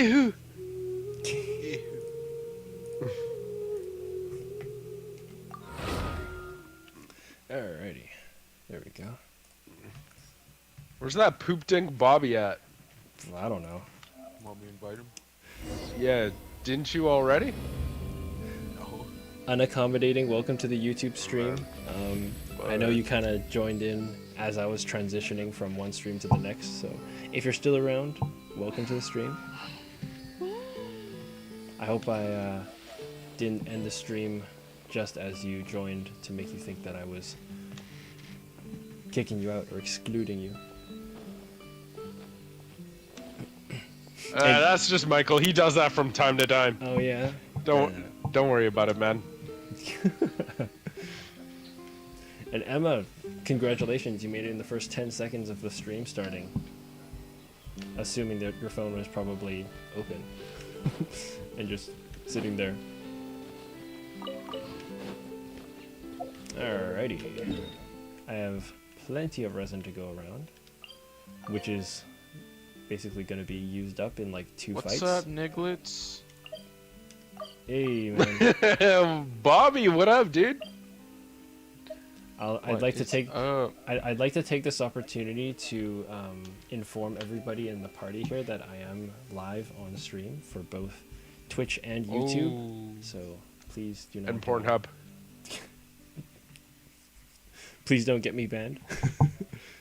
Ew. Alrighty. There we go. Where's that poop dink Bobby at? I don't know. Want me to invite him? Yeah, didn't you already? No. Unaccommodating, welcome to the YouTube stream. I know you kind of joined in as I was transitioning from one stream to the next, so if you're still around, welcome to the stream. I hope I didn't end the stream just as you joined to make you think that I was kicking you out or excluding you. That's just Michael. He does that from time to time. Oh yeah? Don't worry about it, man. And Emma, congratulations, you made it in the first 10 seconds of the stream starting. Assuming that your phone was probably open. And just sitting there. Alrighty. I have plenty of resin to go around, which is basically going to be used up in like 2 fights. What's up, Niglets? Hey, man. Bobby, what up, dude? I'd like to take this opportunity to inform everybody in the party here that I am live on stream for both Twitch and YouTube. Oh. So please do not. And Pornhub. Please don't get me banned.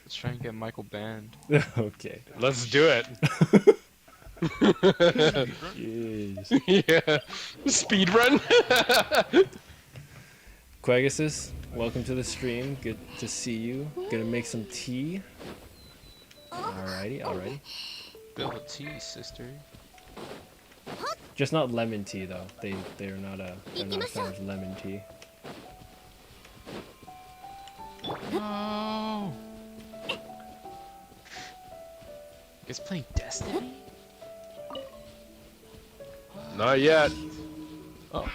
Let's try and get Michael banned. Okay. Let's do it. Yes. Yeah. Speed run. Quagasus, welcome to the stream. Good to see you. Gonna make some tea. Alrighty. Bill of tea, sister. Just not lemon tea though. They're not a fan of lemon tea. No. It's playing Destiny? Not yet. Oh.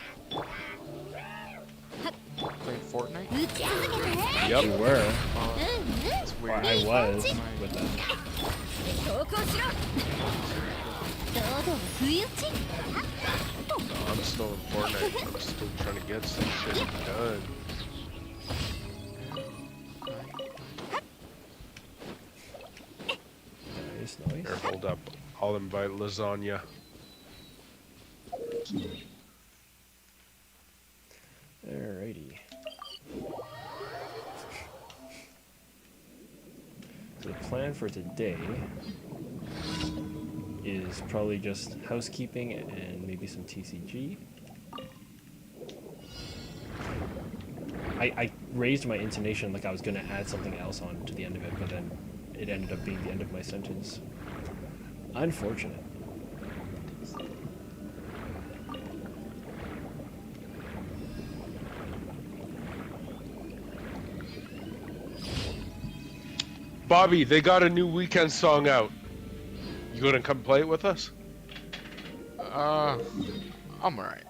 Playing Fortnite? Yep. You were. That's Or weird. I was with them. No, I'm still in Fortnite. I'm still trying to get some shit done. Nice. Here, hold up. I'll invite Lasagna. Alrighty. So the plan for today is probably just housekeeping and maybe some TCG. I raised my intonation like I was going to add something else on to the end of it, but then it ended up being the end of my sentence. Unfortunate. Bobby, they got a new weekend song out. You gonna come play it with us? I'm alright.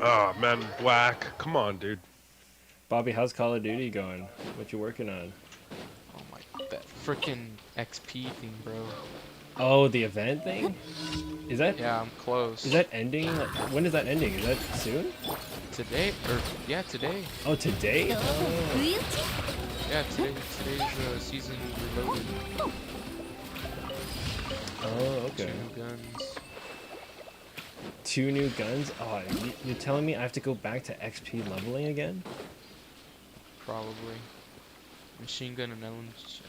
Oh man, Black. Come on, dude. Bobby, how's Call of Duty going? What you working on? Oh my, that freaking XP thing, bro. Oh, the event thing? Is that? Yeah, I'm close. Is that ending? Like, when is that ending? Is that soon? Today? Yeah, today. Oh, today? Oh. Yeah, today's season reloaded. Oh, okay. 2 guns. 2 new guns? Oh, you're telling me I have to go back to XP leveling again? Probably. Machine gun and LMG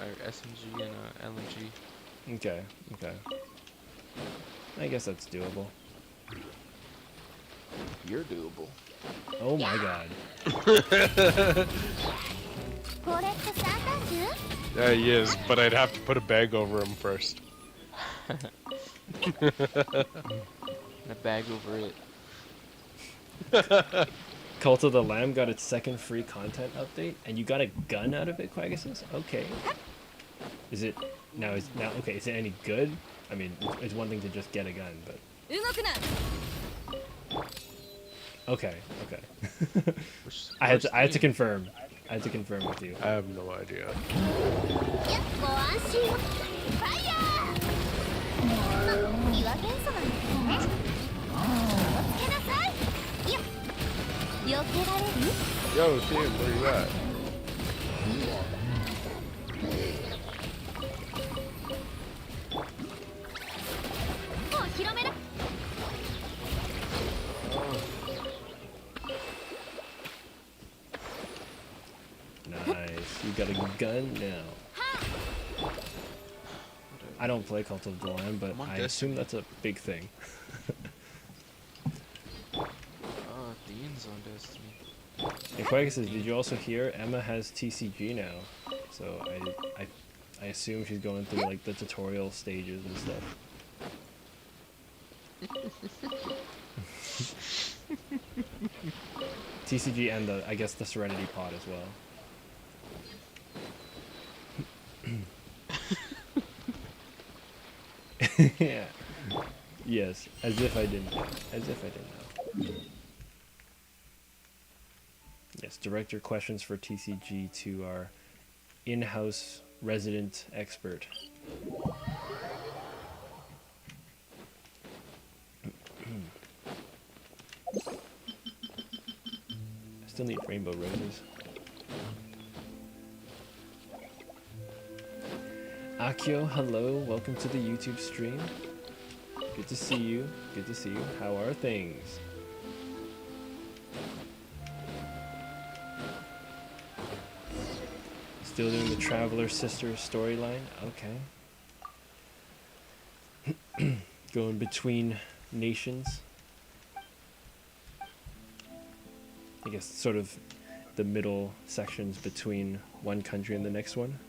and SMG and LMG. Okay. I guess that's doable. You're doable. Oh my god. Yeah, he is, but I'd have to put a bag over him first. A bag over it. Cult of the Lamb got its second free content update, and you got a gun out of it, Quagasus? Okay. Is it okay, is it any good? I mean, it's one thing to just get a gun, but okay. I had to confirm. I had to confirm with you. I have no idea. 岩元素なんだけどね。気をつけなさい。いや、避けられる？ Yo, Tim, where you at? もう広めな。 Nice. You got a gun now. I don't play Cult of the Lamb, but I'm on I assume Destiny. that's a big thing. Dean's on Destiny. And Quagga says, did you also hear Emma has TCG now? So I assume she's going through like the tutorial stages and stuff. TCG and I guess the Serenity pod as well. Yeah. Yes, as if I didn't know. As if I didn't know. Yes, direct your questions for TCG to our in-house resident expert. I still need rainbow roses. Akio, hello, welcome to the YouTube stream. Good to see you. Good to see you. How are things? Still doing the Traveler Sisters storyline? Okay. Going between nations. I guess sort of the middle sections between one country and the next one.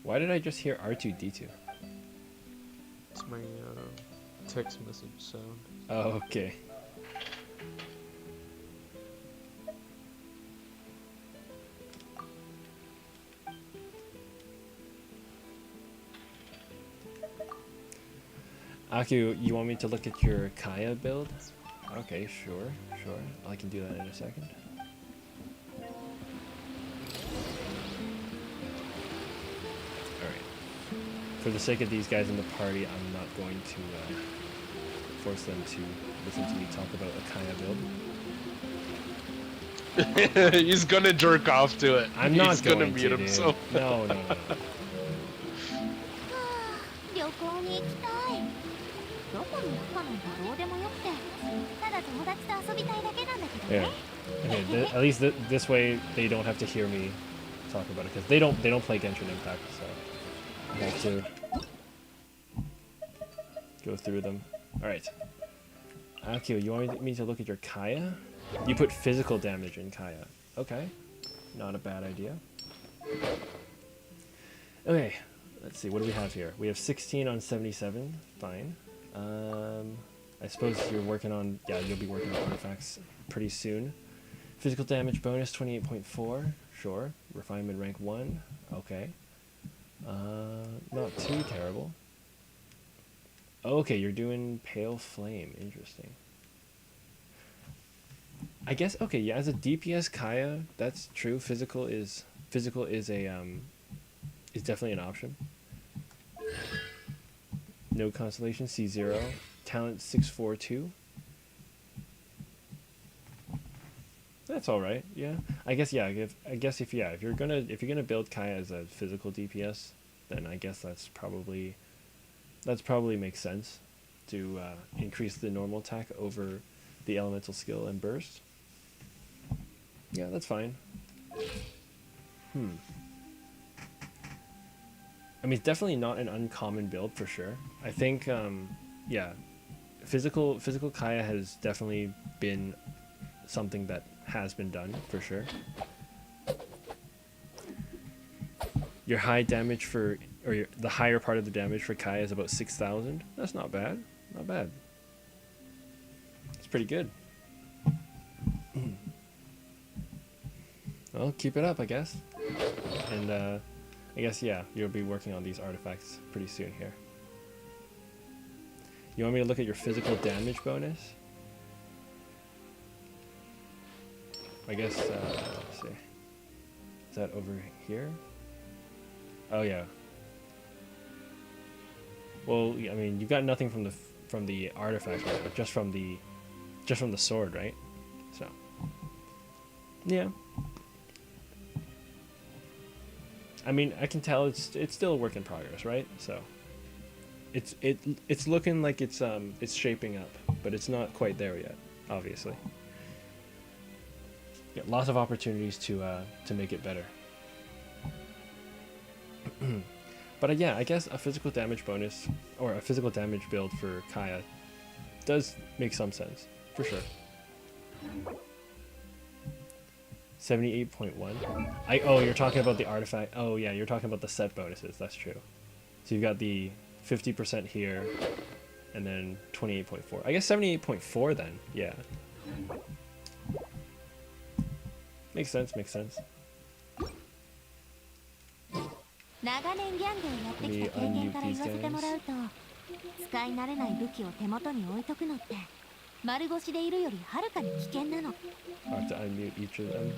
Why did I just hear R2-D2? It's my text message sound. Oh, okay. Aku, you want me to look at your Kaya build? Okay, sure. I can do that in a second. Alright. For the sake of these guys in the party, I'm not going to force them to listen to me talk about a Kaya build. He's gonna jerk off to it. I'm not He's going gonna mute to, himself. dude. No. 旅行に行きたい。どこに行くかなんてどうでもよくて、ただ友達と遊びたいだけなんだけど Yeah. ね。 Okay, at least this way they don't have to hear me talk about it because they don't play Genshin Impact, so I have to go through them. All right, Akio, you want me to look at your Kaya? You put physical damage in Kaya. Okay, not a bad idea. Okay, let's see. What do we have here? We have 16 on 77. Fine. I suppose you're working on. Yeah, you'll be working on artifacts pretty soon. Physical damage bonus 28.4, sure. Refinement rank 1, okay. Not too terrible. Okay, you're doing Pale Flame, interesting. I guess, okay, yeah, as a DPS Kaya, that's true. Physical is definitely an option. No constellation, C0. Talent 642. That's all right. Yeah, I guess. Yeah, if you're gonna build Kaya as a physical DPS, then I guess that's probably makes sense to increase the normal attack over the elemental skill and burst. Yeah, that's fine. I mean, it's definitely not an uncommon build for sure. I think, yeah, physical Kaya has definitely been something that has been done for sure. Your high damage the higher part of the damage for Kaya is about 6,000. That's not bad. Not bad. It's pretty good. Well, keep it up, I guess. And I guess, yeah, you'll be working on these artifacts pretty soon here. You want me to look at your physical damage bonus? I guess, let's see. Is that over here? Oh, yeah. Well, I mean, you got nothing from the artifact, right? But just from the sword, right? So, yeah. I mean, I can tell it's still a work in progress, right? So, it's looking like it's shaping up, but it's not quite there yet, obviously. Yeah, lots of opportunities to make it better. But yeah, I guess a physical damage bonus or a physical damage build for Kaya does make some sense, for sure. 78.1. Oh, you're talking about the artifact. Oh yeah, you're talking about the set bonuses. That's true. So you've got the 50% here, and then 28.4. I guess 78.4 then. Yeah. Makes sense. Makes sense. 長年ギャングをやってきた経験から言わせてもらうと、使い慣れない武器を手元に置いとくのって丸腰でいるよりはるかに危険なの。 I have to unmute each of them.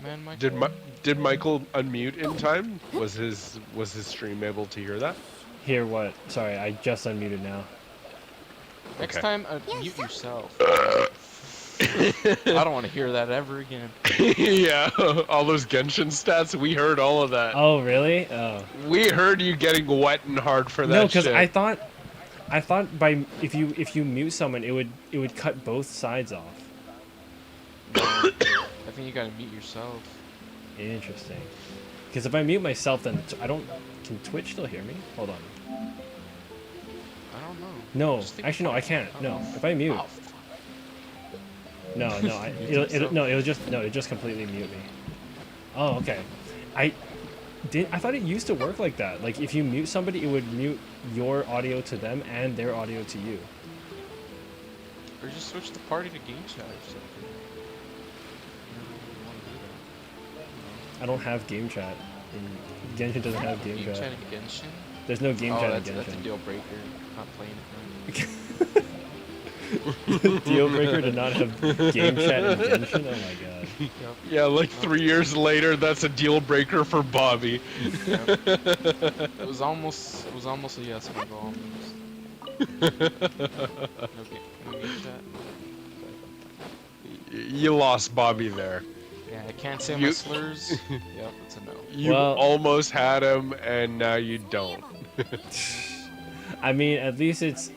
Man, Michael. Did Michael unmute in time? Was his stream able to hear that? Hear what? Sorry, I just unmuted now. Next Okay. time, mute yourself. I don't want to hear that ever again. Yeah, all those Genshin stats, we heard all of that. Oh really? Oh. We heard you getting wet and hard for that. No, because shit. I thought by if you mute someone, it would cut both sides off. I think you gotta mute yourself. Interesting. Because if I mute myself, then I don't. Can Twitch still hear me? Hold on. I don't know. No, Just think actually no, I can't. No, if I mute. Oh, fuck. No, it'll just completely mute me. Oh, okay. I thought it used to work like that. Like if you mute somebody, it would mute your audio to them and their audio to you. Or just switch the party to game chat or something. You wanna do that. I don't have game chat. Genshin doesn't have game Game chat. chat in Genshin? There's no game chat in That's a Genshin. deal breaker. Not playing it. Deal breaker to not have game chat in Genshin? Oh my god. Yep. Yeah, like 3 years later, that's a deal breaker for Bobby. Yep. It was almost a yes, Michael. Almost. No game chat. You lost Bobby there. Yeah, I can't say my slurs. Yep, it's a no. You Well- almost had him, and now you don't. I mean, at least it's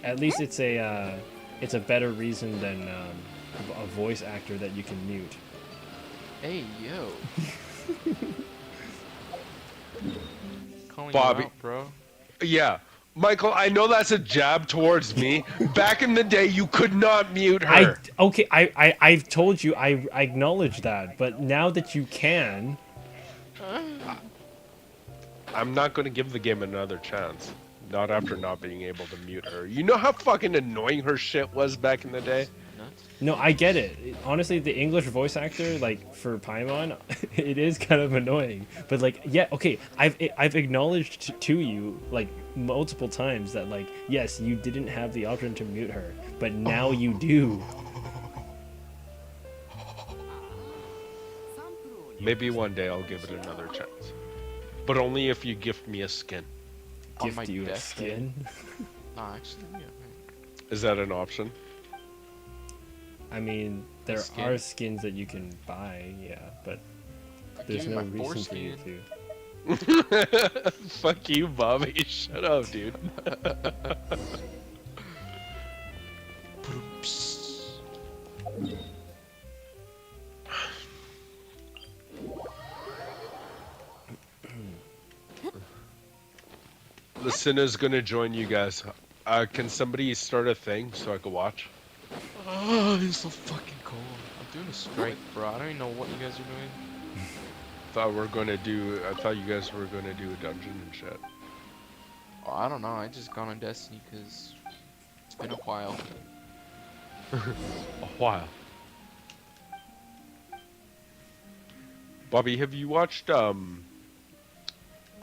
a better reason than a voice actor that you can mute. Hey, yo. Calling Bobby. you out, bro. Yeah. Michael, I know that's a jab towards me. Back in the day, you could not mute her. I've told you I acknowledge that, but now that you can, I'm not going to give the game another chance. Not after not being able to mute her. You know how fucking annoying her shit was back in the day? Nuts. no, I get it. Honestly, the English voice actor, like for Paimon, it is kind of annoying. But like, yeah, okay, I've acknowledged to you like multiple times that like, yes, you didn't have the option to mute her, but now you do. Maybe one day I'll give it another chance. But only if you gift me a skin. On my Gift you a deathbed. skin. Nah, actually, yeah. Is that an option? I mean, there Skin. are skins that you can buy, yeah, but there's Give me no my reason for you foreskin. to. Fuck you, Bobby. Shut up, dude. The Sinner's gonna join you guys. Can somebody start a thing so I can watch? Oh, it's so fucking cold. I'm doing a strike, bro. I don't even know what you guys are doing. I thought you guys were gonna do a dungeon and shit. Oh, I don't know. I just got on Destiny because it's been a while. A while. Bobby, have you watched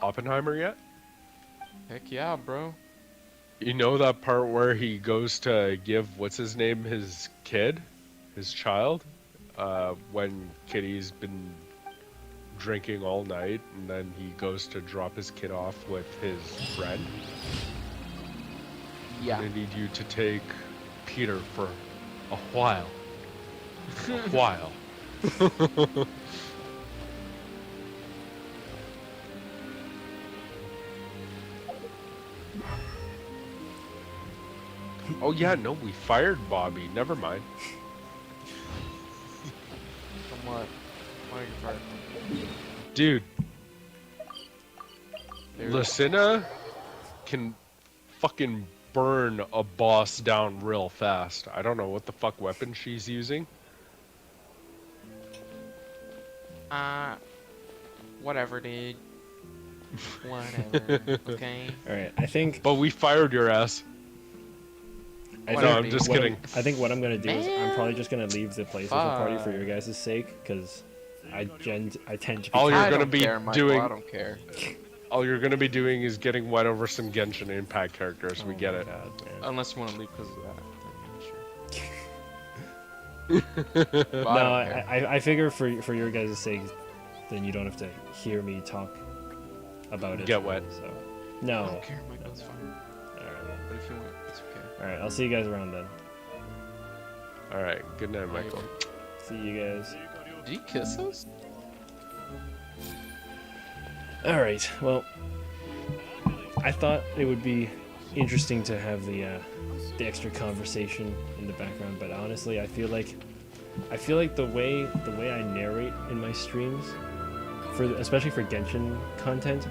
Oppenheimer yet? Heck yeah, bro. You know that part where he goes to give what's his name his kid, his child, when Kitty's been drinking all night, and then he goes to drop his kid off with his friend. Yeah. I need you to take Peter for a while. A while. Oh yeah, no, we fired Bobby. Never mind. From what? Why are you fired from? Dude, There- Lucina can fucking burn a boss down real fast. I don't know what the fuck weapon she's using. Whatever, dude. Whatever. Okay. All right, I think. But we fired your ass. I No, Whatever, I'm dude. just what kidding. I think what I'm gonna do is I'm Man. probably just gonna leave the PlayStation party for your guys' sake, because I tend to be. All you're I gonna don't be care, Michael, doing- I don't care. All you're gonna be doing is getting wet over some Genshin Impact characters. We Oh get my it. God, man. Unless you want to leave because of that. Then, sure. No, I figure for your guys' sake, then you don't have to hear me talk about it. Get wet. So, I no. don't care, Michael. It's fine. All right. But if you want, it's okay. All right. I'll see you guys around then. All right. Good night, Michael. See you guys. Do you kiss us? All right. Well, I thought it would be interesting to have the extra conversation in the background, but honestly, I feel like the way I narrate in my streams, especially for Genshin content,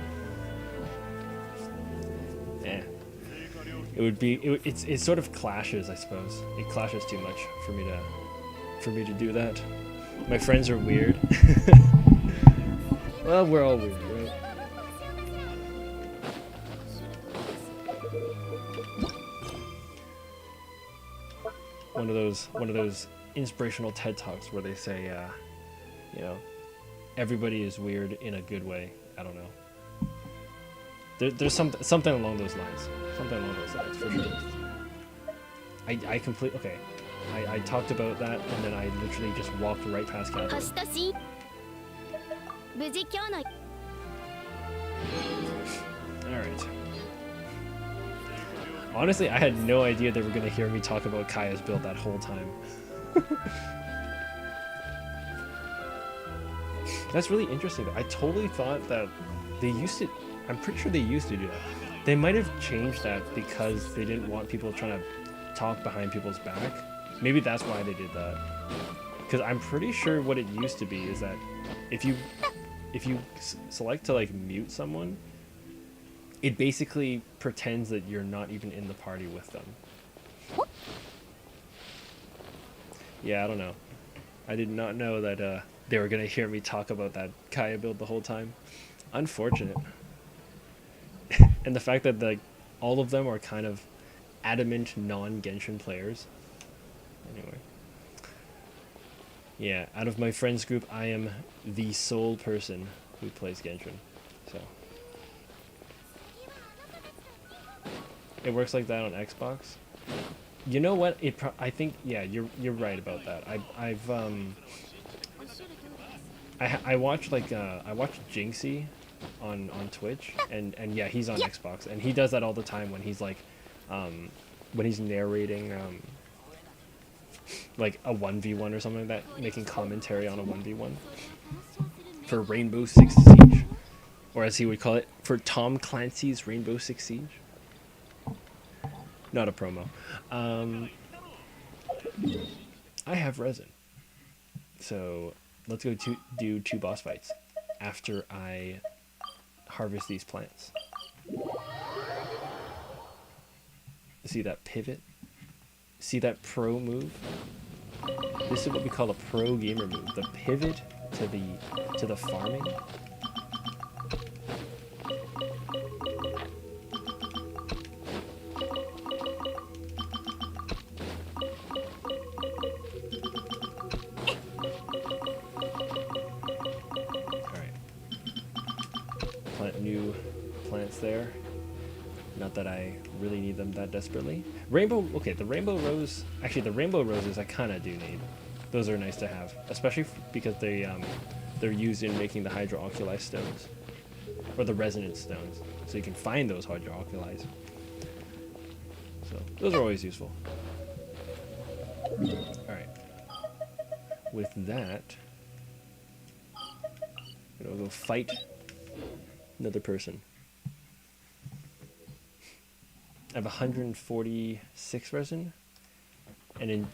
it sort of clashes. I suppose it clashes too much for me to do that. My friends are weird. Well, we're all weird, right? One of those inspirational TED Talks where they say, you know, everybody is weird in a good way. I don't know. There's something along those lines. Something along those lines for sure. Okay. I talked about that and then I literally just walked right past Catherine. 発したし無事今日の Alright. Honestly, I had no idea they were going to hear me talk about Kaya's build that whole time. That's really interesting. I totally thought that they used to... I'm pretty sure they used to do that. They might have changed that because they didn't want people trying to talk behind people's back. Maybe that's why they did that. Because I'm pretty sure what it used to be is that if you select to like mute someone, it basically pretends that you're not even in the party with them. Yeah, I don't know. I did not know that they were gonna hear me talk about that Kaya build the whole time. Unfortunate. And the fact that like all of them are kind of adamant non-Genshin players. Anyway. Yeah, out of my friends group, I am the sole person who plays Genshin. So it works like that on Xbox. You know what? I think yeah, you're right about that. I watch I watch Jinxie on Twitch and yeah, he's on Xbox and he does that all the time when he's like when he's narrating like a 1v1 or something like that, making commentary on a 1v1 for Rainbow Six Siege, or as he would call it, for Tom Clancy's Rainbow Six Siege. Not a promo. I have resin, so let's go do 2 boss fights after I harvest these plants. See that pivot? See that pro move? This is what we call a pro gamer move. The pivot to the farming. Alright. Plant new plants there. Not that I really need them that desperately. Rainbow, okay, the rainbow rose, actually the rainbow roses I kind of do need. Those are nice to have, especially because they're used in making the hydrooculi stones, or the resonance stones, so you can find those hydrooculi. So those are always useful. All right. With that, I'm gonna go fight another person. I have 146 resin, and in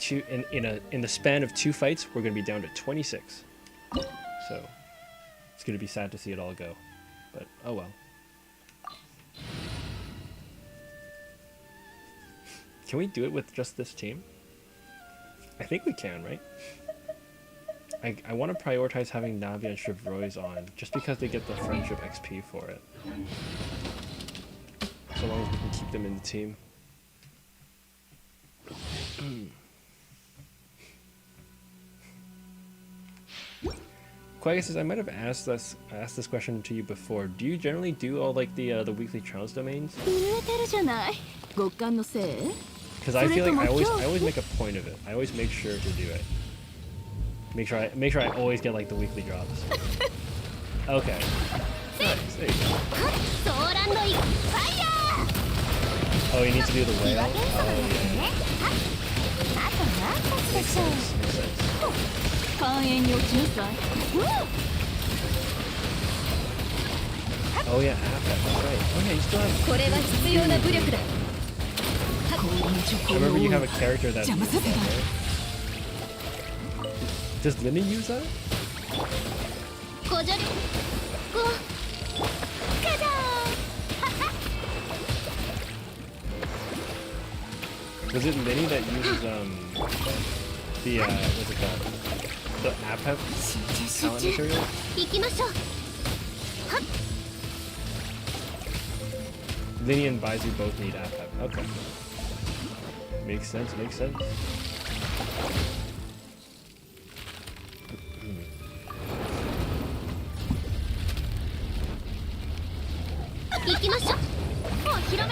the span of 2 fights, we're gonna be down to 26. So it's gonna be sad to see it all go, but oh well. Can we do it with just this team? I think we can, right? I want to prioritize having Navia and Chevrois on, just because they get the friendship XP for it. So long as we can keep them in the team. Quagga says, I might have asked this question to you before. Do you generally do all like the weekly challenge domains? Because I feel like I always make a point of it. I always make sure to do it. Make sure I always get like the weekly drops. Okay. Nice. There you go. Oh, you need to do the whale? Oh, yeah. Makes sense. Makes sense. Oh yeah, Affect, that's right. Oh yeah, you still have... I remember you have a character that uses that, right? Does Linny use that? Was it Linny that uses the what's it called? The AFourLeaf talent material? Linny and Baizu both need AFourLeaf. Okay. Makes sense, makes sense.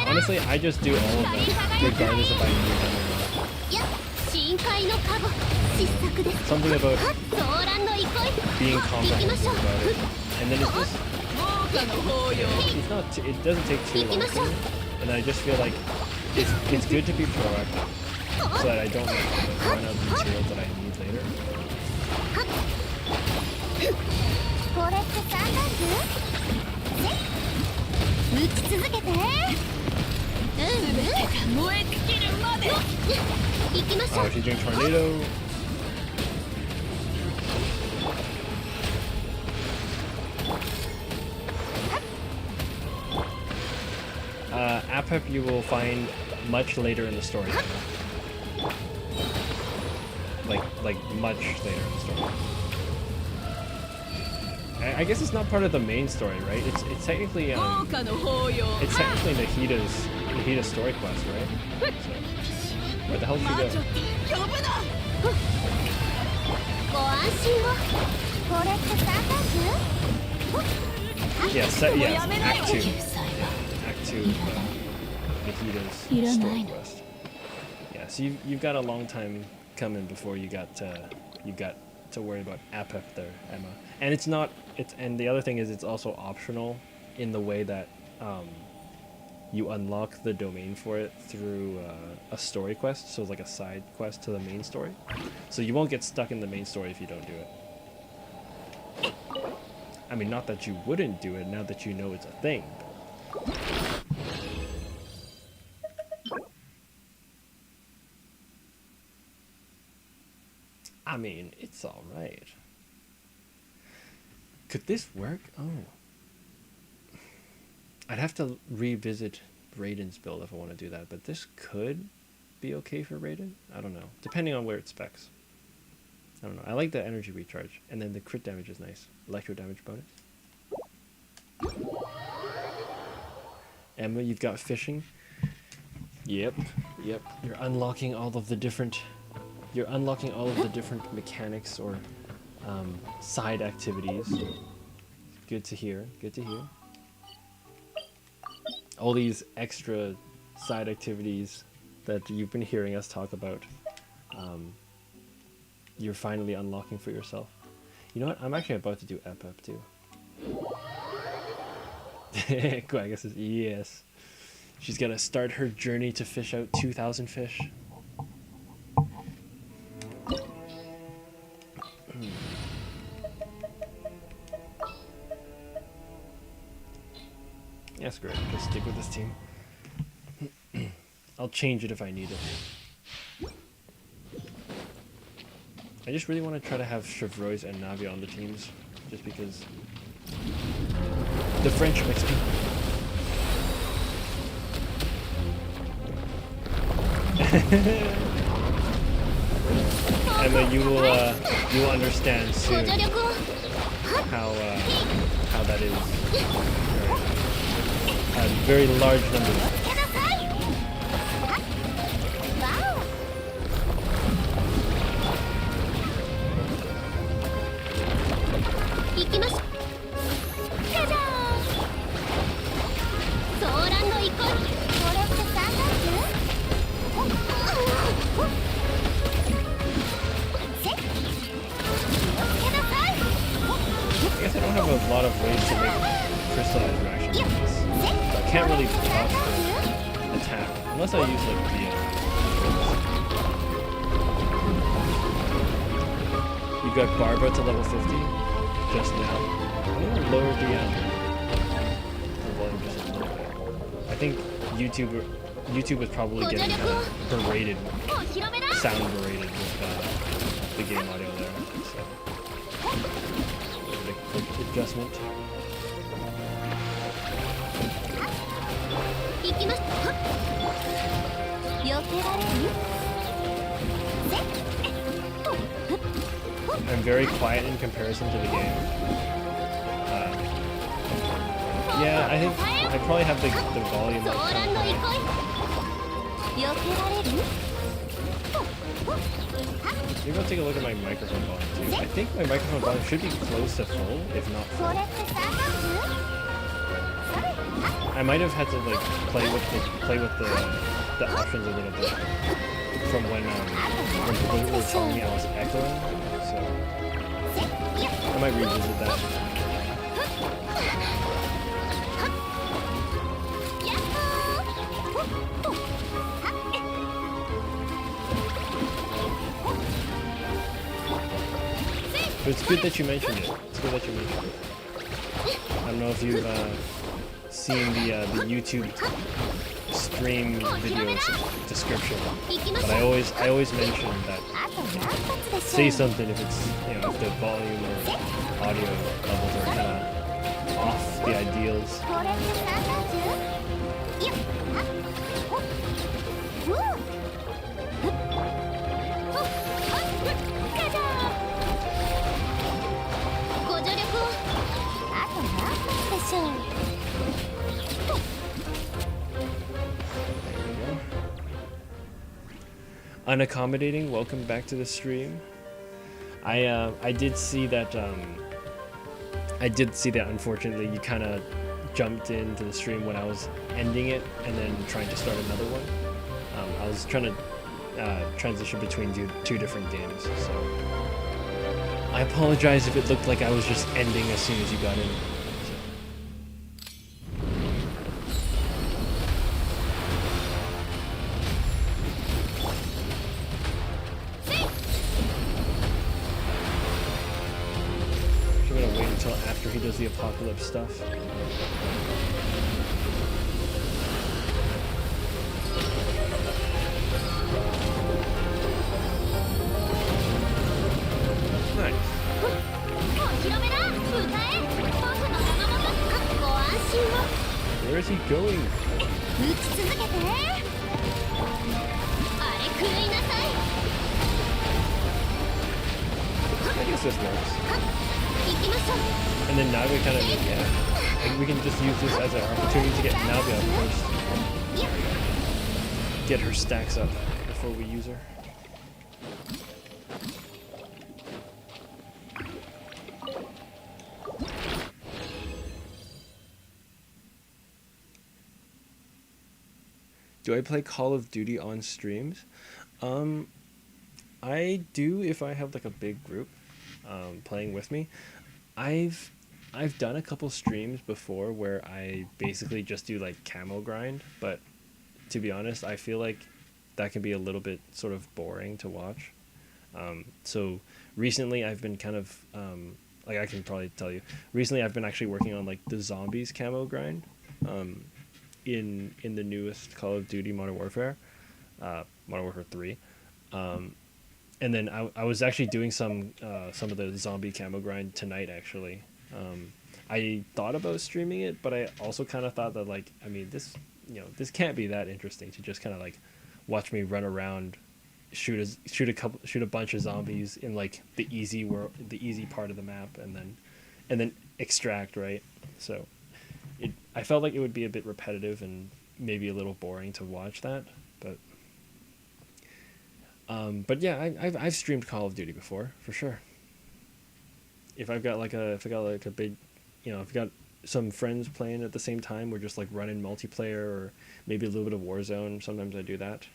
Honestly, I just do all of them, regardless if I need them or not. Something about being comprehensive about it. And then it's not. It doesn't take too long for me, and I just feel like it's good to be proactive, so that I don't run out of materials that I need later. Oh, she's doing tornado. AFourLeaf you will find much later in the story. Like much later in the story. I guess it's not part of the main story, right? It's technically it's technically Nahida's story quest, right? So, where the hell did she go? Yes, Act 2. Act 2 of Nahida's story quest. Yeah, so you've got a long time coming before you got to worry about AFourLeaf there, Emma. And and the other thing is it's also optional in the way that you unlock the domain for it through a story quest, so it's like a side quest to the main story. So you won't get stuck in the main story if you don't do it. I mean, not that you wouldn't do it now that you know it's a thing. I mean, it's alright. Could this work? Oh. I'd have to revisit Raiden's build if I want to do that, but this could be okay for Raiden? I don't know. Depending on where it specs. I don't know. I like the energy recharge, and then the crit damage is nice. Electro damage bonus. Emma, you've got fishing. Yep. You're unlocking all of the different mechanics or side activities. Good to hear. all these extra side activities that you've been hearing us talk about, you're finally unlocking for yourself. You know what? I'm actually about to do EPUB too. Guaga says yes. She's gonna start her journey to fish out 2,000 fish. Yes, great. Just stick with this team. I'll change it if I need it. I just really want to try to have Chevrois and Navia on the teams, just because the French makes me. Emma, you will understand soon how that is. Very large numbers. I guess I don't have a lot of ways to make crystal interactions with this. So I can't really pause the attack unless I use like the. You got Barbara to level 50 just now. I'm gonna lower the volume just a little bit. I think YouTube was probably getting berated, sound berated with the game audio there. So. Quick adjustment. I'm very quiet in comparison to the game. Yeah, I think I probably have the volume like kind of high. Maybe I'll take a look at my microphone volume too. I think my microphone volume should be close to full, if not full. I might have had to like play with the options a little bit from when people were telling me I was echoing, so I might revisit that. But it's good that you mentioned it. It's good that you mentioned it. I don't know if you've seen the YouTube stream video description, but I always mention that say something if it's if the volume or audio levels are kind of off the ideals. Unaccommodating, welcome back to the stream. I did see that unfortunately you kind of jumped into the stream when I was ending it and then trying to start another one. I was trying to transition between two different games, so I apologize if it looked like I was just ending as soon as you got in. After he does the apocalypse stuff. Nice. Where is he going? I guess this works. And then now we kind of, we can just use this as an opportunity to get Navia first. Get her stacks up before we use her. Do I play Call of Duty on streams? I do if I have like a big group playing with me. I've done a couple streams before where I basically just do like camo grind, but to be honest, I feel like that can be a little bit sort of boring to watch. So recently I've been kind of like I can probably tell you. Recently I've been actually working on like the zombies camo grind in the newest Call of Duty Modern Warfare 3. And then I was actually doing some of the zombie camo grind tonight actually. I thought about streaming it, but I also kind of thought that like I mean this can't be that interesting to just kind of like watch me run around, shoot a bunch of zombies in like the easy part of the map, and then extract, right? So I felt like it would be a bit repetitive and maybe a little boring to watch that, but yeah, I've streamed Call of Duty before for sure. If I got like a big, if I've got some friends playing at the same time, we're just like running multiplayer or maybe a little bit of Warzone. Sometimes I do that.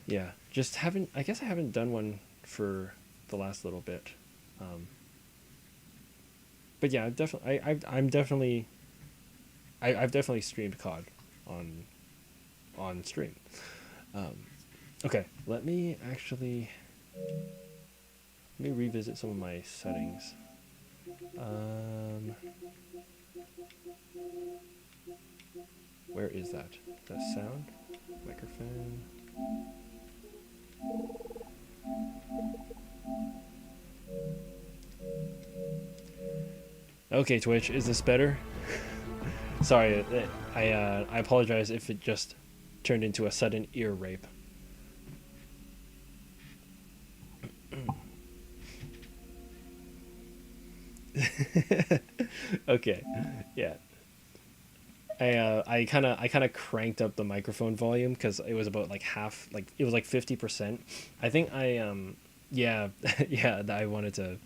Yeah, I guess I haven't done one for the last little bit. But yeah, I've definitely streamed COD on stream. Okay, let me revisit some of my settings. Where is that? The sound? Microphone? Okay, Twitch, is this better? Sorry, I apologize if it just turned into a sudden ear rape. Okay, yeah. I kind of cranked up the microphone volume because it was about like half, like it was like 50%. I think yeah yeah. I wanted to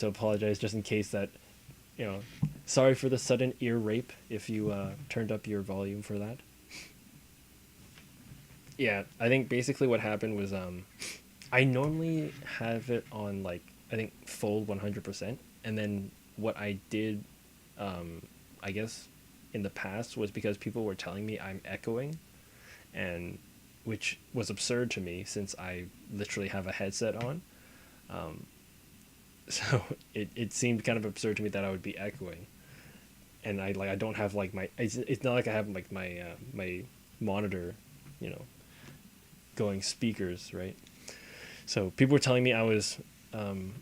apologize just in case that, sorry for the sudden ear rape if you turned up your volume for that. Yeah, I think basically what happened was I normally have it on like I think full 100%, and then what I did I guess in the past was because people were telling me I'm echoing, and which was absurd to me since I literally have a headset on. So it seemed kind of absurd to me that I would be echoing, and I don't have like my it's not like I have like my my monitor, going speakers, right? So people were telling me I was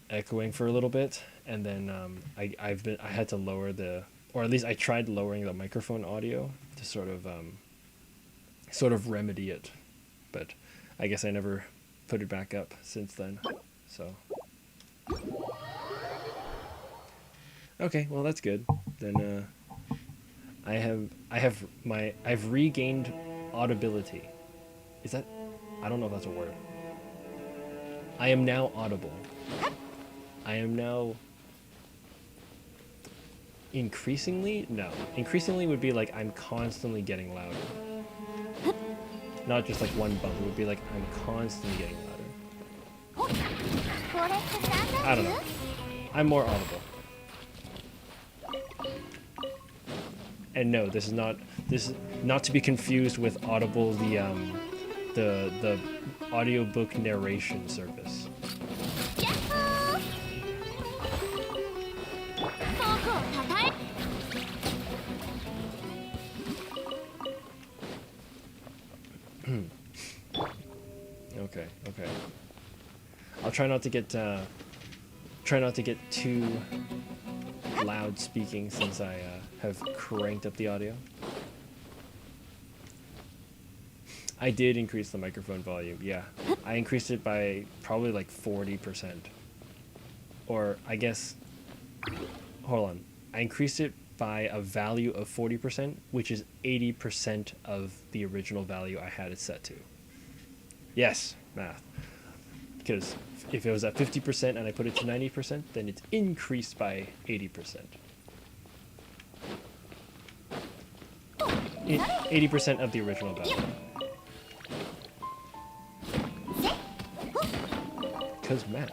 echoing for a little bit, and then I had to lower or at least I tried lowering the microphone audio to sort of remedy it, but I guess I never put it back up since then. So okay, well that's good. Then I've regained audibility. Is that? I don't know if that's a word. I am now audible. I am now increasingly? No. Increasingly would be like I'm constantly getting louder. Not just like one bump. It would be like I'm constantly getting louder. I don't know. I'm more audible. And no, this is not to be confused with Audible, the audiobook narration service. Okay. I'll try not to get too loud speaking since I have cranked up the audio. I did increase the microphone volume, yeah. I increased it by probably like 40%. Or I guess, hold on. I increased it by a value of 40%, which is 80% of the original value I had it set to. Yes, math. Because if it was at 50% and I put it to 90%, then it's increased by 80%. 80% of the original battle. Cause math.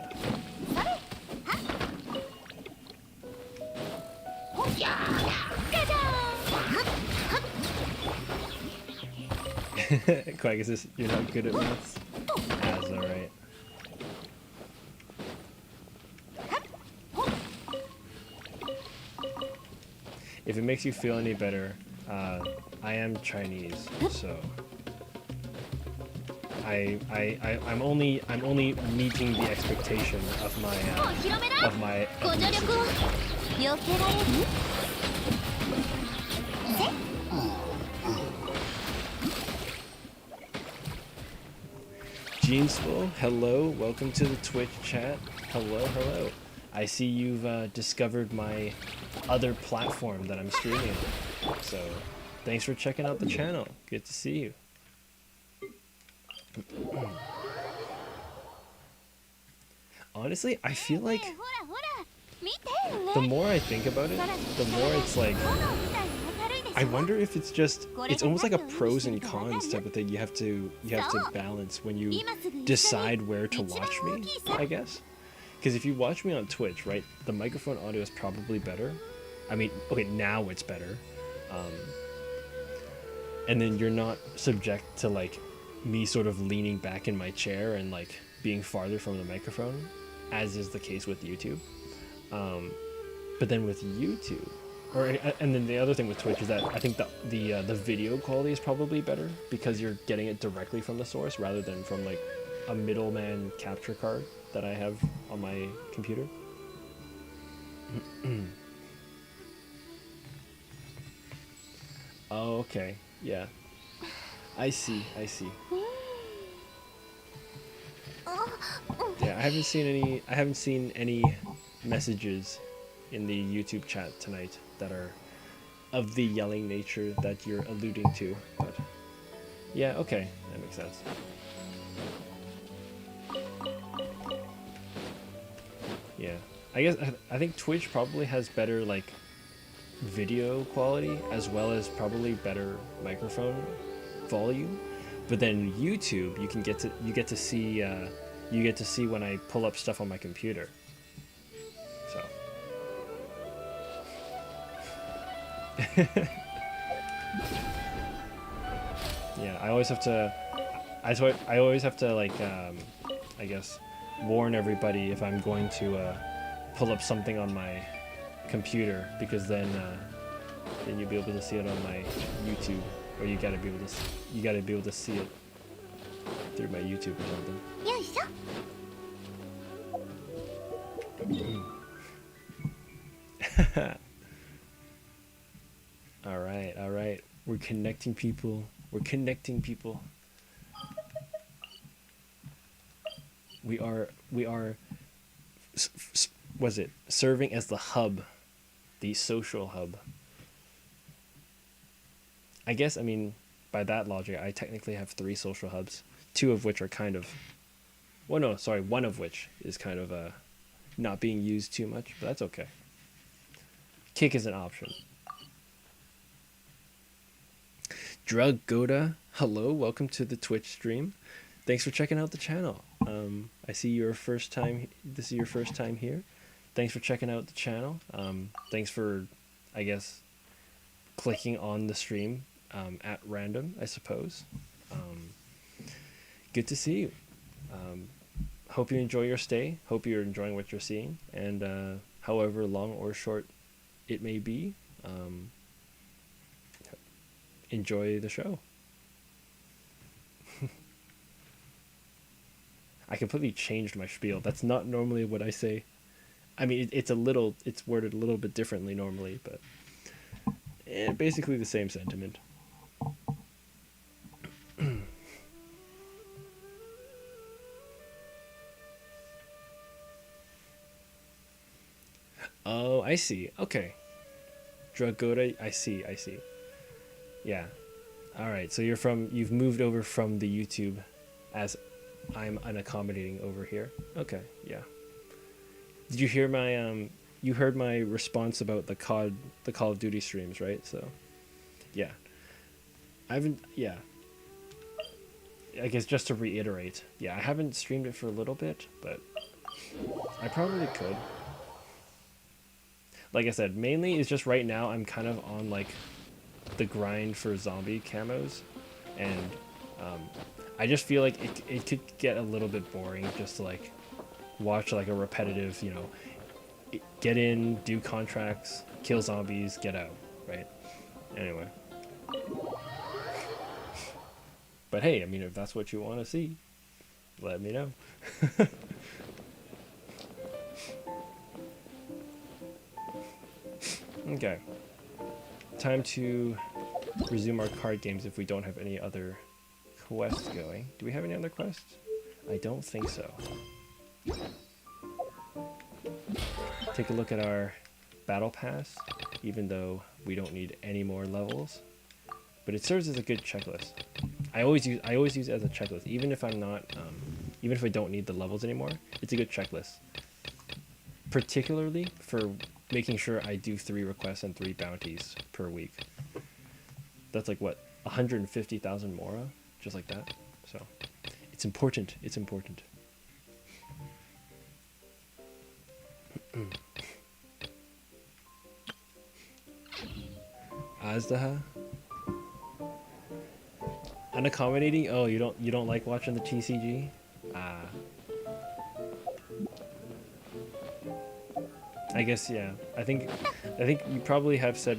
Quite, is this you're not good at maths? That's alright. If it makes you feel any better, I am Chinese, so I'm only meeting the expectation of my ethnicity. Jeansful, hello, welcome to the Twitch chat. Hello, hello. I see you've discovered my other platform that I'm streaming on. So, thanks for checking out the channel. Good to see you. Honestly, I feel like the more I think about it, the more it's like, I wonder if it's just, it's almost like a pros and cons type of thing you have to balance when you decide where to watch me, I guess. Because if you watch me on Twitch, right, the microphone audio is probably better. I mean, okay, now it's better. And then you're not subject to like me sort of leaning back in my chair and like being farther from the microphone, as is the case with YouTube. But then with YouTube, and then the other thing with Twitch is that I think the video quality is probably better because you're getting it directly from the source rather than from like a middleman capture card that I have on my computer. Oh, okay. Yeah. I see. Yeah, I haven't seen any messages in the YouTube chat tonight that are of the yelling nature that you're alluding to, but yeah, okay, that makes sense. Yeah, I think Twitch probably has better like video quality as well as probably better microphone volume, but then YouTube you get to see when I pull up stuff on my computer. So yeah, I always have to like I guess warn everybody if I'm going to pull up something on my computer, because then you'll be able to see it on my YouTube, or you gotta be able to see it through my YouTube or something. All right. We're connecting people. We are was it serving as the hub, the social hub. I guess, I mean, by that logic, I technically have 3 social hubs, 2 of which are kind of, one of which is kind of not being used too much, but that's okay. Kick is an option. Drug Goda, hello, welcome to the Twitch stream. Thanks for checking out the channel. I see this is your first time here. Thanks for checking out the channel. Thanks for, I guess, clicking on the stream at random, I suppose. Good to see you. Hope you enjoy your stay. Hope you're enjoying what you're seeing. And however long or short it may be, enjoy the show. I completely changed my spiel. That's not normally what I say. I mean, it's worded a little bit differently normally, but basically the same sentiment. Oh, I see. Okay. Dragoda, I see. Yeah. Alright, so you've moved over from the YouTube as I'm unaccommodating over here. Okay, yeah. Did you hear my you heard my response about the Call of Duty streams, right? So yeah. I haven't. Yeah. I guess just to reiterate, yeah, I haven't streamed it for a little bit, but I probably could. Like I said, mainly it's just right now I'm kind of on like the grind for zombie camos, and I just feel like it could get a little bit boring just to like watch like a repetitive, get in, do contracts, kill zombies, get out, right? Anyway. But hey, I mean, if that's what you want to see, let me know. Okay. Time to resume our card games if we don't have any other quests going. Do we have any other quests? I don't think so. Take a look at our battle pass, even though we don't need any more levels. But it serves as a good checklist. I always use it as a checklist, even if I'm not, even if I don't need the levels anymore. It's a good checklist, particularly for making sure I do 3 requests and 3 bounties per week. That's like what, 150,000 mora, just like that. So, it's important. It's important. Azdaha. Unaccommodating? Oh, you don't like watching the TCG? Ah. I guess yeah. I think you probably said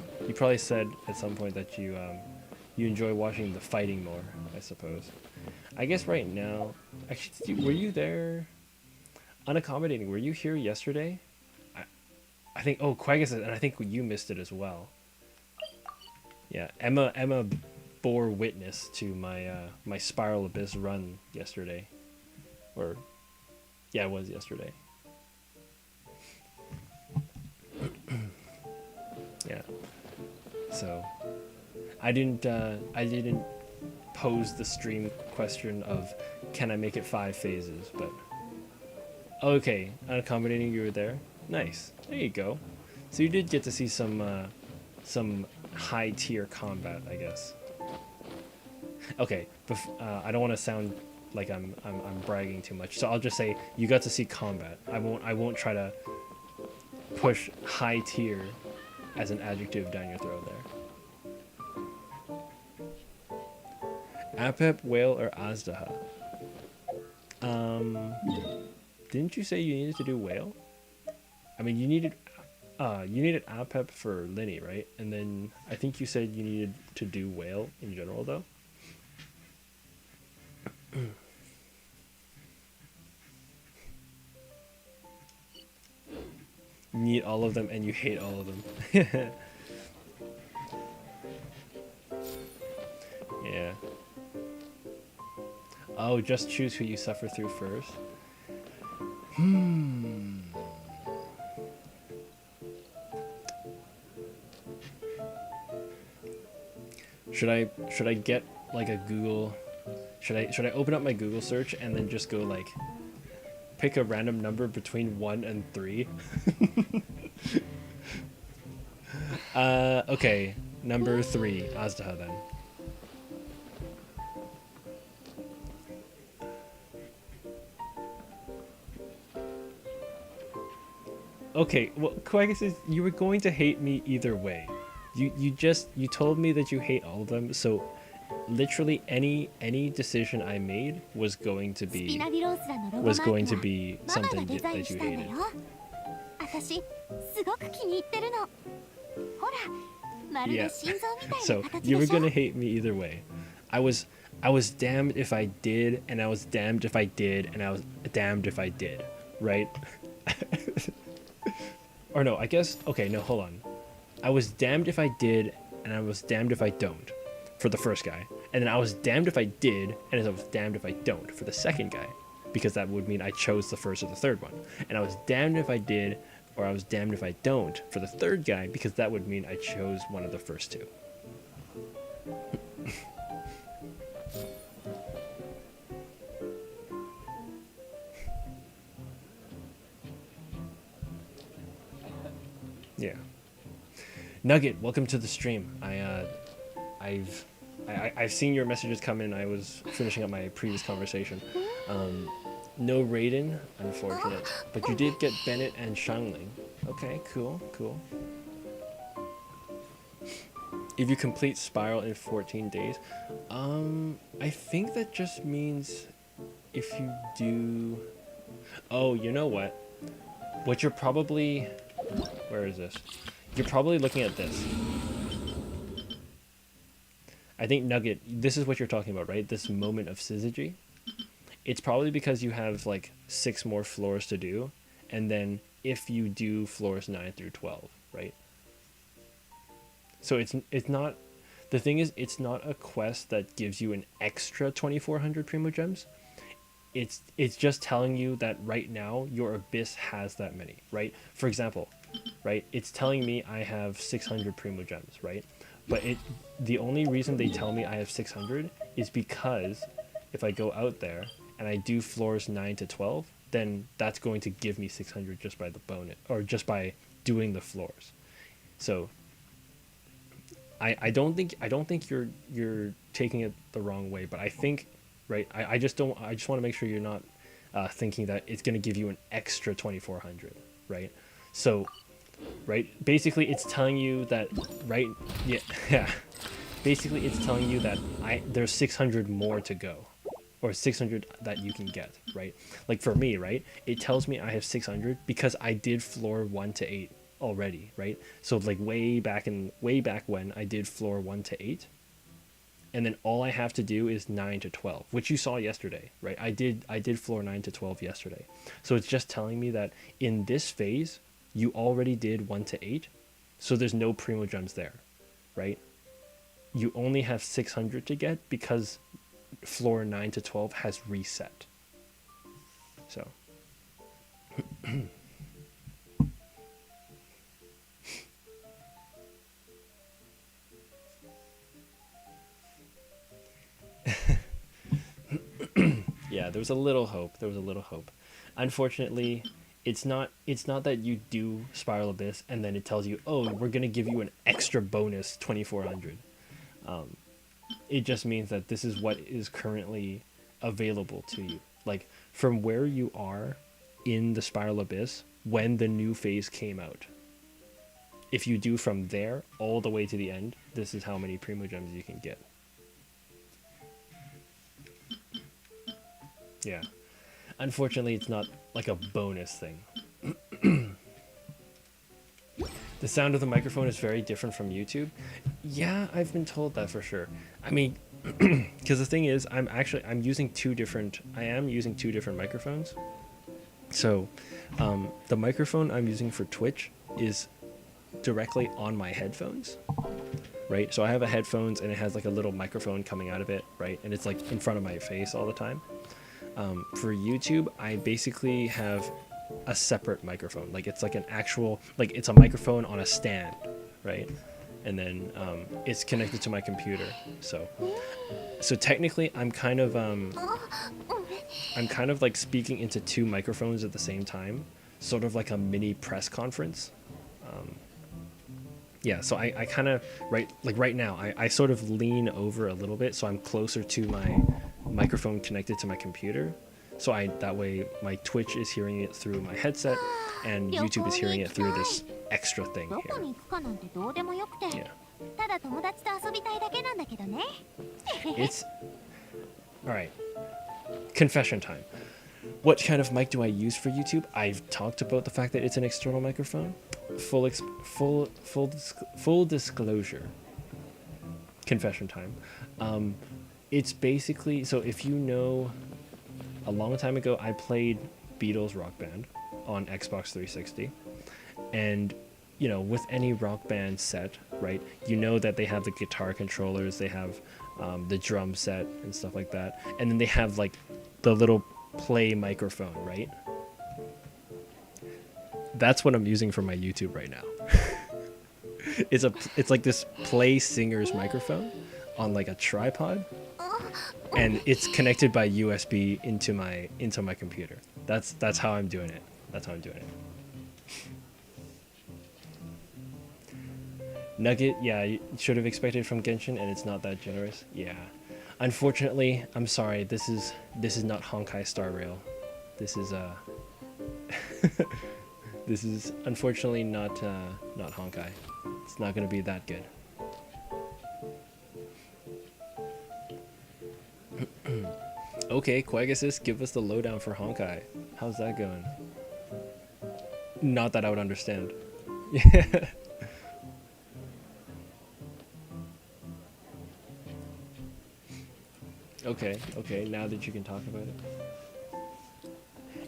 at some point that you enjoy watching the fighting more, I suppose. I guess right now, actually, were you there? Unaccommodating. Were you here yesterday? I think. Oh, Quagus, and I think you missed it as well. Yeah, Emma bore witness to my Spiral Abyss run yesterday, or yeah, it was yesterday. Yeah. So I didn't pose the stream question of can I make it 5 phases, but okay, unaccommodating, you were there. Nice. There you go. So you did get to see some high tier combat, I guess. Okay, I don't want to sound like I'm bragging too much, so I'll just say you got to see combat. I won't try to push high tier as an adjective down your throat there. Apep, Whale, or Azdaha? Didn't you say you needed to do Whale? I mean, you needed Apep for Linny, right? And then I think you said you needed to do Whale in general, though. You need all of them and you hate all of them. Yeah. Oh, just choose who you suffer through first. Should I get like a Google? Should I open up my Google search and then just go like pick a random number between 1 and 3? Okay, number 3, Azdaha then. Okay, well, Quagga says you were going to hate me either way. You told me that you hate all of them, so literally any decision I made was going to be something that you hated. Yeah. So you were gonna hate me either way. I was damned if I did, and I was damned if I did, and I was damned if I did, right? Or no, I guess, okay, no, hold on. I was damned if I did, and I was damned if I don't, for the first guy. And then I was damned if I did, and I was damned if I don't, for the second guy. Because that would mean I chose the first or the third one. And I was damned if I did, or I was damned if I don't, for the third guy, because that would mean I chose one of the first 2. Yeah. Nugget, welcome to the stream. I've I've seen your messages come in. I was finishing up my previous conversation. No Raiden, unfortunate. But you did get Bennett and Shangling. Okay, cool. If you complete Spiral in 14 days, I think that just means if you do... Oh, you know what? What you're probably... Where is this? You're probably looking at this. I think Nugget, this is what you're talking about, right? This moment of syzygy. It's probably because you have like 6 more floors to do, and then if you do floors 9 through 12, right? So it's not, the thing is, it's not a quest that gives you an extra 2,400 Primo Gems. It's just telling you that right now your Abyss has that many, right? For example, right? It's telling me I have 600 Primo Gems, right? But the only reason they tell me I have 600 is because if I go out there and I do floors 9 to 12, then that's going to give me 600 just by the bonus, or just by doing the floors. So I don't think you're taking it the wrong way, but I think, right, I just want to make sure you're not thinking that it's going to give you an extra 2,400, right? So, right, basically it's telling you that, right, yeah, basically it's telling you that there's 600 more to go, or 600 that you can get, right? Like for me, right, it tells me I have 600 because I did floor 1 to 8 already, right? So like way back when I did floor 1 to 8, and then all I have to do is 9 to 12, which you saw yesterday, right? I did floor 9 to 12 yesterday. So it's just telling me that in this phase you already did 1 to 8, so there's no Primo Gems there, right? You only have 600 to get because floor 9 to 12 has reset. So yeah, there was a little hope. Unfortunately, it's not that you do Spiral Abyss and then it tells you, oh, we're gonna give you an extra bonus 2,400. It just means that this is what is currently available to you. Like from where you are in the Spiral Abyss when the new phase came out. If you do from there all the way to the end, this is how many Primo Gems you can get. Yeah. Unfortunately, it's not like a bonus thing. The sound of the microphone is very different from YouTube. Yeah, I've been told that for sure. I mean, because the thing is, I am using two different microphones. So, the microphone I'm using for Twitch is directly on my headphones, right? So I have a headphones and it has like a little microphone coming out of it, right? And it's like in front of my face all the time. For YouTube, I basically have a separate microphone. Like it's like an actual, like it's a microphone on a stand, right? And then it's connected to my computer. So technically, I'm kind of like speaking into two microphones at the same time, sort of like a mini press conference. Yeah, so I kind of, right now, I sort of lean over a little bit, so I'm closer to my microphone connected to my computer. So that way my Twitch is hearing it through my headset, and YouTube is hearing it through this extra thing here. Yeah. It's... Alright. Confession time. What kind of mic do I use for YouTube? I've talked about the fact that it's an external microphone. Full disclosure. Confession time. It's basically, so if you know, a long time ago I played Beatles Rock Band on Xbox 360, and you know, with any Rock Band set, right, you know that they have the guitar controllers, they have the drum set and stuff like that, and then they have like the little play microphone, right? That's what I'm using for my YouTube right now. It's like this play singer's microphone on like a tripod, and it's connected by USB into my computer. That's how I'm doing it. Nugget, yeah, you should have expected from Genshin, and it's not that generous. Yeah, unfortunately, I'm sorry. This is not Honkai Star Rail. This is this is unfortunately not Honkai. It's not gonna be that good. Okay, Quagisis, give us the lowdown for Honkai. How's that going? Not that I would understand. Yeah. Okay, now that you can talk about it.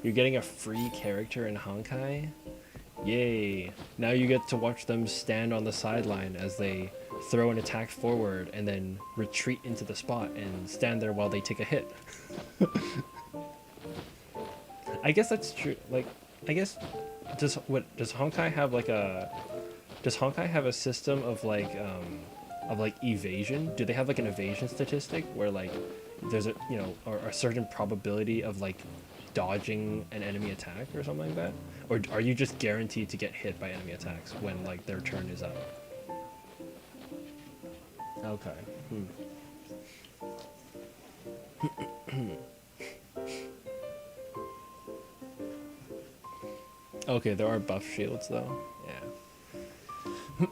You're getting a free character in Honkai? Yay. Now you get to watch them stand on the sideline as they throw an attack forward and then retreat into the spot and stand there while they take a hit. I guess that's true. Like, I guess does Honkai have like a system of like evasion? Do they have like an evasion statistic where like there's a or a certain probability of like dodging an enemy attack or something like that? Or are you just guaranteed to get hit by enemy attacks when like their turn is up? Okay. Okay, there are buff shields though. Yeah.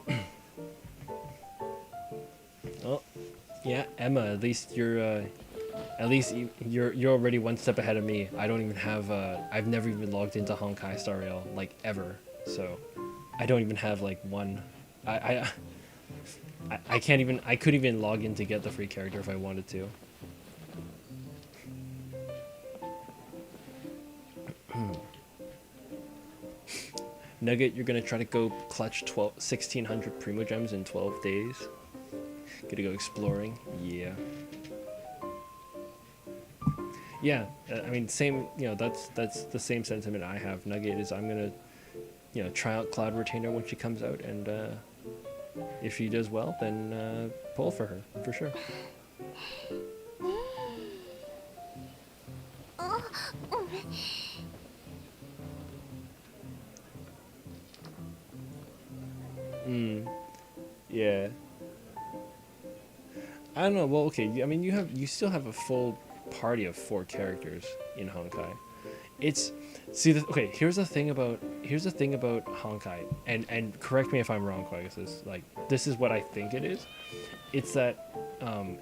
Well, yeah, Emma. At least you're already one step ahead of me. I don't even have. I've never even logged into Honkai Star Rail like ever. So, I don't even have like one. I can't even. I couldn't even log in to get the free character if I wanted to. Nugget, you're gonna try to go clutch 1,600 Primo Gems in 12 days. Gonna go exploring. Yeah. Yeah, I mean, same. That's the same sentiment I have. Nugget is I'm gonna, try out Cloud Retainer when she comes out, and if she does well, then pull for her for sure. Yeah. I don't know. Well, okay. I mean, you still have a full party of 4 characters in Honkai. Okay. Here's the thing about Honkai, and correct me if I'm wrong, Quagisis. Like, this is what I think it is. It's that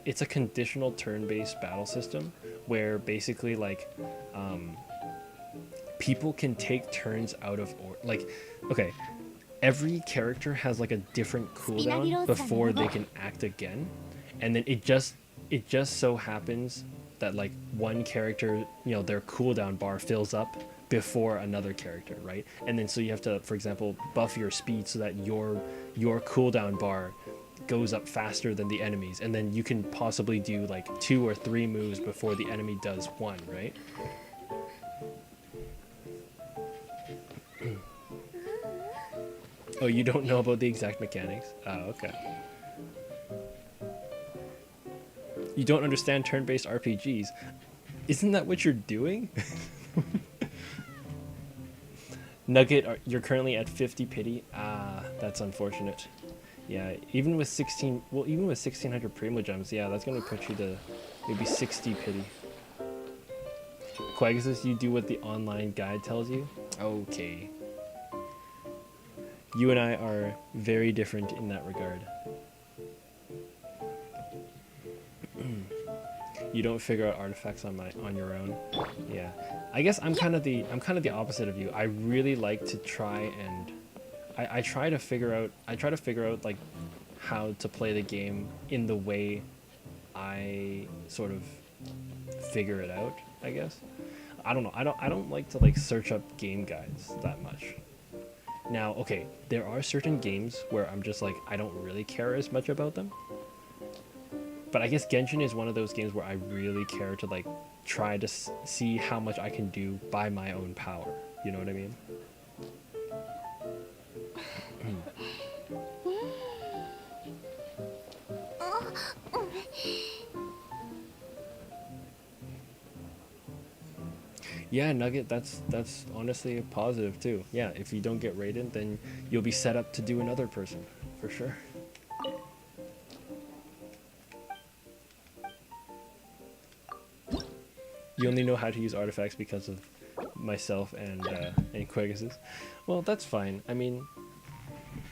it's a conditional turn-based battle system where basically like people can take turns out of order. Like, okay. Every character has like a different cooldown before they can act again, and then it just so happens that like one character, their cooldown bar fills up before another character, right? And then so you have to, for example, buff your speed so that your cooldown bar goes up faster than the enemies, and then you can possibly do like 2 or 3 moves before the enemy does 1, right? Oh, you don't know about the exact mechanics? Oh, okay. You don't understand turn-based RPGs. Isn't that what you're doing? Nugget, you're currently at 50 pity. Ah, that's unfortunate. Yeah, even with 1,600 Primo Gems, yeah, that's gonna put you to maybe 60 pity. Quagisis, you do what the online guide tells you? Okay. You and I are very different in that regard. You don't figure out artifacts on your own. Yeah, I guess I'm kind of the opposite of you. I really like to try and I try to figure out like how to play the game in the way I sort of figure it out, I guess. I don't know. I don't like to like search up game guides that much. Now, okay, there are certain games where I'm just like, I don't really care as much about them. But I guess Genshin is one of those games where I really care to like try to see how much I can do by my own power. You know what I mean? Yeah, Nugget, that's honestly a positive too. Yeah, if you don't get rated, then you'll be set up to do another person, for sure. You only know how to use artifacts because of myself and Quagus. Well, that's fine. I mean,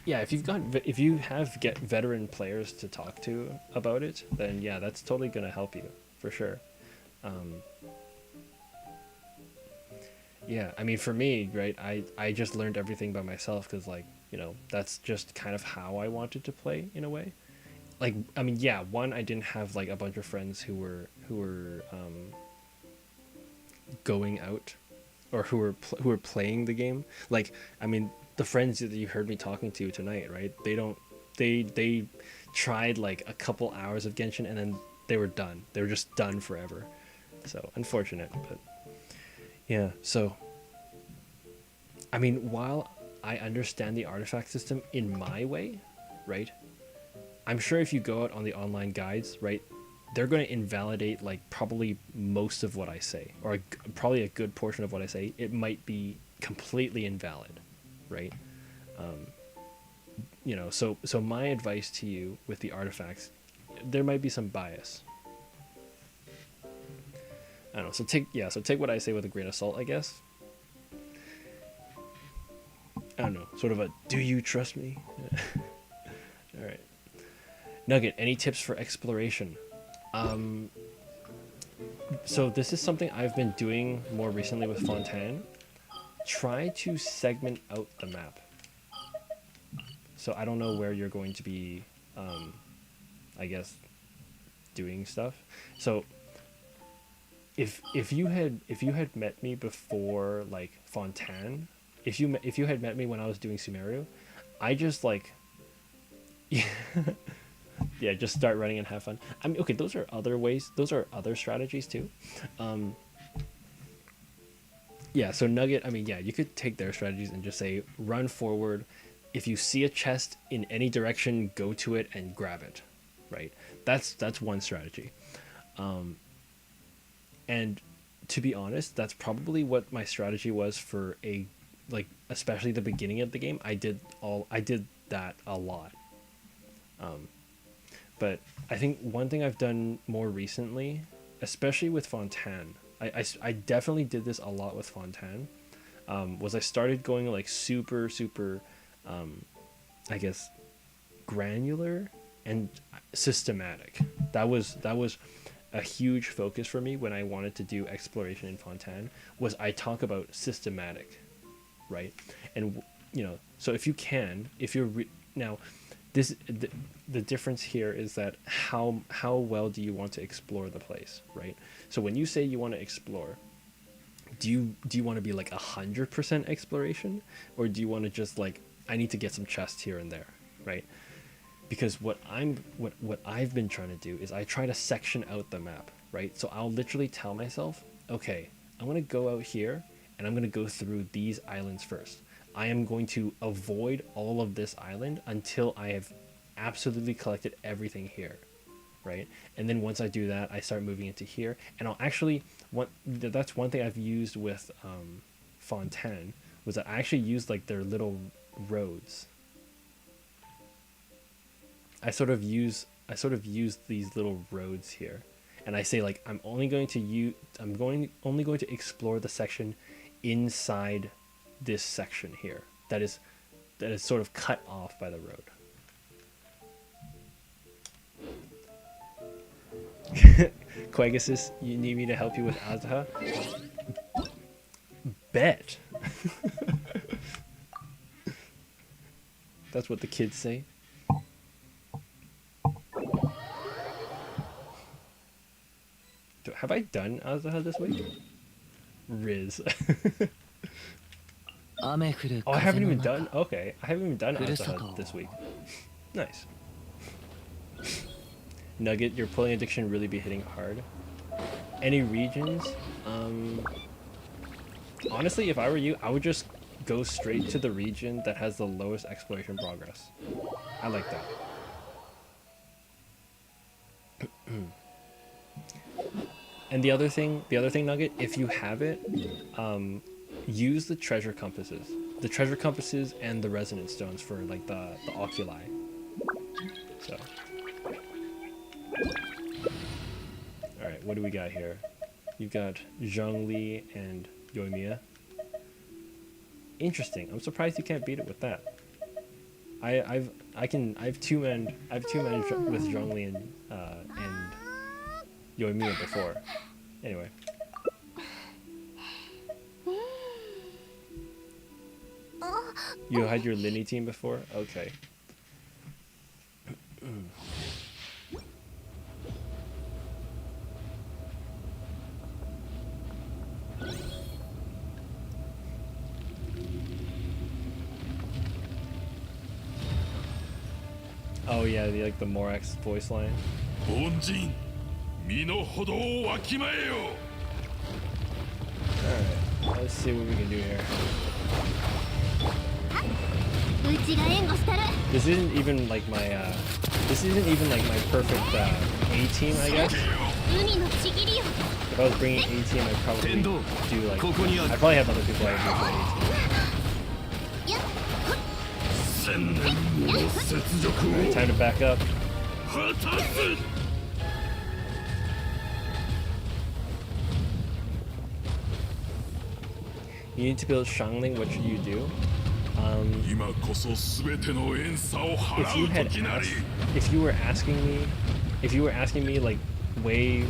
yeah, if you get veteran players to talk to about it, then yeah, that's totally gonna help you for sure. Yeah, I mean, for me, right, I just learned everything by myself because, like, you know, that's just kind of how I wanted to play in a way. Like, I mean, yeah, one, I didn't have like a bunch of friends who were going out or who were playing the game. Like, I mean, the friends that you heard me talking to tonight, right? They tried like a couple hours of Genshin and then they were done. They were just done forever. So unfortunate, but yeah. So I mean, while I understand the artifact system in my way, right? I'm sure if you go out on the online guides, right, they're going to invalidate like probably most of what I say, or probably a good portion of what I say. It might be completely invalid, right? You know, so my advice to you with the artifacts, there might be some bias. I don't know. So take what I say with a grain of salt, I guess. I don't know. Sort of a, do you trust me? All right. Nugget, any tips for exploration? So this is something I've been doing more recently with Fontaine. Try to segment out the map. So I don't know where you're going to be, I guess, doing stuff. So if you had met me before like Fontaine, if you had met me when I was doing Sumeru, I just like yeah, just start running and have fun. I mean, okay, those are other ways. Those are other strategies too. Yeah, so Nugget, I mean, yeah, you could take their strategies and just say, run forward. If you see a chest in any direction, go to it and grab it, right? That's one strategy. And to be honest, that's probably what my strategy was for especially the beginning of the game. I did that a lot. But I think one thing I've done more recently, especially with Fontaine, I definitely did this a lot with Fontaine, was I started going like super, I guess, granular and systematic. That was a huge focus for me when I wanted to do exploration in Fontaine, was I talk about systematic, right? And, you know, so if you're now, the difference here is that how well do you want to explore the place, right? So when you say you want to explore, do you want to be like 100% exploration, or do you want to just like, I need to get some chests here and there, right? Because what I've been trying to do is I try to section out the map, right? So I'll literally tell myself, okay, I'm going to go out here and I'm going to go through these islands first. I am going to avoid all of this island until I have absolutely collected everything here, right? And then once I do that, I start moving into here, and I'll actually that's one thing I've used with Fontaine, was that I actually used like their little roads. I sort of use these little roads here, and I say like I'm only going to explore the section inside this section here that is sort of cut off by the road. Quagus, you need me to help you with Azha? Bet. That's what the kids say. Have I done Azha this week? Riz. Oh, I haven't even done. Okay, I haven't even done Azha this week. Nice. Nugget, your pulling addiction really be hitting hard. Any regions? Honestly, if I were you, I would just go straight to the region that has the lowest exploration progress. I like that. And the other thing, Nugget, if you have it, use the treasure compasses. The treasure compasses and the resonance stones for like the oculi. So. Alright, what do we got here? You've got Zhongli and Yoimiya. Interesting. I'm surprised you can't beat it with that. I have two men with Zhongli and Yoimiya before. Anyway. You had your Linny team before? Okay. Oh yeah, like the Morax voice line. Alright, let's see what we can do here. This isn't even like my perfect A team, I guess. If I was bringing A team, I'd probably do like I probably have other people I would do for A team. Alright, time to back up. You need to build Shangling. What should you do? If you were asking me like way,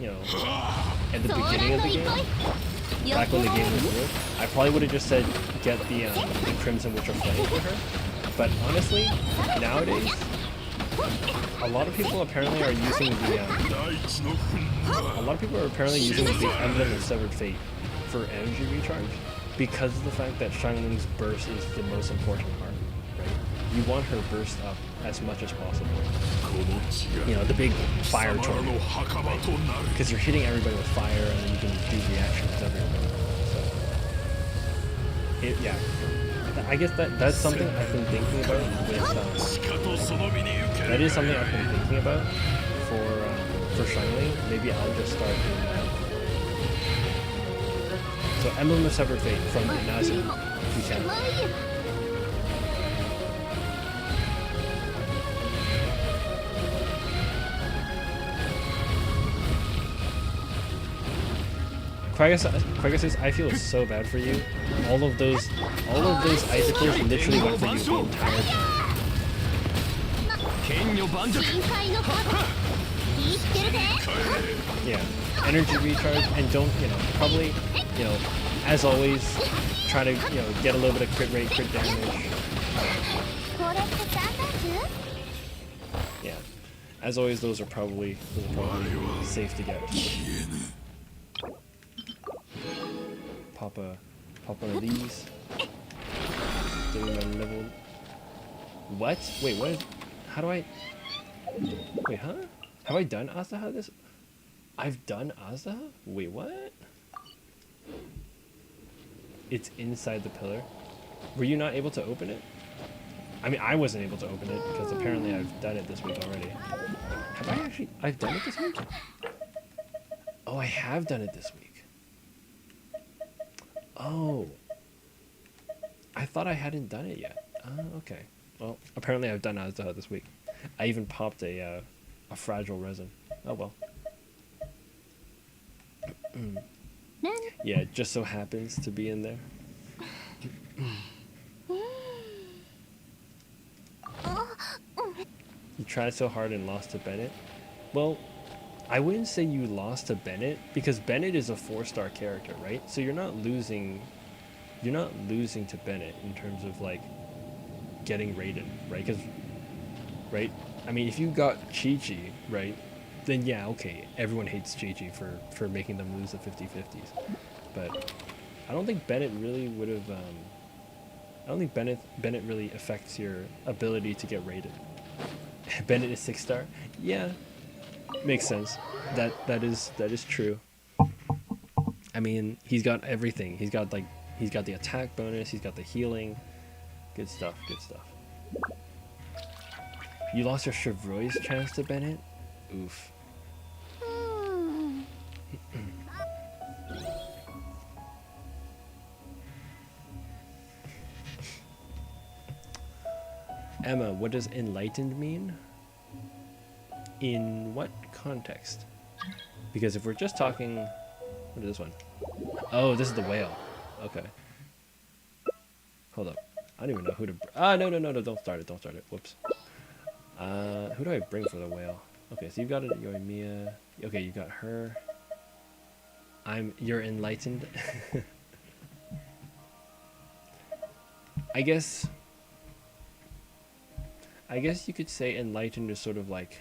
at the beginning of the game, back when the game was new, I probably would have just said get the Crimson Witch of Flame for her. But honestly, nowadays, a lot of people apparently are using the Emblem of Severed Fate for energy recharge, because of the fact that Shangling's burst is the most important part, right? You want her burst up as much as possible. The big fire tornado, right? Because you're hitting everybody with fire, and then you can do reactions to everybody. So, I guess that's something I've been thinking about with. That is something I've been thinking about for Shangling. Maybe I'll just start doing that. So Emblem of Severed Fate from Nazu, if you can. Quagus, I feel so bad for you. All of those icicles literally went for you the entire time. Yeah, energy recharge, and don't, probably, as always, try to, get a little bit of crit rate, crit damage. Yeah, as always, those are probably safe to get. Pop one of these. Give me my level. What? Wait, what is? How do I? Wait, huh? Have I done Asaha this? I've done Asaha? Wait, what? It's inside the pillar. Were you not able to open it? I mean, I wasn't able to open it because apparently I've done it this week already. Have I actually? I've done it this week? Oh, I have done it this week. Oh. I thought I hadn't done it yet. Okay. Well, apparently I've done Asaha this week. I even popped a fragile resin. Oh well. Yeah, it just so happens to be in there. You tried so hard and lost to Bennett? Well, I wouldn't say you lost to Bennett, because Bennett is a 4-star character, right? So you're not losing to Bennett in terms of like getting rated, right? Because, right? I mean, if you got Chi-Chi, right, then yeah, okay, everyone hates Chi-Chi for making them lose the 50-50s. But I don't think Bennett really would have. I don't think Bennett really affects your ability to get rated. Bennett is 6-star. Yeah, makes sense. That is true. I mean, he's got everything. He's got the attack bonus. He's got the healing. Good stuff. Good stuff. You lost your Chevrolet's chance to Bennett? Oof. Emma, what does enlightened mean? In what context? Because if we're just talking What is this one? Oh, this is the whale. Okay. Hold up. I don't even know who to... no, don't start it, Whoops. Who do I bring for the whale? Okay, so you've got Yoimiya. Okay, you got her. You're enlightened. I guess you could say enlightened is sort of like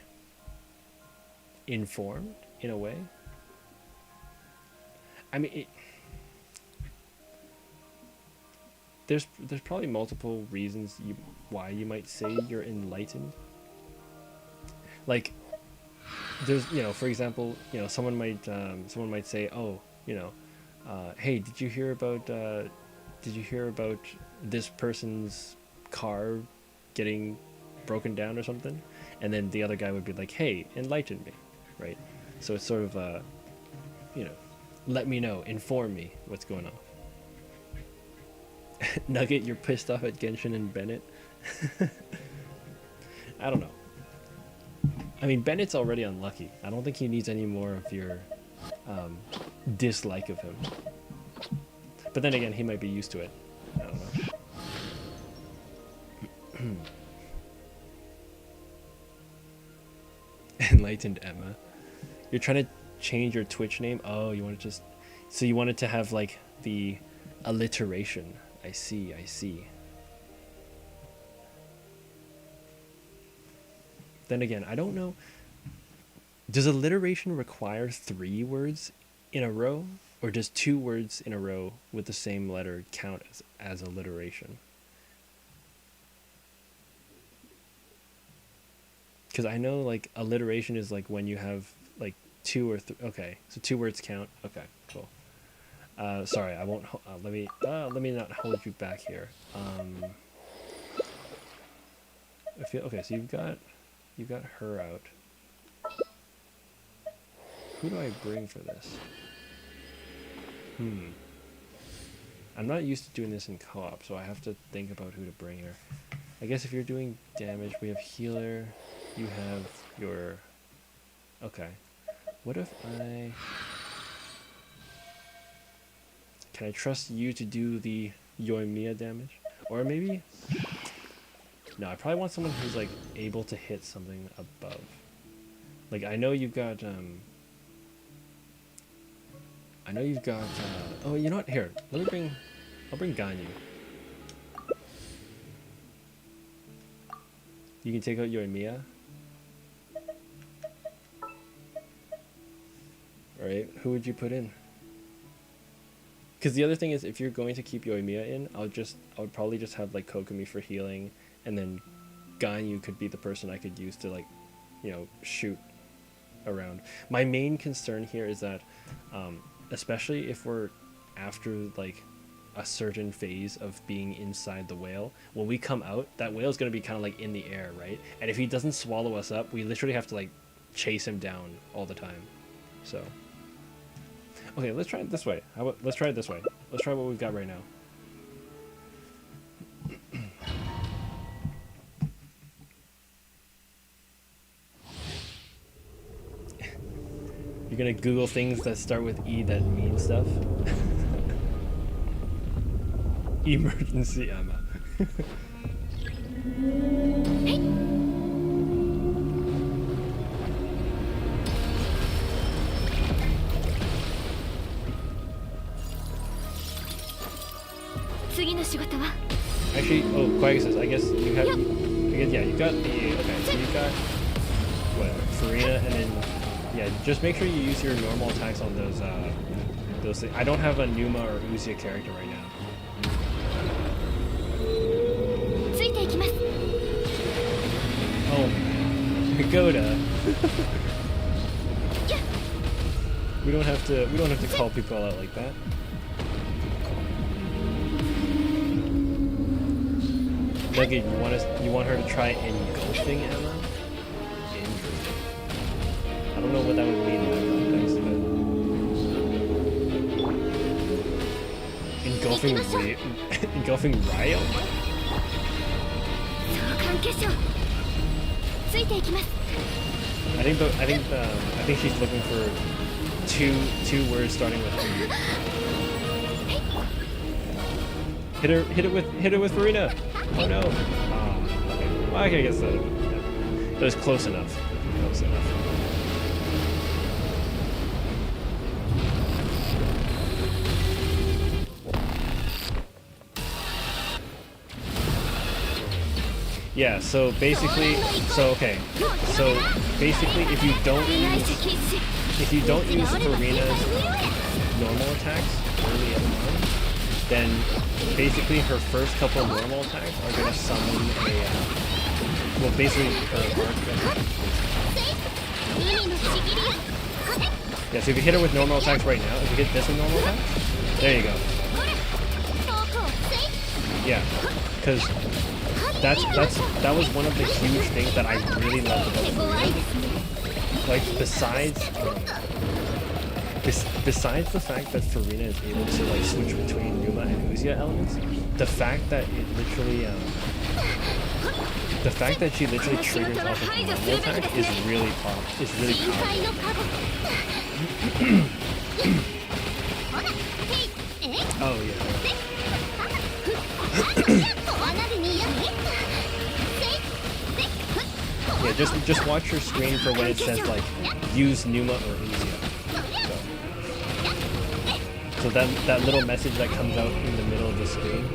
informed in a way. I mean, there's probably multiple reasons why you might say you're enlightened. Like, there's, you know, for example, you know, someone might say, oh, you know, hey, did you hear about this person's car getting broken down or something? And then the other guy would be like, hey, enlighten me, right? So it's sort of you know, let me know, inform me what's going on. Nugget, you're pissed off at Genshin and Bennett? I don't know. I mean, Bennett's already unlucky. I don't think he needs any more of your dislike of him. But then again, he might be used to it. I don't know. Enlightened Emma. You're trying to change your Twitch name? Oh, you want to just... So you wanted to have, like, the alliteration. I see. Then again, I don't know. Does alliteration require 3 words in a row? Or does 2 words in a row with the same letter count as alliteration? Because I know, like, alliteration is like when you have like 2 or 3. Okay, so 2 words count. Okay, cool. Sorry, I won't. Let me not hold you back here. Okay, so you've got her out. Who do I bring for this? I'm not used to doing this in co-op, so I have to think about who to bring here. I guess if you're doing damage, we have healer. You have your... Okay. What if I... Can I trust you to do the Yoimiya damage? Or maybe... No, I probably want someone who's, like, able to hit something above. Like, I know you've got, oh, you know what? Here, I'll bring Ganyu. You can take out Yoimiya. Alright, who would you put in? Because the other thing is, if you're going to keep Yoimiya in, I would probably just have, like, Kokomi for healing, and then Ganyu could be the person I could use to, like, you know, shoot around. My main concern here is that, especially if we're after, like, a certain phase of being inside the whale, when we come out, that whale's going to be kind of, like, in the air, right? And if he doesn't swallow us up, we literally have to, like, chase him down all the time. So... Okay, let's try it this way. Let's try it this way. Let's try what we've got right now. You're gonna Google things that start with E that mean stuff? Emergency Emma. Actually, oh, Quag says, I guess you got the, okay, so you got, what, Farina, and then, yeah, just make sure you use your normal attacks on those things. I don't have a Numa or Uzia character right now. Oh, Pagoda. We don't have to call people out like that. Nugget, you want her to try engulfing Emma? Interesting. I don't know what that would mean in that context, but... Engulfing Ryo? I think she's looking for two words starting with E. Hit it with Farina. Oh no. Oh, okay. Well, I guess that it was close enough. Close enough. Yeah, so basically, if you don't use Farina's normal attacks early on, then basically her first couple of normal attacks are gonna summon a, well, basically her arc. Yeah, so if you hit her with normal attacks right now, if you hit this with normal attacks, there you go. Yeah, because that was one of the huge things that I really loved about Farina. Like, besides the fact that Farina is able to like switch between Numa and Uzia elements, the fact that she literally triggers off of normal attack is really powerful. Oh yeah. Yeah, just watch your screen for when it says like use Numa or Uzia. So that little message that comes out in the middle of the screen,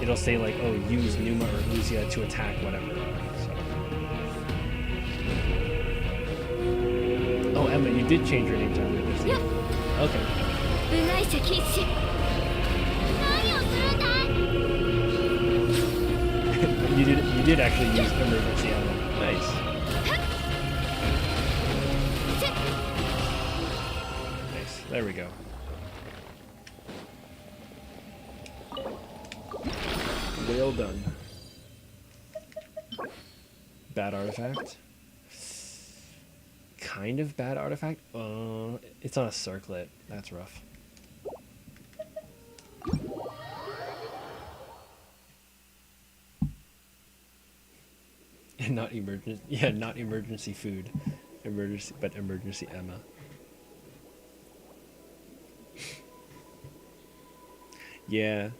it'll say like, oh, use Numa or Uzia to attack whatever. So. Oh, Emma, you did change your name to Emergency. Okay. You did actually use Emergency Emma. Nice. Nice. There we go. Well done. Bad artifact. Kind of bad artifact. It's on a circlet. That's rough. And not emergency. Yeah, not emergency food. Emergency Emma. Yeah.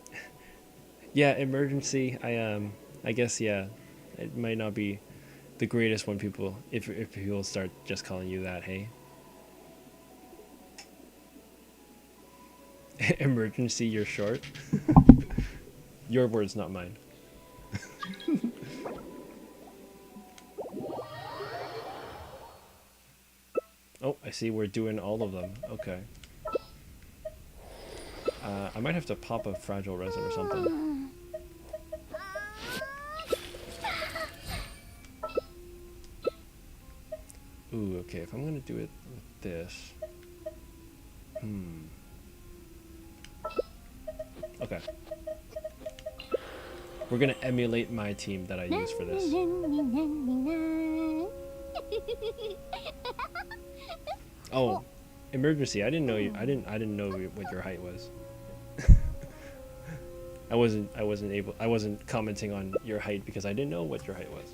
Yeah, emergency. I guess, yeah. It might not be the greatest when people, if people start just calling you that, hey. Emergency, you're short. Your words, not mine. Oh, I see we're doing all of them. Okay. I might have to pop a fragile resin or something. Ooh, okay, if I'm gonna do it with this. Okay. We're gonna emulate my team that I use for this. Oh, emergency! I didn't know you. I didn't know what your height was. I wasn't commenting on your height because I didn't know what your height was.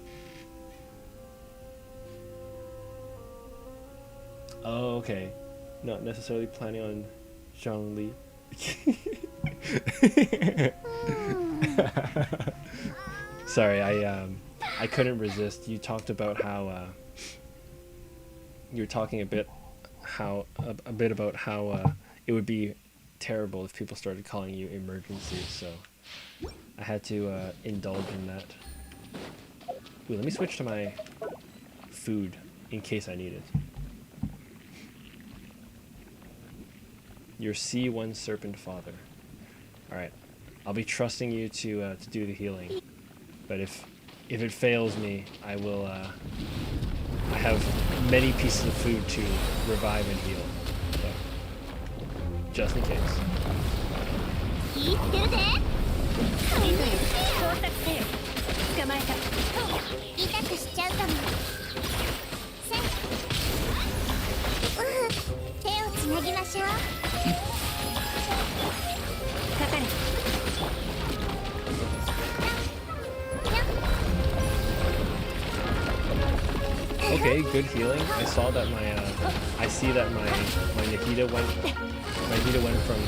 Oh, okay. Not necessarily planning on Zhangli. Sorry, I couldn't resist. You talked about how you were talking a bit about how it would be terrible if people started calling you emergency, so I had to indulge in that. Ooh, let me switch to my food in case I need it. Your C1 Serpent Father. Alright, I'll be trusting you to do the healing, but if it fails me, I will. I have many pieces of food to revive and heal, so just in case. Okay, good healing. I saw that my I see that my Nikita went from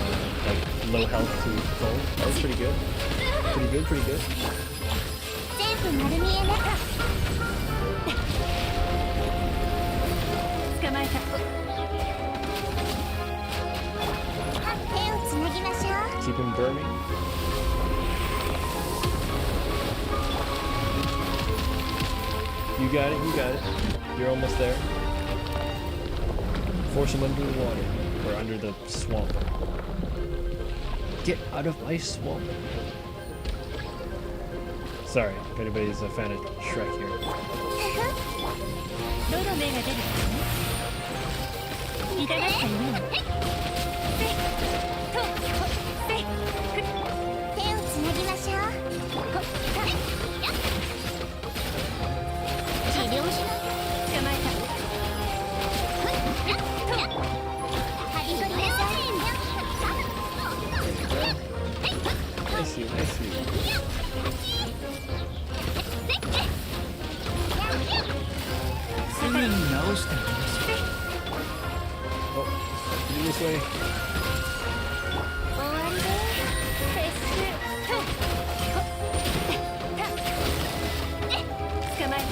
like low health to full. That was pretty good. Pretty good, pretty good. 全部丸見えね。捕まえた。手をつなぎましょう。 Keep him burning. You got it, you got it. You're almost there. Force him under the water. Or under the swamp. Get out of my swamp. Sorry, if anybody's a fan of Shrek here. どの目が出るかね。痛がっちゃいないの。手をつなぎましょう。治療しな。捕まえた。張り取りなさい。 I see, I see. Oh, this way. 終わりで撤収。捕まえた。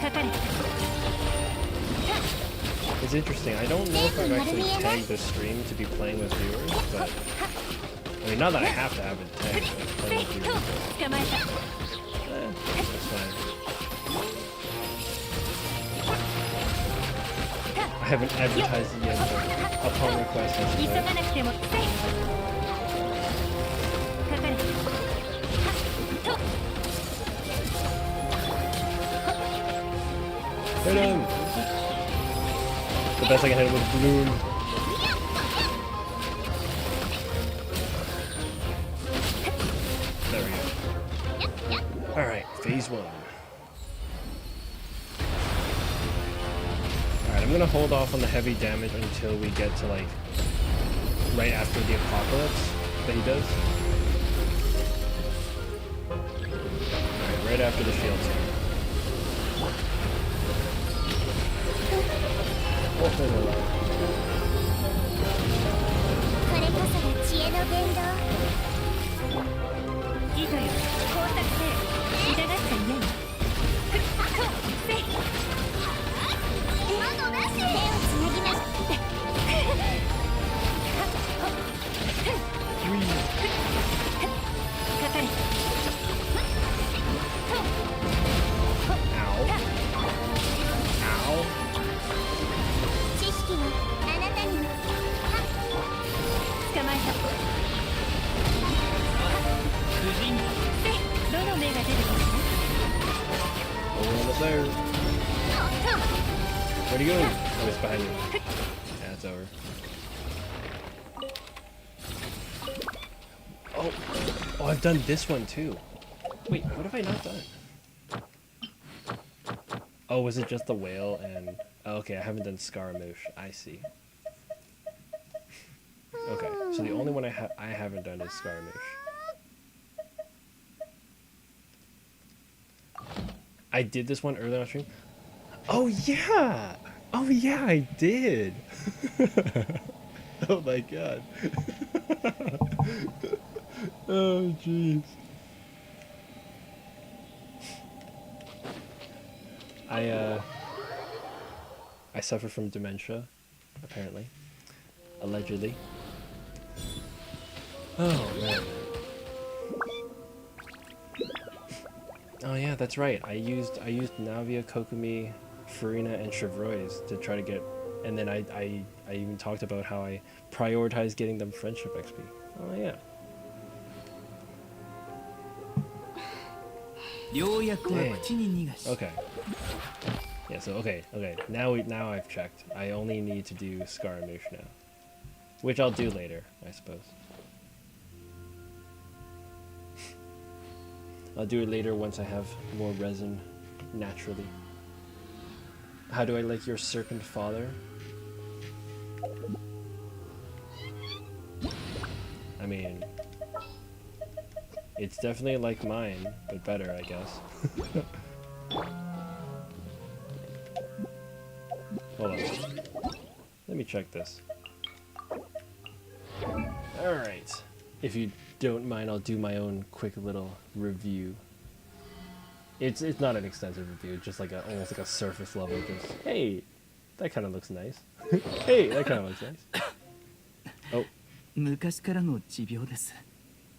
かかれ。 It's interesting. I don't know if I've actually tagged the stream to be playing with viewers, but I mean, not that I have to have it tagged, but playing with viewers. 捕まえた。 That's fine. I haven't advertised it yet, but upon request, that's 急 fine. がなくても。かかれ。 Hit him! The best I can hit him with balloon. There we go. Alright, phase 1. Alright, I'm gonna hold off on the heavy damage until we get to like right after the apocalypse that he does. Alright, right after the shield tear. Oh, no, no, no. これこそが知恵の伝道。糸よ、工作せよ。痛がっちゃいないの。手をつなぎます。かかれ。 Ow. Ow. 知識はあなたにも。捕まえた。どの目が出るかしら。 Oh, we're almost there. Where'd he go? Oh, he's behind you. Yeah, it's over. Oh, oh, I've done this one too. Wait, what have I not done? Oh, was it just the whale and... Oh, okay, I haven't done Scaramouche. I see. Okay, so the only one I haven't done is Scaramouche. I did this one earlier on stream. Oh yeah! Oh yeah, I did! Oh my god. Oh jeez. I suffer from dementia, apparently. Allegedly. Oh man. Oh yeah, that's right. I used Navia, Kokumi, Farina, and Chevrois to try to get, and then I even talked about how I prioritized getting them friendship XP. Oh yeah. Dang. Okay. Yeah. So okay. Now I've checked. I only need to do Scaramouche now, which I'll do later, I suppose. I'll do it later once I have more resin naturally. How do I like your serpent father? I mean, it's definitely like mine, but better, I guess. Hold on. Let me check this. Alright. If you don't mind, I'll do my own quick little review. It's not an extensive review, just like almost like a surface level. Just, hey, that kind of looks nice. Hey, that kind of looks nice. Oh. 昔からの持病です。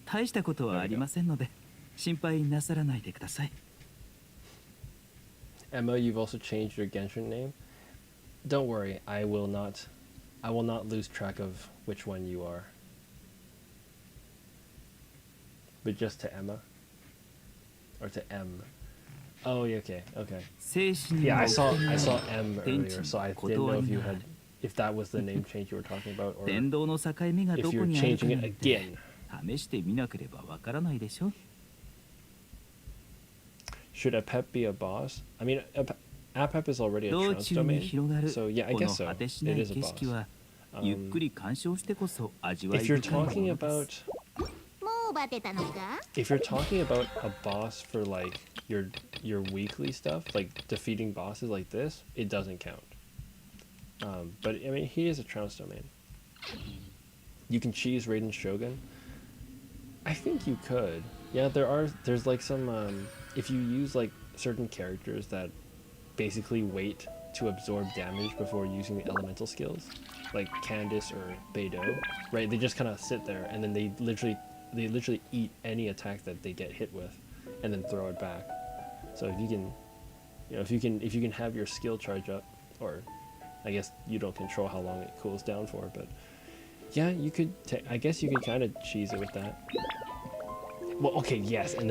大したことはありませんので、心配なさらないでください。Emma, you've also changed your Genshin name. Don't worry, I will not lose track of which one you are. But just to Emma? Or to M? Oh, yeah, okay. Yeah, I saw M earlier, so I didn't know if that was the name change you were talking about, or if you're changing it again. 試してみなければわからないでしょ。 Should Apep be a boss? I mean, Apep is already a trounce domain, so yeah, I guess so. It is a boss. If you're talking about a boss for like your weekly stuff, like defeating bosses like this, it doesn't count. But I mean, he is a trounce domain. You can cheese Raiden Shogun. I think you could. Yeah, there's like some if you use like certain characters that basically wait to absorb damage before using the elemental skills, like Candice or Beidou, right? They just kind of sit there and then they literally eat any attack that they get hit with, and then throw it back. So if you can, if you can have your skill charge up, or I guess you don't control how long it cools down for, but yeah, you could. I guess you could kind of cheese it with that. Well, okay, yes, and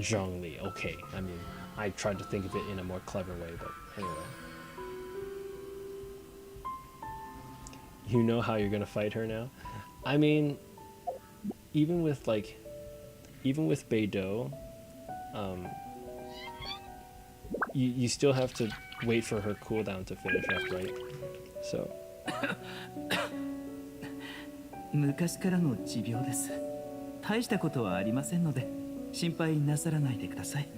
Zhongli. Okay, I mean, I tried to think of it in a more clever way, but anyway. You know how you're gonna fight her now? I mean, even with Beidou, you still have to wait for her cooldown to finish up, right? So. 昔からの持病です。大したことはありませんので、心配なさらないでください。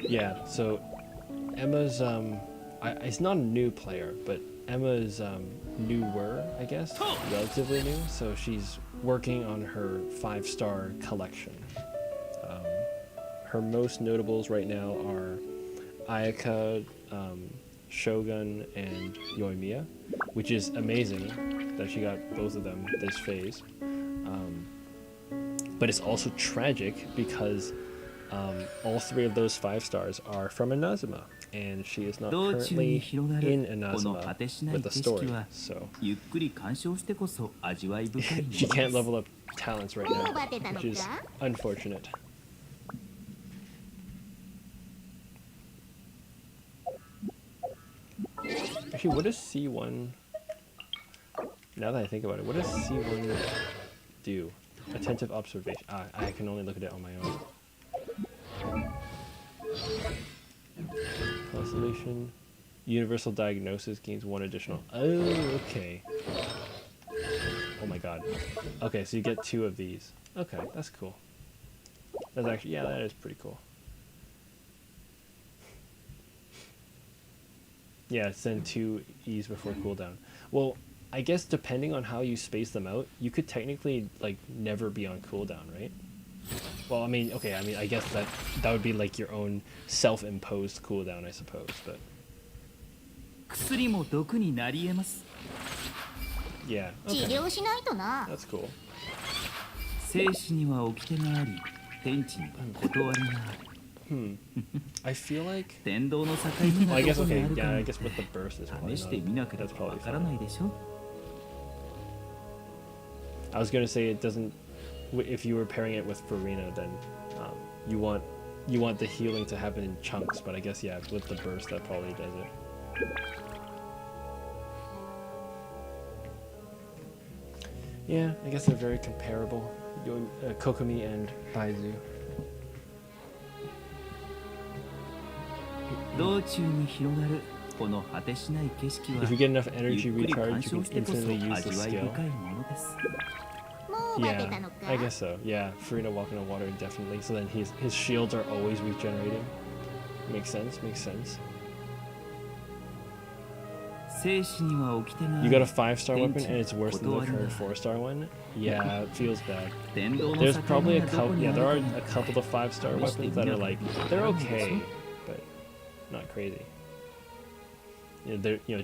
Yeah, so Emma's it's not a new player, but Emma's newer, I guess, relatively new. So she's working on her 5-star collection. Her most notables right now are Ayaka, Shogun, and Yoimiya, which is amazing that she got both of them this phase. But it's also tragic because all 3 of those 5 stars are from Inazuma, and she is not currently in Inazuma with the story, so she can't level up talents right now, which is unfortunate. Actually, what does C1... Now that I think about it, what does C1 do? Attentive observation. I can only look at it on my own. Constellation. Universal diagnosis gains 1 additional. Oh, okay. Oh my god. Okay, so you get 2 of these. Okay, that's cool. That's actually, yeah, that is pretty cool. Yeah, send 2 E's before cooldown. Well, I guess depending on how you space them out, you could technically like never be on cooldown, right? Well, I mean, okay, I guess that would be like your own self-imposed cooldown, I suppose, but yeah, okay. That's cool. I feel like... Well, I guess, okay, yeah, I guess with the burst is probably not... That's probably fine. I was gonna say it doesn't... If you were pairing it with Farina, then you want the healing to happen in chunks, but I guess, yeah, with the burst, that probably does it. Yeah, I guess they're very comparable. Kokomi and Baizu. この果てしない景色は If you get enough ゆ energy っくり recharge, 鑑 you 賞 can してこそ instantly use the 味わい skill. 深いものです。もうバテ Yeah, たのか I guess so. Yeah, Furina walking on water definitely. So then his shields are always regenerating. Makes sense. Makes sense. 生死には掟があ You り got a 5-star weapon 天地 and it's worse than the 断る current な 4-star one. Yeah, it feels bad. 天道の There's 境 probably a 目がどこ couple. に Yeah, あ there る are かに a couple of 5-star weapons that are like they're okay, but not crazy.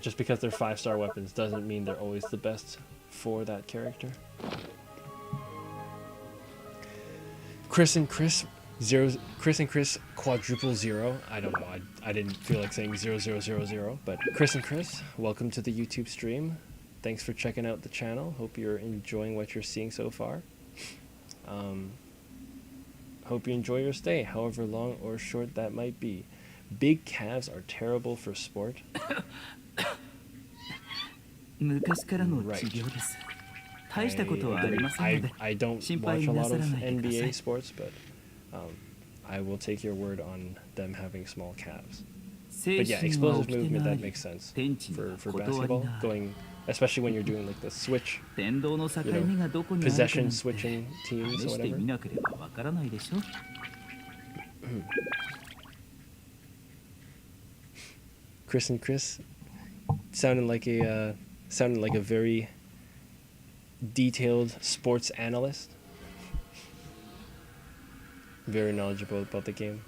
Just because they're 5-star weapons doesn't mean they're always the best for that character. Chris and Chris quadruple zero. I don't know. I didn't feel like saying 0000, but Chris and Chris, welcome to the YouTube stream. Thanks for checking out the channel. Hope you're enjoying what you're seeing so far. Hope you enjoy your stay, however long or short that might be. Big calves are terrible for sport. 昔からの持病です。大したことはありませんので I don't 心配 watch a な lot さ of らないでくださ NBA い。 sports, but I will take your word on them having small calves. 生 But 死 yeah, には explosive 掟 movement があ that り makes sense 天地に for は for 断り basketball. がある Going, especially when you're doing like the switch 天道の境目がどこにあるかなん possession て switching teams 試 or してみ whatever. なければわからないでしょ。Chris and Chris sounding like a very detailed sports analyst. Very knowledgeable about the game.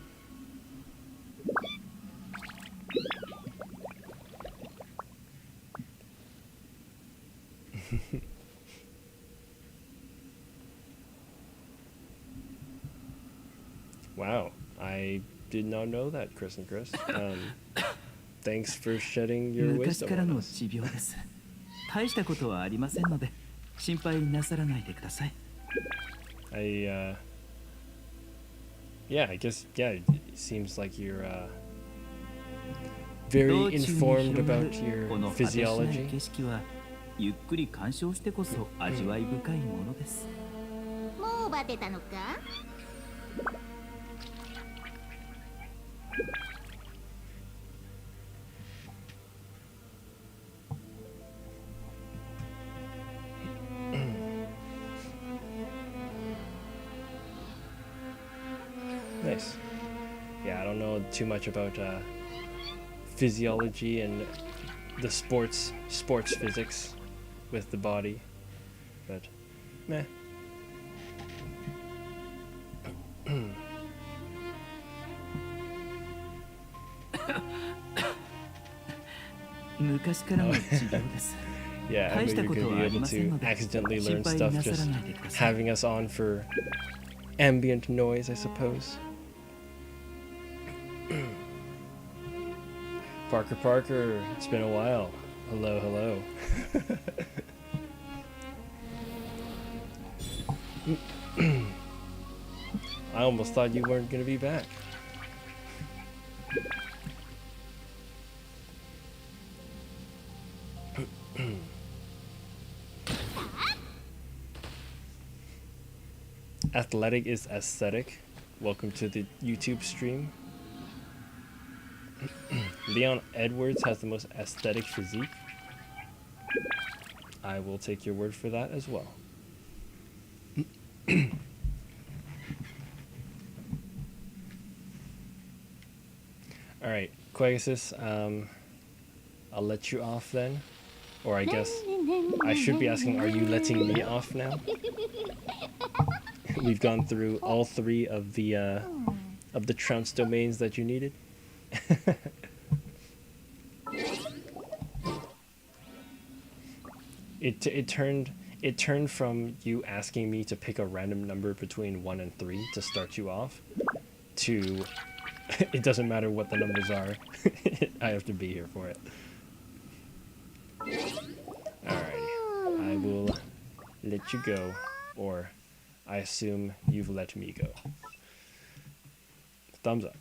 Wow, I did not know that, Chris and Chris. Thanks for shedding your 昔 wisdom から on の us. 持病です。大したことはありませんので心配なさらないでください。Yeah, I guess, yeah, it seems like you're 道 very 中に informed 広がる about こ your の果てしない physiology. 景色はゆっくり鑑賞してこそ味わい深いものです。もうバテたのか Nice. Yeah, I don't know too much about physiology and the sports physics with the body, but meh. 昔からの持病です。 Yeah, I know you're 大したことは gonna あ be り able ません to ので accidentally 心 learn 配 stuff なさら just ないでください。 having us on for ambient noise, I suppose. Parker, it's been a while. Hello. I almost thought you weren't gonna be back. Athletic is aesthetic. Welcome to the YouTube stream. Leon Edwards has the most aesthetic physique. I will take your word for that as well. All right, Quagus, I'll let you off then. Or I guess I should be asking, are you letting me off now? We've gone through all three of the trounce domains that you needed. It turned from you asking me to pick a random number between 1 and 3 to start you off to it doesn't matter what the numbers are. I have to be here for it. Alrighty. I will let you go, or I assume you've let me go. Thumbs up.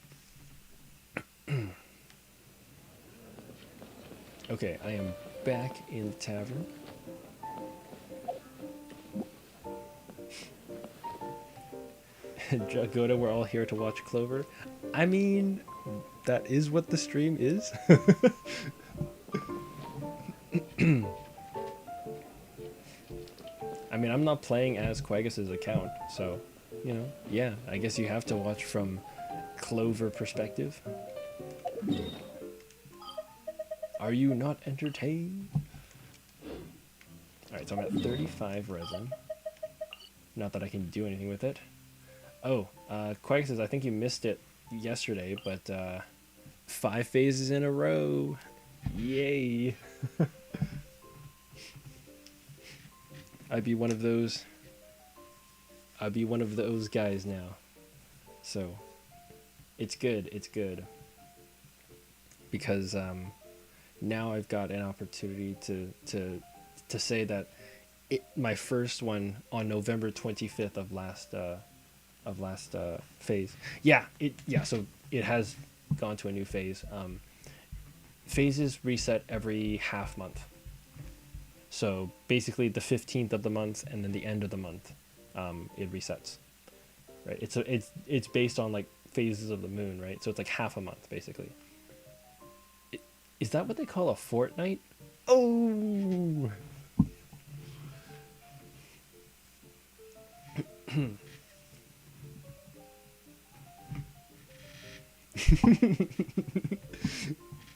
Okay, I am back in the tavern. Jagoda, we're all here to watch Clover. I mean, that is what the stream is. I mean, I'm not playing as Quagus's account, so, you know, yeah, I guess you have to watch from Clover perspective. Are you not entertained? Alright, so I'm at 35 resin. Not that I can do anything with it. Oh, Quagus says, I think you missed it yesterday, but 5 phases in a row. Yay. I'd be one of those guys now. So it's good, because now I've got an opportunity to say that my first one on November 25th of last phase. So it has gone to a new phase. Phases reset every half month. So basically the 15th of the month and then the end of the month, it resets. Right? It's based on like phases of the moon, right? So it's like half a month basically. Is that what they call a fortnight? Oh.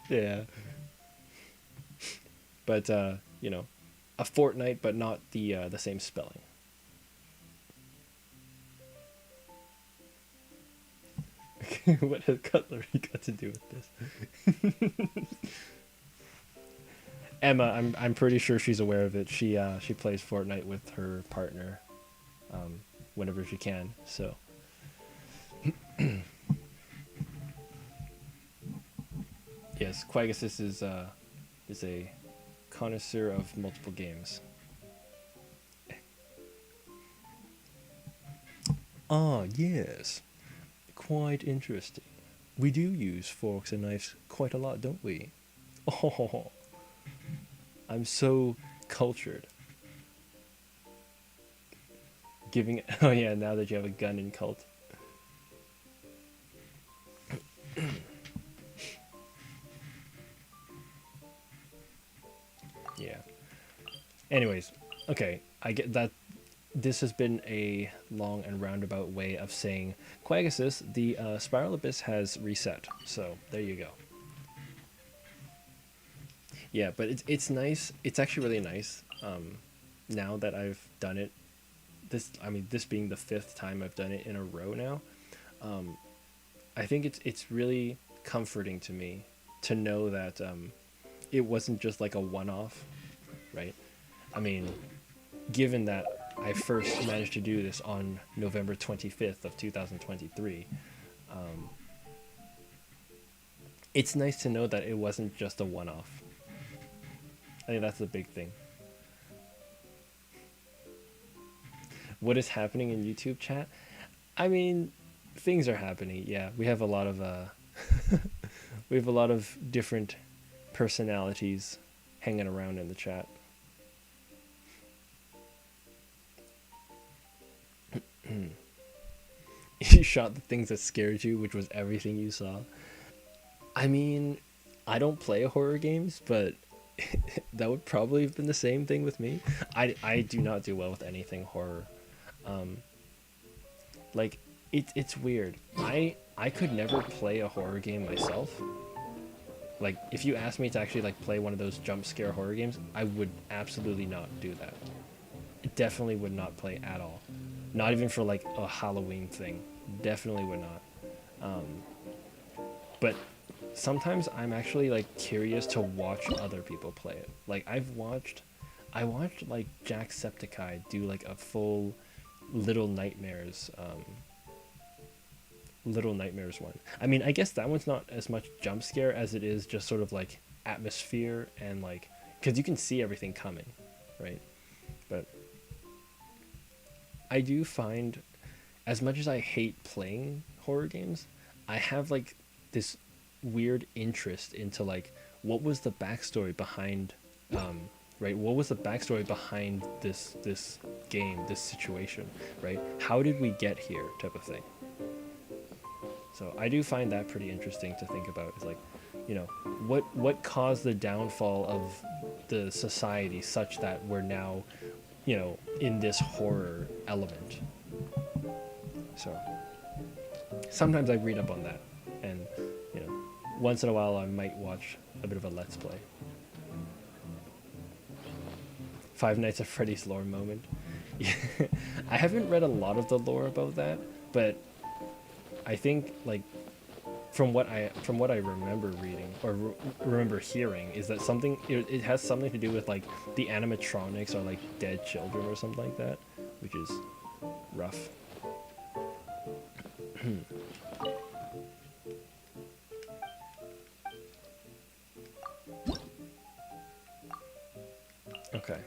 Yeah. But you know, a fortnight, but not the same spelling. What has cutlery got to do with this? Emma, I'm pretty sure she's aware of it. She plays Fortnite with her partner, whenever she can. So. Yes, Quagus is a connoisseur of multiple games. Ah, yes. Quite interesting. We do use forks and knives quite a lot, don't we? Oh, I'm so cultured. Oh yeah, now that you have a gun in cult. Yeah. Anyways, okay, I get that. This has been a long and roundabout way of saying, Quagusus, the Spiral Abyss has reset. So there you go. Yeah, but it's nice. It's actually really nice. Now that I've done it, this being the 5th time I've done it in a row now. I think it's really comforting to me to know that it wasn't just like a one-off, right? I mean, given that I first managed to do this on November 25th of 2023, it's nice to know that it wasn't just a one-off. I think that's the big thing. What is happening in YouTube chat? I mean, things are happening. Yeah, we have a lot of we have a lot of different personalities hanging around in the chat. You shot the things that scared you, which was everything you saw. I mean, I don't play horror games, but that would probably have been the same thing with me. I do not do well with anything horror. Like, it's weird. I could never play a horror game myself. Like, if you asked me to actually like play one of those jump scare horror games, I would absolutely not do that. Definitely would not play at all. Not even for like a Halloween thing. Definitely would not. But sometimes I'm actually like curious to watch other people play it. Like I watched like Jacksepticeye do like a full Little Nightmares one. I mean, I guess that one's not as much jump scare as it is just sort of like atmosphere and like, because you can see everything coming, right? But I do find, as much as I hate playing horror games, I have like this weird interest into like, what was the backstory behind, right? What was the backstory behind this game, this situation, right? How did we get here, type of thing. So I do find that pretty interesting to think about. It's like, you know, what caused the downfall of the society such that we're now, you know, in this horror element. So sometimes I read up on that, and you know, once in a while I might watch a bit of a let's play. Five Nights at Freddy's lore moment. I haven't read a lot of the lore about that, but I think like from what I remember reading or remember hearing is that something it has something to do with like the animatronics are like dead children or something like that, which is rough. Okay.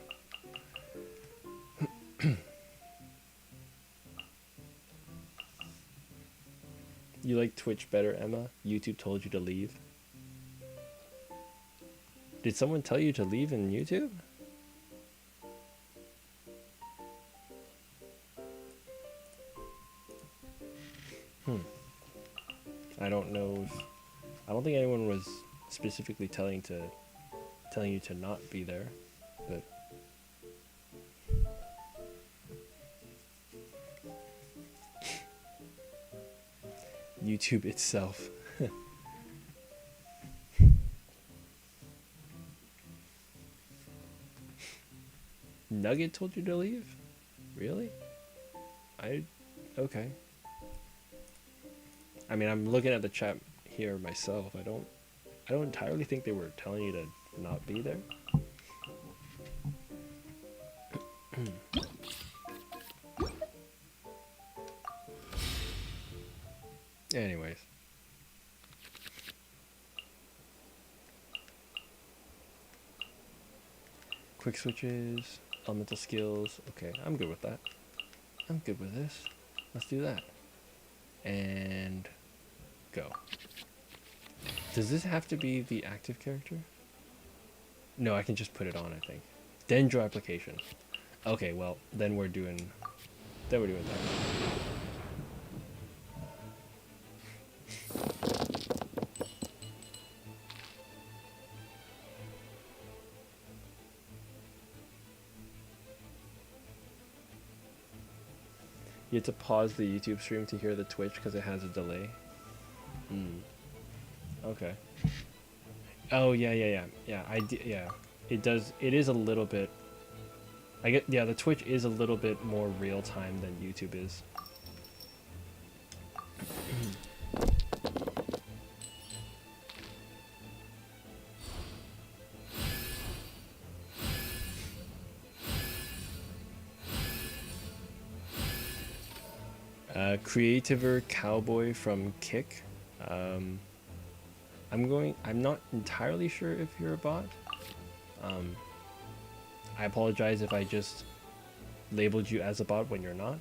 You like Twitch better, Emma? YouTube told you to leave. Did someone tell you to leave in YouTube? I don't know if I don't think anyone was specifically telling you to not be there, but YouTube itself. Nugget told you to leave? Really? Okay. I mean, I'm looking at the chat here myself. I don't entirely think they were telling you to not be there. Anyways. Quick switches, elemental skills. Okay, I'm good with that. I'm good with this. Let's do that. And go. Does this have to be the active character? No, I can just put it on, I think. Dendro application. Okay, well, then we're doing that. You have to pause the YouTube stream to hear the Twitch because it has a delay. Okay. Oh yeah. Yeah. It does. It is a little bit. I get. Yeah, the Twitch is a little bit more real time than YouTube is. Creativer Cowboy from Kick. I'm not entirely sure if you're a bot. I apologize if I just labeled you as a bot when you're not.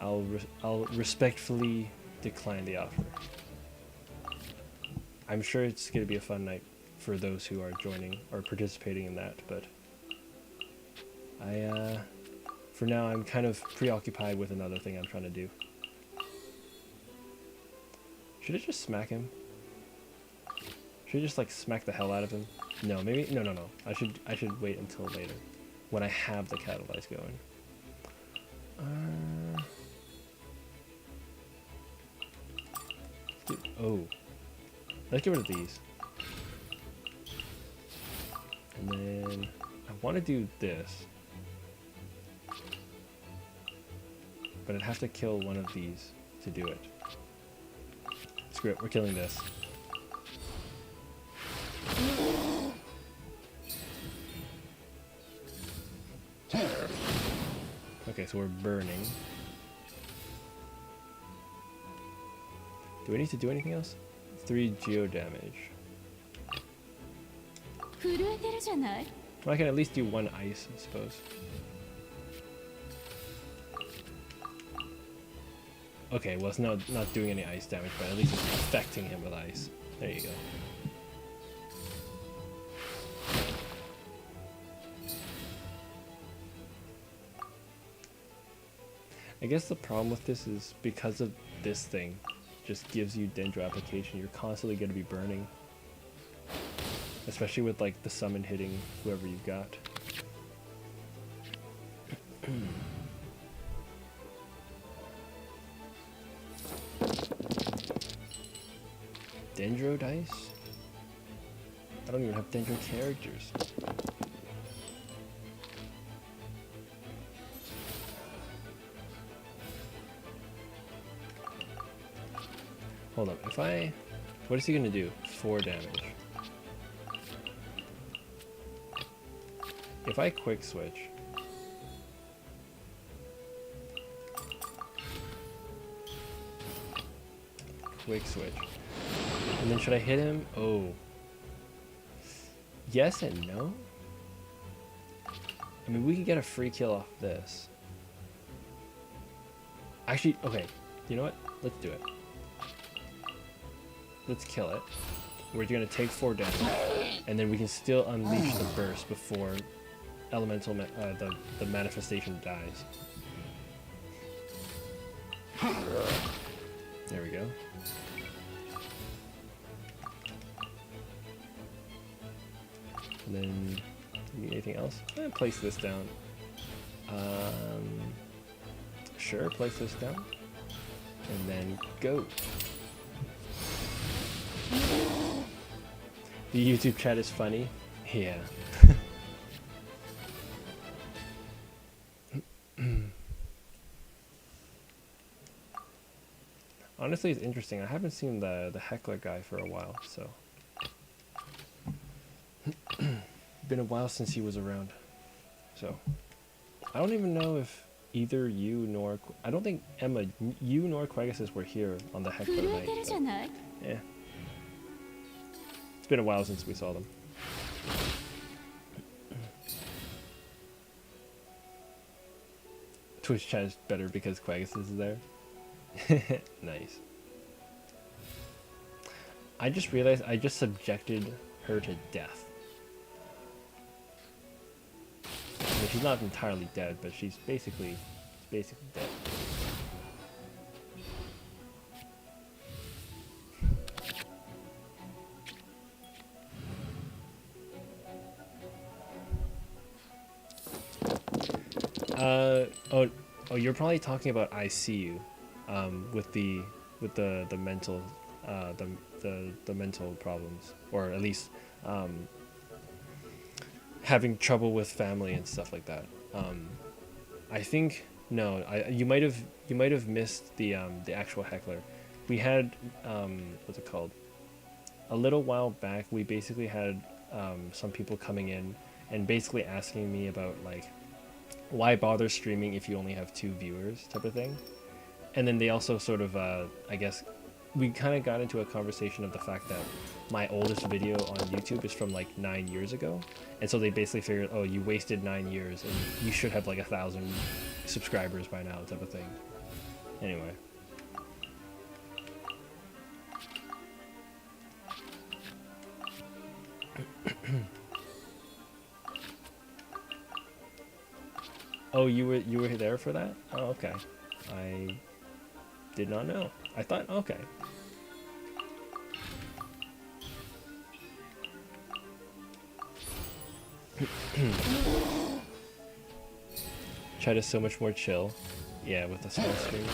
I'll respectfully decline the offer. I'm sure it's going to be a fun night for those who are joining or participating in that, but for now, I'm kind of preoccupied with another thing I'm trying to do. Should I just smack him? Should I just like smack the hell out of him? No, maybe no. I should wait until later, when I have the catalyze going. Oh, let's get rid of these, and then I want to do this. But I'd have to kill one of these to do it. Screw it, we're killing this. Okay, so we're burning. Do we need to do anything else? 3 geo damage. Well, I can at least do 1 ice, I suppose. Okay, well, it's not doing any ice damage, but at least it's affecting him with ice. There you go. I guess the problem with this is because of this thing just gives you dendro application, you're constantly going to be burning. Especially with like the summon hitting whoever you've got. Dendro dice? I don't even have Dendro characters. Hold up, if I... What is he gonna do? 4 damage. If I quick switch... Quick switch. And then should I hit him? Oh. Yes and no? I mean, we could get a free kill off this. Actually, okay. You know what? Let's do it. Let's kill it. We're gonna take 4 damage, and then we can still unleash the burst before elemental the manifestation dies. There we go. And then, you need anything else? Place this down. Sure, place this down. And then go. The YouTube chat is funny. Yeah. Honestly, it's interesting. I haven't seen the heckler guy for a while, so. Been a while since he was around. So. I don't even know if either you nor... I don't think, Emma, you nor Quagus were here on the heckler night. But, yeah. It's been a while since we saw them. Twitch chat is better because Quagus is there. Nice. I just realized I just subjected her to death. I mean, she's not entirely dead, but she's basically dead. Oh, you're probably talking about ICU, with the mental, the mental problems, or at least, having trouble with family and stuff like that. I think no, you might have missed the actual heckler. We had what's it called? A little while back, we basically had some people coming in and basically asking me about like, why bother streaming if you only have 2 viewers type of thing. And then they also sort of I guess we kind of got into a conversation of the fact that my oldest video on YouTube is from like 9 years ago, and so they basically figured, oh, you wasted 9 years and you should have like 1,000 subscribers by now type of thing. Anyway. Oh, you were there for that? Oh, okay. I did not know. I thought, okay. Chat is so much more chill. Yeah, with a small stream.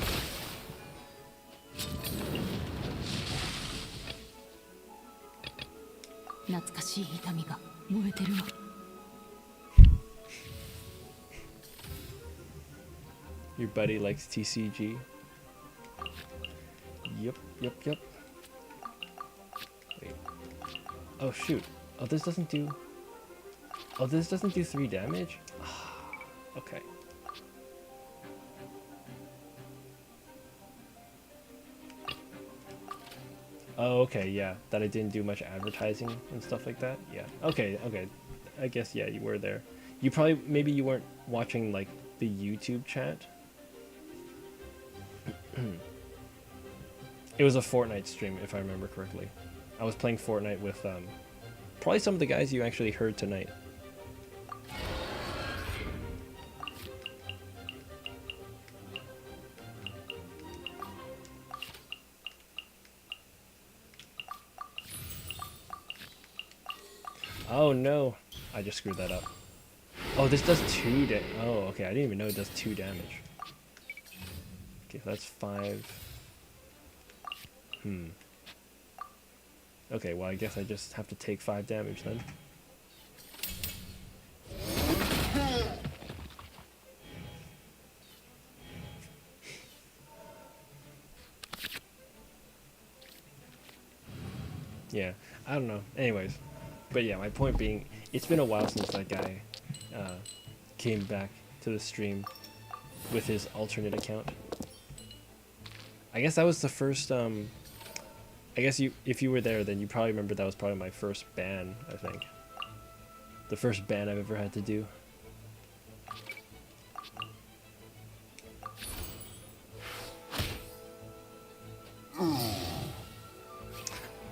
Your buddy likes TCG. Yep. Wait. Oh shoot. Oh, this doesn't do 3 damage? Okay. Oh, okay, yeah. That I didn't do much advertising and stuff like that? Yeah. Okay. I guess, yeah, you were there. Maybe you weren't watching, like, the YouTube chat? It was a Fortnite stream, if I remember correctly. I was playing Fortnite with, probably some of the guys you actually heard tonight. Oh no, I just screwed that up. Oh, this does 2 damage. Oh, okay, I didn't even know it does 2 damage. Okay, so that's 5. Okay, well I guess I just have to take 5 damage then. Yeah, I don't know. Anyways, but yeah, my point being, it's been a while since that guy came back to the stream with his alternate account. I guess that was the first. I guess if you were there, then you probably remember that was probably my first ban. I think the first ban I've ever had to do.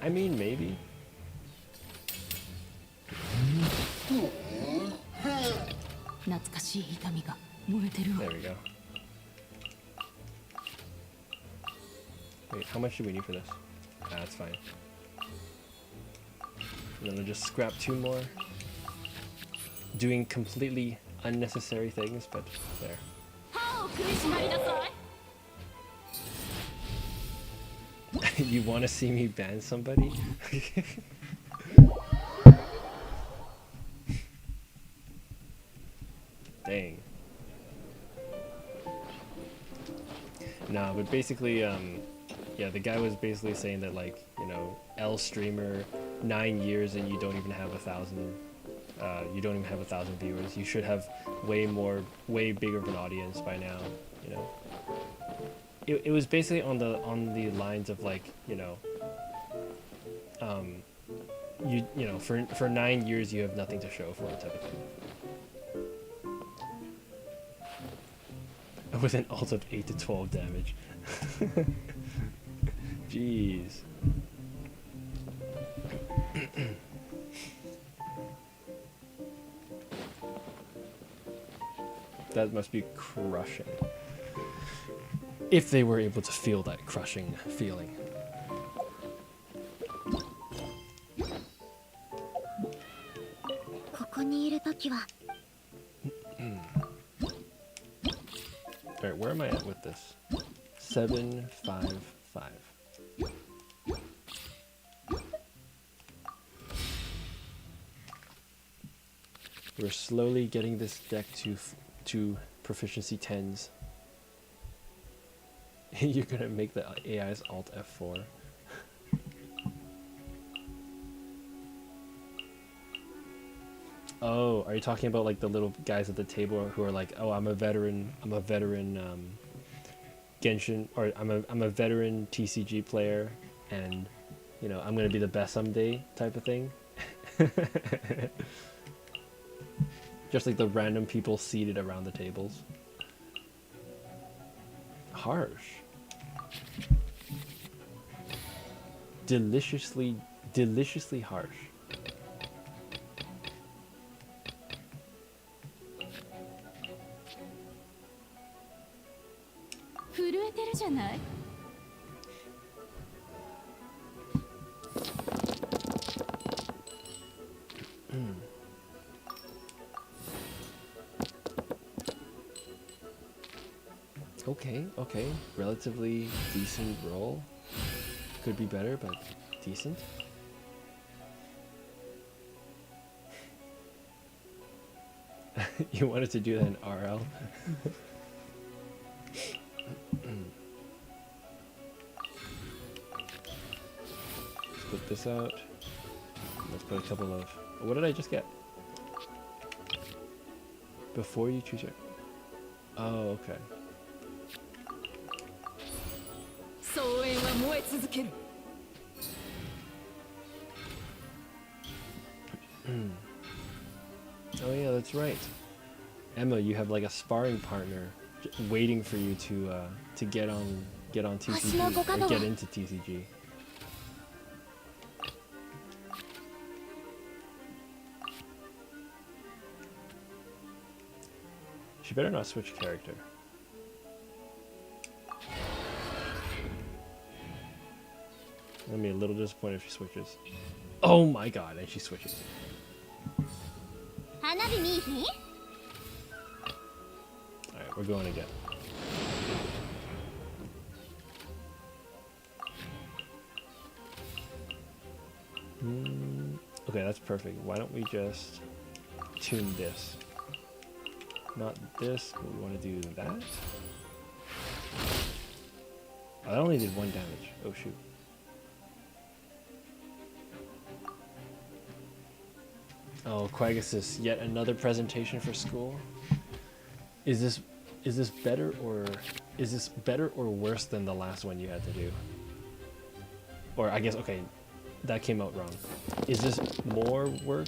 I mean, maybe. There we go. Wait, how much do we need for this? Ah, that's fine. And then I'll just scrap 2 more. Doing completely unnecessary things, but there. You want to see me ban somebody? Dang. Nah, but basically, yeah, the guy was basically saying that, like, you know, L streamer, 9 years and you don't even have 1,000. You don't even have 1,000 viewers. You should have way bigger of an audience by now. You know. It was basically on the lines of, like, you know, you know, for 9 years you have nothing to show for it, type of thing. With an ult of 8 to 12 damage. Jeez. That must be crushing. If they were able to feel that crushing feeling. Alright, where am I at with this? 755. We're slowly getting this deck to proficiency 10s. You're gonna make the AI's alt F4. Oh, are you talking about, like, the little guys at the table who are like, oh, I'm a veteran Genshin, or I'm a veteran TCG player, and, you know, I'm gonna be the best someday, type of thing? Just like the random people seated around the tables. Harsh. Deliciously harsh. Okay. Relatively decent roll. Could be better, but decent. You wanted to do that in RL? Let's put this out. Let's put a couple of... What did I just get? Before you choose your... Oh, okay. Oh yeah, that's right. Emma, you have, like, a sparring partner waiting for you to get on TCG, or get into TCG. She better not switch character. I'm gonna be a little disappointed if she switches. Oh my god, and she switches. 花火見いひん？ Alright, we're going again. Okay, that's perfect. Why don't we just tune this? Not this, but we want to do that. Oh, that only did 1 damage. Oh shoot. Oh, Quagus, yet another presentation for school. Is this better or worse than the last one you had to do? Or I guess, okay, that came out wrong. Is this more work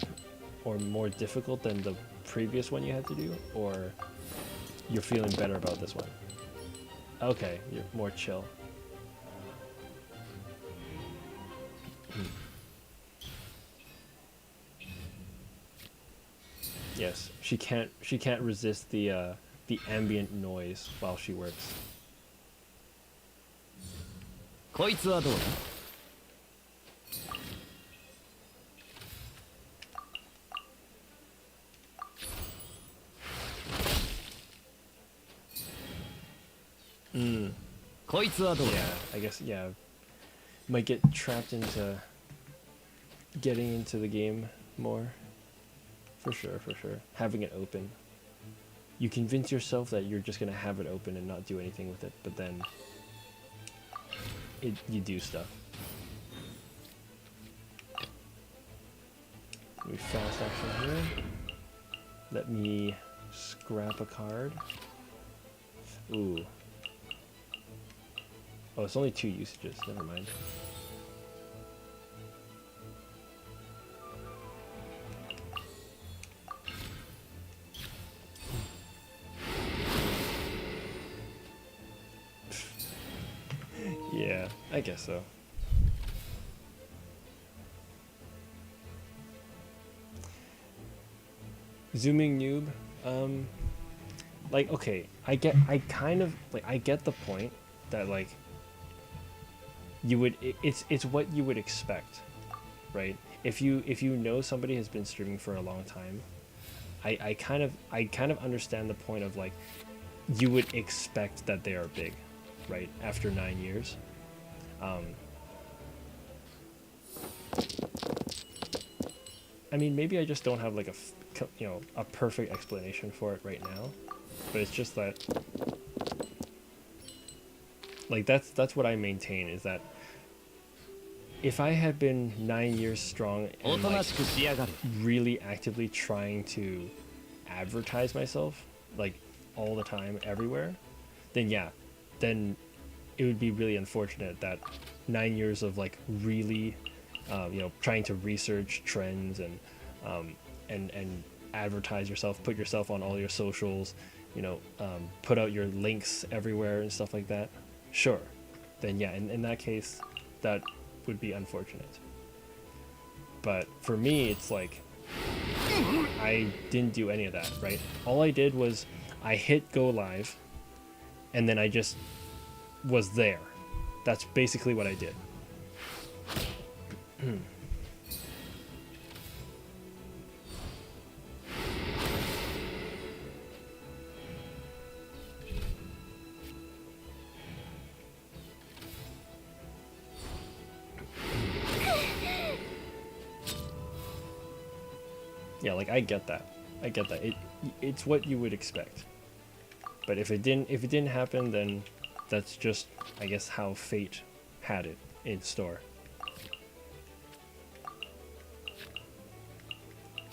or more difficult than the previous one you had to do, or you're feeling better about this one? Okay, you're more chill. Yes, she can't resist the ambient noise while she works. こいつはどうだ? Yeah, I guess, yeah. Might get trapped into getting into the game more. For sure, for sure. Having it open. You convince yourself that you're just gonna have it open and not do anything with it, but then you do stuff. We fast action here. Let me scrap a card. Ooh. Oh, it's only 2 usages. Never mind. Yeah, I guess so. Zooming noob. Like, okay, I get the point that, like, it's what you would expect, right? If you know somebody has been streaming for a long time, I kind of understand the point of, like, you would expect that they are big, right? After 9 years. I mean, maybe I just don't have, like, a perfect explanation for it right now, but it's just that, like, that's what I maintain, is that if I had been 9 years strong and, like, really actively trying to advertise myself, like, all the time, everywhere, then yeah, then it would be really unfortunate that 9 years of, like, really, trying to research trends and advertise yourself, put yourself on all your socials, put out your links everywhere and stuff like that. Sure, then yeah, in that case, that would be unfortunate. But for me, it's like, I didn't do any of that, right? All I did was I hit go live, and then I just was there. That's basically what I did. Yeah, like, I get that. It's what you would expect. But if it didn't happen, then that's just, I guess, how fate had it in store.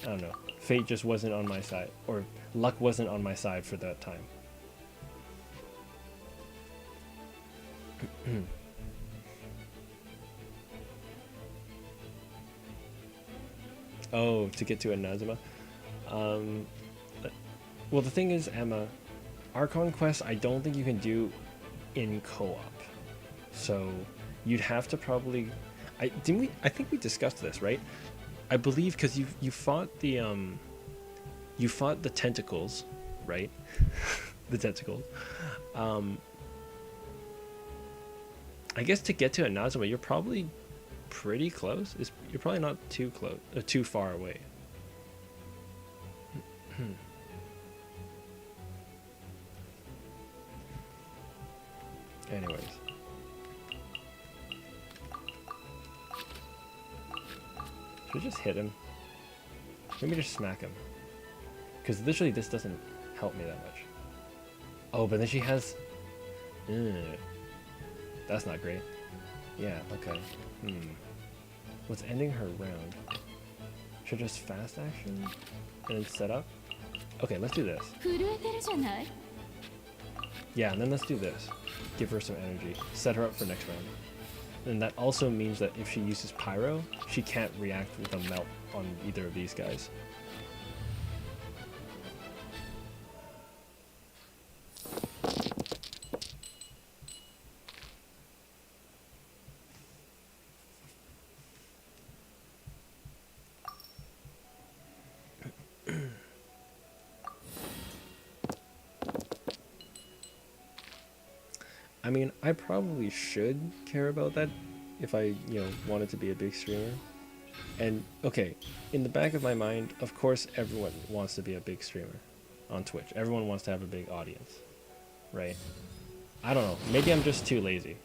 I don't know. Fate just wasn't on my side, or luck wasn't on my side for that time. Oh, to get to Inazuma? Well, the thing is, Emma, Archon Quest, I don't think you can do in co-op. So you'd have to probably... I think we discussed this, right? I believe, because you fought the tentacles, right? The tentacles. I guess to get to Inazuma, you're probably pretty close. You're probably not too close, too far away. Anyways. Should I just hit him? Maybe just smack him. Because literally this doesn't help me that much. Oh, but then she has... That's not great. Yeah, okay. What's ending her round? Should I just fast action? And then set up? Okay, let's do this. Yeah, and then let's do this. Give her some energy. Set her up for next round. And that also means that if she uses Pyro, she can't react with a melt on either of these guys. I mean, I probably should care about that if I, wanted to be a big streamer. And, okay, in the back of my mind, of course everyone wants to be a big streamer on Twitch. Everyone wants to have a big audience, right? I don't know. Maybe I'm just too lazy.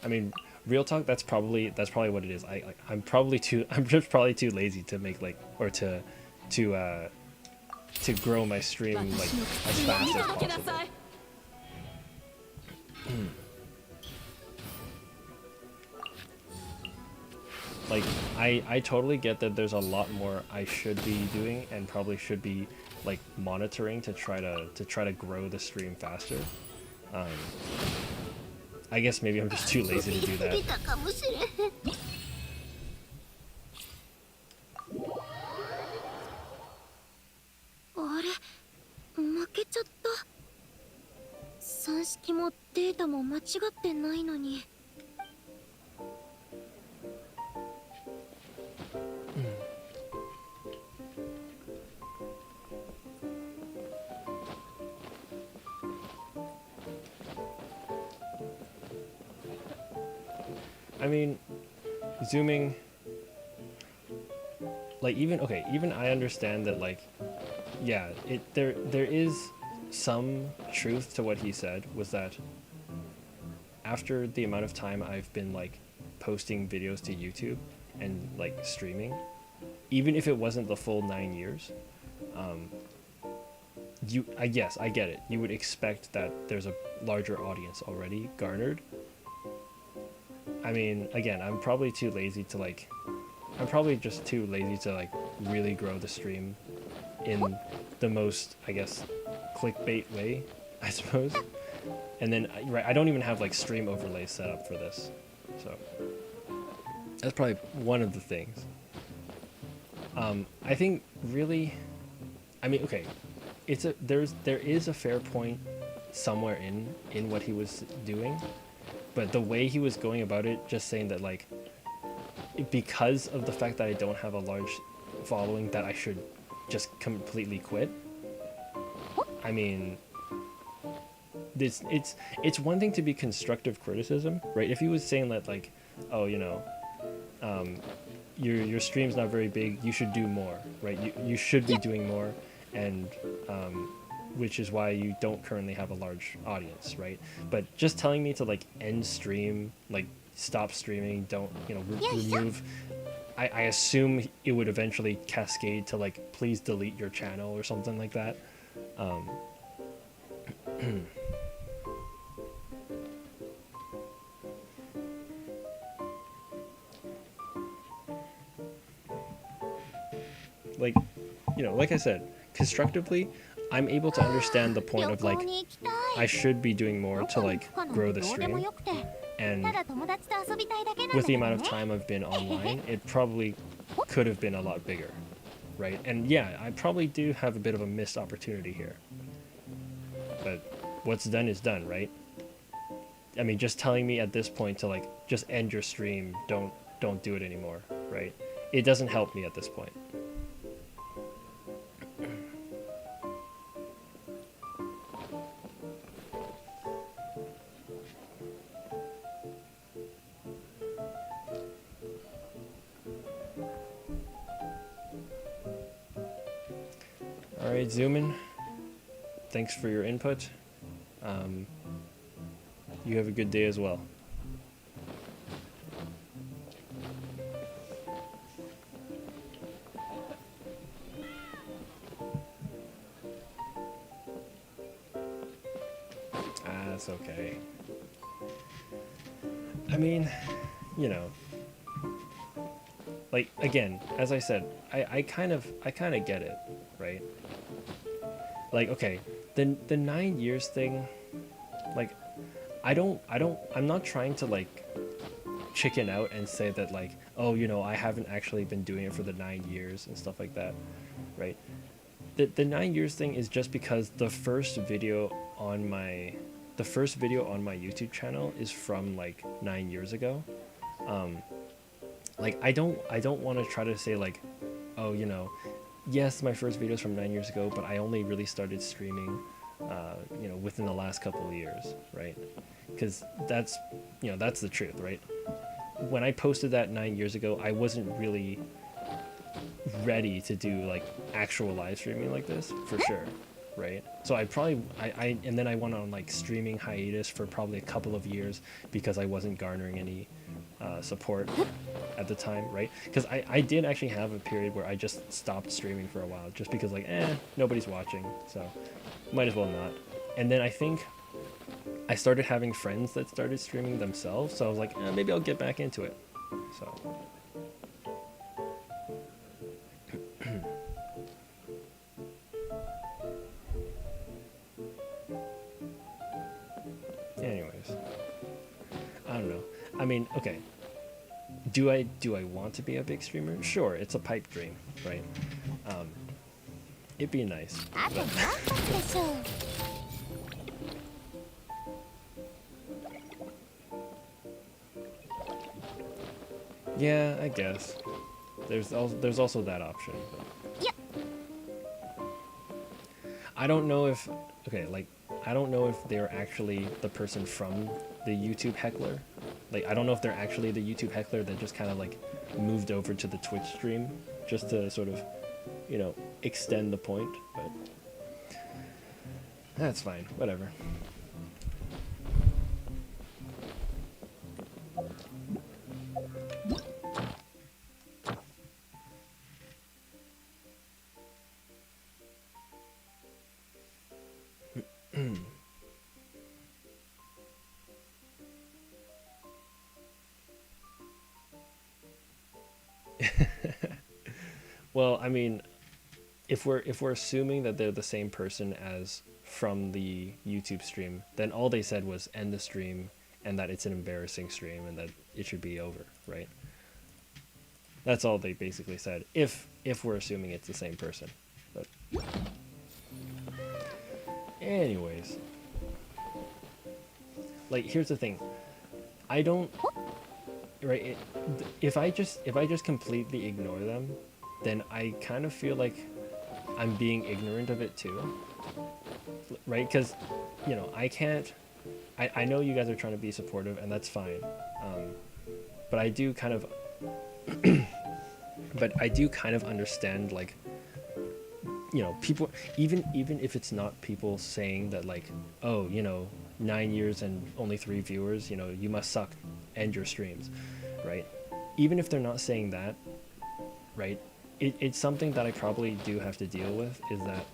I mean, real talk, that's probably what it is. I'm just probably too lazy to make to grow my stream as fast as possible. Like I totally get that there's a lot more I should be doing and probably should be like monitoring to try to grow the stream faster. I guess maybe I'm just too lazy to do that. I mean, zooming, like even I understand that, like, yeah, there is some truth to what he said, was that after the amount of time I've been like posting videos to YouTube and like streaming, even if it wasn't the full 9 years, I get it. You would expect that there's a larger audience already garnered. I mean, again, I'm probably just too lazy to like really grow the stream in the most, I guess, clickbait way, I suppose. And then, right, I don't even have like stream overlays set up for this, so that's probably one of the things. I think really, I mean, okay, there is a fair point somewhere in what he was doing. But the way he was going about it, just saying that, like, because of the fact that I don't have a large following, that I should just completely quit. I mean, it's one thing to be constructive criticism, right? If he was saying that, like, oh, your stream's not very big, you should do more, right? You should be doing more, and which is why you don't currently have a large audience, right? But just telling me to like end stream, like stop streaming, don't, remove, I assume it would eventually cascade to like, please delete your channel or something like that. Like, like I said, constructively, I'm able to understand the point of like, I should be doing more to like grow the stream, and with the amount of time I've been online, it probably could have been a lot bigger, right? And yeah, I probably do have a bit of a missed opportunity here, but what's done is done, right? I mean, just telling me at this point to like, just end your stream, don't do it anymore, right? It doesn't help me at this point. Alright, Zoomin. Thanks for your input. You have a good day as well. That's okay. I mean, you know, like again, as I said, I kind of get it, right? Like, okay, the 9 years thing, like, I'm not trying to like chicken out and say that like, oh, you know, I haven't actually been doing it for the 9 years and stuff like that, right? The 9 years thing is just because the first video on my YouTube channel is from like 9 years ago. Like I don't want to try to say like, oh, you know, yes, my first video is from 9 years ago, but I only really started streaming, you know, within the last couple of years, right? Because that's, you know, that's the truth, right? When I posted that 9 years ago, I wasn't really ready to do like actual live streaming like this for sure, right? So I and then I went on like streaming hiatus for probably a couple of years because I wasn't garnering any support at the time, right? Because I did actually have a period where I just stopped streaming for a while just because like nobody's watching, so might as well not. And then I think I started having friends that started streaming themselves, so I was like, maybe I'll get back into it. So anyways, I don't know. I mean, okay. Do I want to be a big streamer? Sure, it's a pipe dream, right? It'd be nice. あと何分でしょう。Yeah, I guess. There's also that option. But I don't know if I don't know if they're actually the person from the YouTube heckler. Like I don't know if they're actually the YouTube heckler that just kind of like moved over to the Twitch stream just to sort of, you know, extend the point, but that's fine. Whatever. Well, I mean, if we're assuming that they're the same person as from the YouTube stream, then all they said was end the stream and that it's an embarrassing stream and that it should be over, right? That's all they basically said. If we're assuming it's the same person. But anyways, like here's the thing. I don't right if I just completely ignore them, then I kind of feel like I'm being ignorant of it too, right? Because, you know, I know you guys are trying to be supportive and that's fine, but I do kind of understand, like, you know, people, even if it's not people saying that like, oh, you know, 9 years and only 3 viewers, you know, you must suck, end your streams, right? Even if they're not saying that, right? It's something that I probably do have to deal with, is that,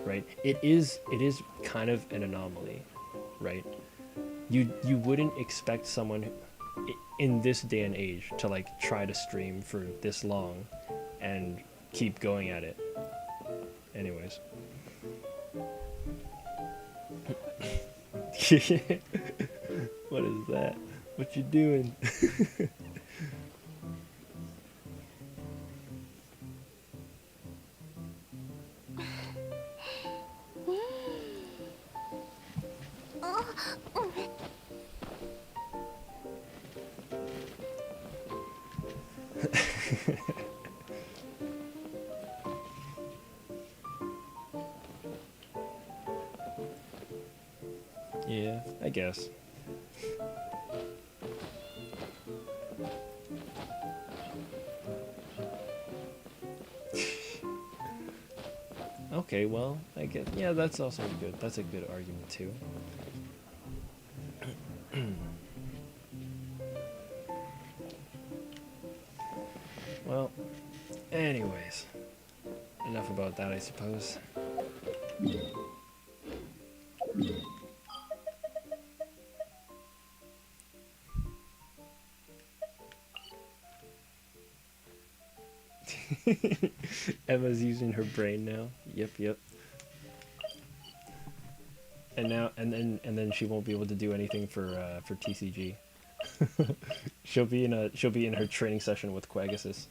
right? It is kind of an anomaly, right? You wouldn't expect someone in this day and age to like try to stream for this long and keep going at it. Anyways. What is that? What you doing? Yeah, I guess. Okay, well, I get. Yeah, that's also good. That's a good argument too. Well, anyways, enough about that, I suppose. Emma's using her brain now. Yep. And now, and then she won't be able to do anything for TCG. she'll be in her training session with Quagisus.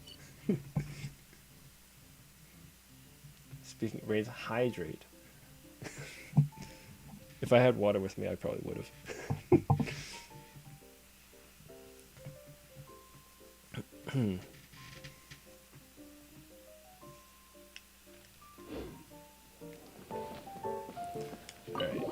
Speaking, Rains, hydrate. If I had water with me, I probably would have. Alright.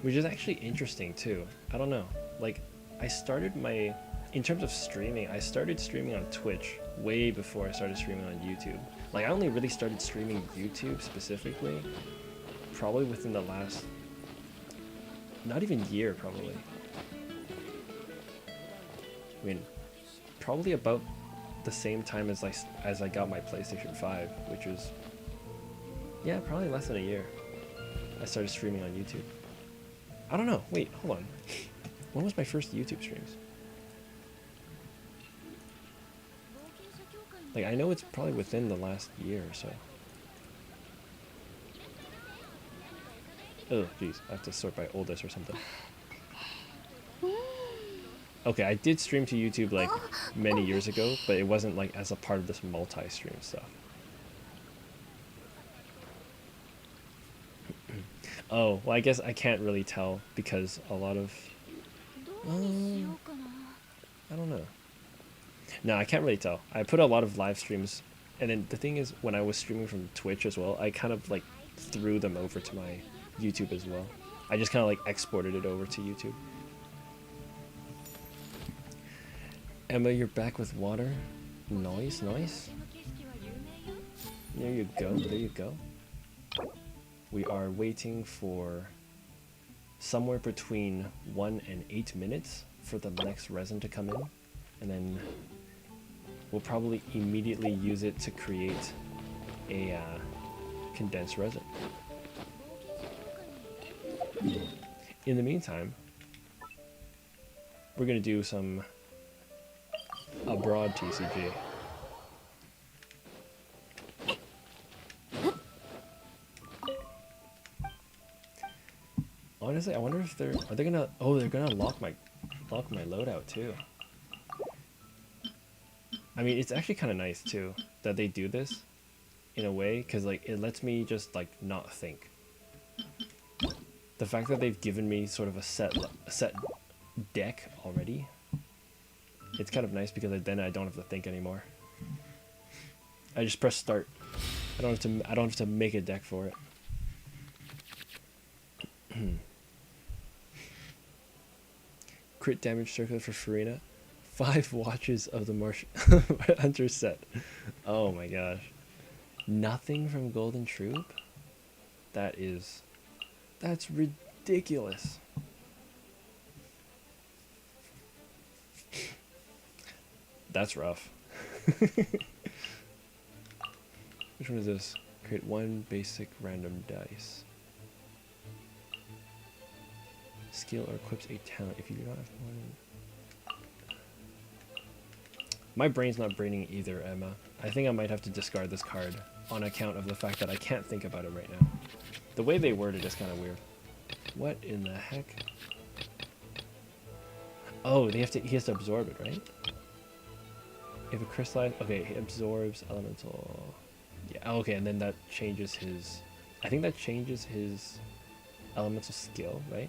Which is actually interesting too. I don't know. Like, in terms of streaming, I started streaming on Twitch way before I started streaming on YouTube. Like, I only really started streaming YouTube specifically probably within the last, not even year, probably. I mean, probably about the same time as I got my PlayStation 5, which was, yeah, probably less than a year. I started streaming on YouTube. I don't know. Wait, hold on. When was my first YouTube streams? Like, I know it's probably within the last year or so. Oh, jeez. I have to sort by oldest or something. Okay, I did stream to YouTube, like, many years ago, but it wasn't, like, as a part of this multi-stream stuff. Oh, well, I guess I can't really tell because a lot of... I don't know. No, I can't really tell. I put a lot of live streams, and then the thing is, when I was streaming from Twitch as well, I kind of, like, threw them over to my YouTube as well. I just kind of, like, exported it over to YouTube. Emma, you're back with water. Nice. There you go. We are waiting for somewhere between 1 and 8 minutes for the next resin to come in, and then we'll probably immediately use it to create a condensed resin. In the meantime, we're going to do some abroad TCG. Honestly, I wonder if they're gonna lock my loadout too. I mean, it's actually kind of nice too that they do this in a way, because like it lets me just like not think. The fact that they've given me sort of a set deck already, it's kind of nice because then I don't have to think anymore. I just press start. I don't have to make a deck for it. Crit damage circular for Farina. 5 watches of the Hunter set. Oh my gosh. Nothing from Golden Troop? That's ridiculous. That's rough. Which one is this? Create 1 basic random dice. Skill or equips a talent if you do not have one. My brain's not braining either, Emma. I think I might have to discard this card on account of the fact that I can't think about it right now. The way they word it is kind of weird. What in the heck? Oh, he has to absorb it, right? If a crystalline, okay, he absorbs elemental. Yeah, okay, and then that changes his. I think that changes his elemental skill, right?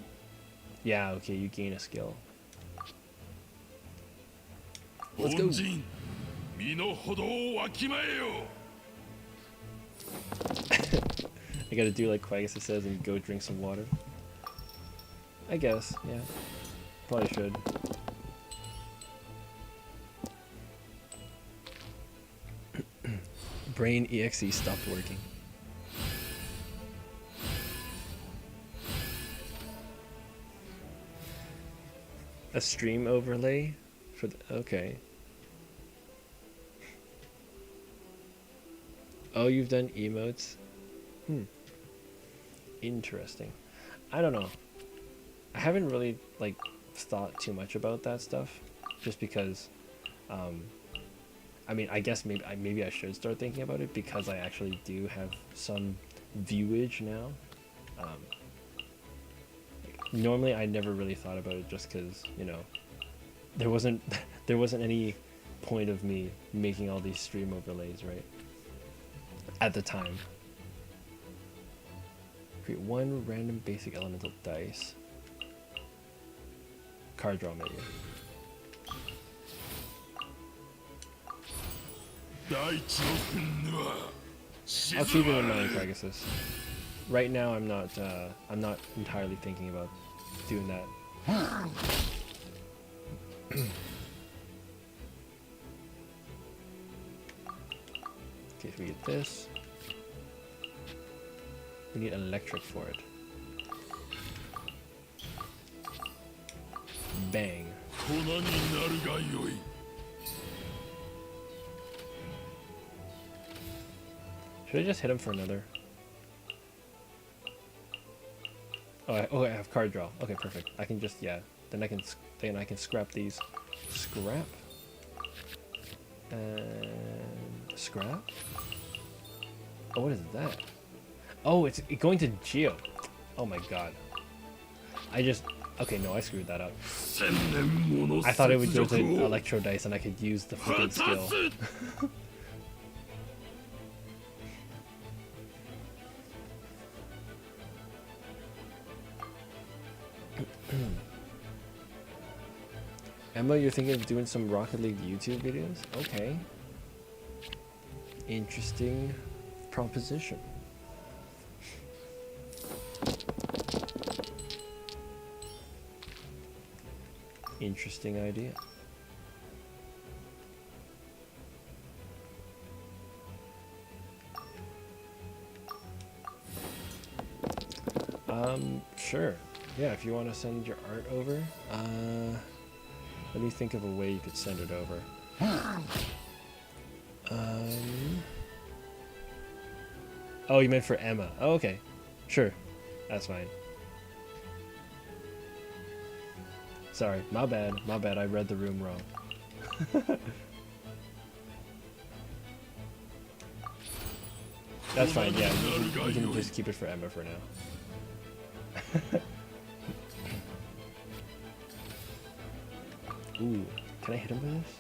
Yeah, okay, you gain a skill. Let's go. I gotta do like Quagus says and go drink some water. I guess, yeah. Probably should. Brain EXE stopped working. A stream overlay for the, okay. Oh, you've done emotes? Interesting. I don't know. I haven't really like thought too much about that stuff, just because. I mean, I guess maybe I should start thinking about it because I actually do have some viewage now. Normally, I never really thought about it just because there wasn't any point of me making all these stream overlays, right? At the time. Create one random basic elemental dice. Card draw menu. I'll keep it in mind, Pegasus. Right now, I'm not entirely thinking about doing that. Okay, so we get this. We need electric for it. Bang. Should I just hit him for another? Oh, I have card draw. Okay, perfect. I can just Then I can scrap these. Scrap. And scrap. Oh, what is that? Oh, it's going to Geo. Oh my god. Okay, no, I screwed that up. I thought it would go to Electro Dice and I could use the flipping skill. Emma, you're thinking of doing some Rocket League YouTube videos? Okay. Interesting proposition. Interesting idea. Sure. Yeah, if you want to send your art over, let me think of a way you could send it over. Oh, you meant for Emma. Oh, okay. Sure. That's fine. Sorry, my bad. My bad. I read the room wrong. That's fine. Yeah, you can just keep it for Emma for now. Ooh, can I hit him with this?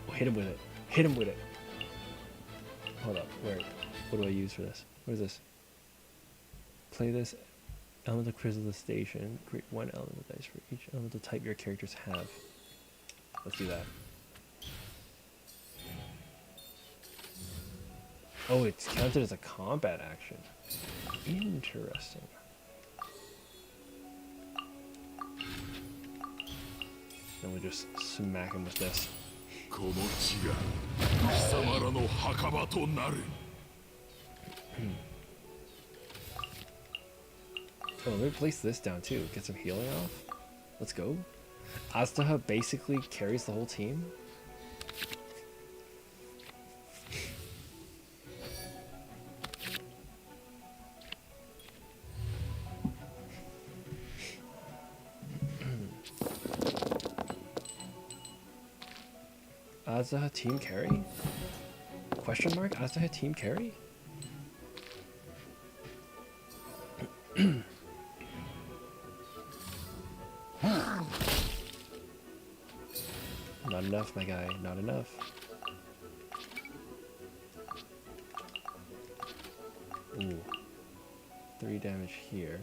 Oh, hit him with it. Hit him with it. Hold up. Where? What do I use for this? What is this? Play this elemental crystal station. Create one elemental dice for each elemental type your characters have. Let's do that. Oh, it's counted as a combat action. Interesting. Then we'll just smack him with this. Oh, let me place this down too. Get some healing off. Let's go. Astaha basically carries the whole team. Azaha team carry? Question mark? Azaha team carry? Not enough, my guy. Not enough. Ooh. 3 damage here.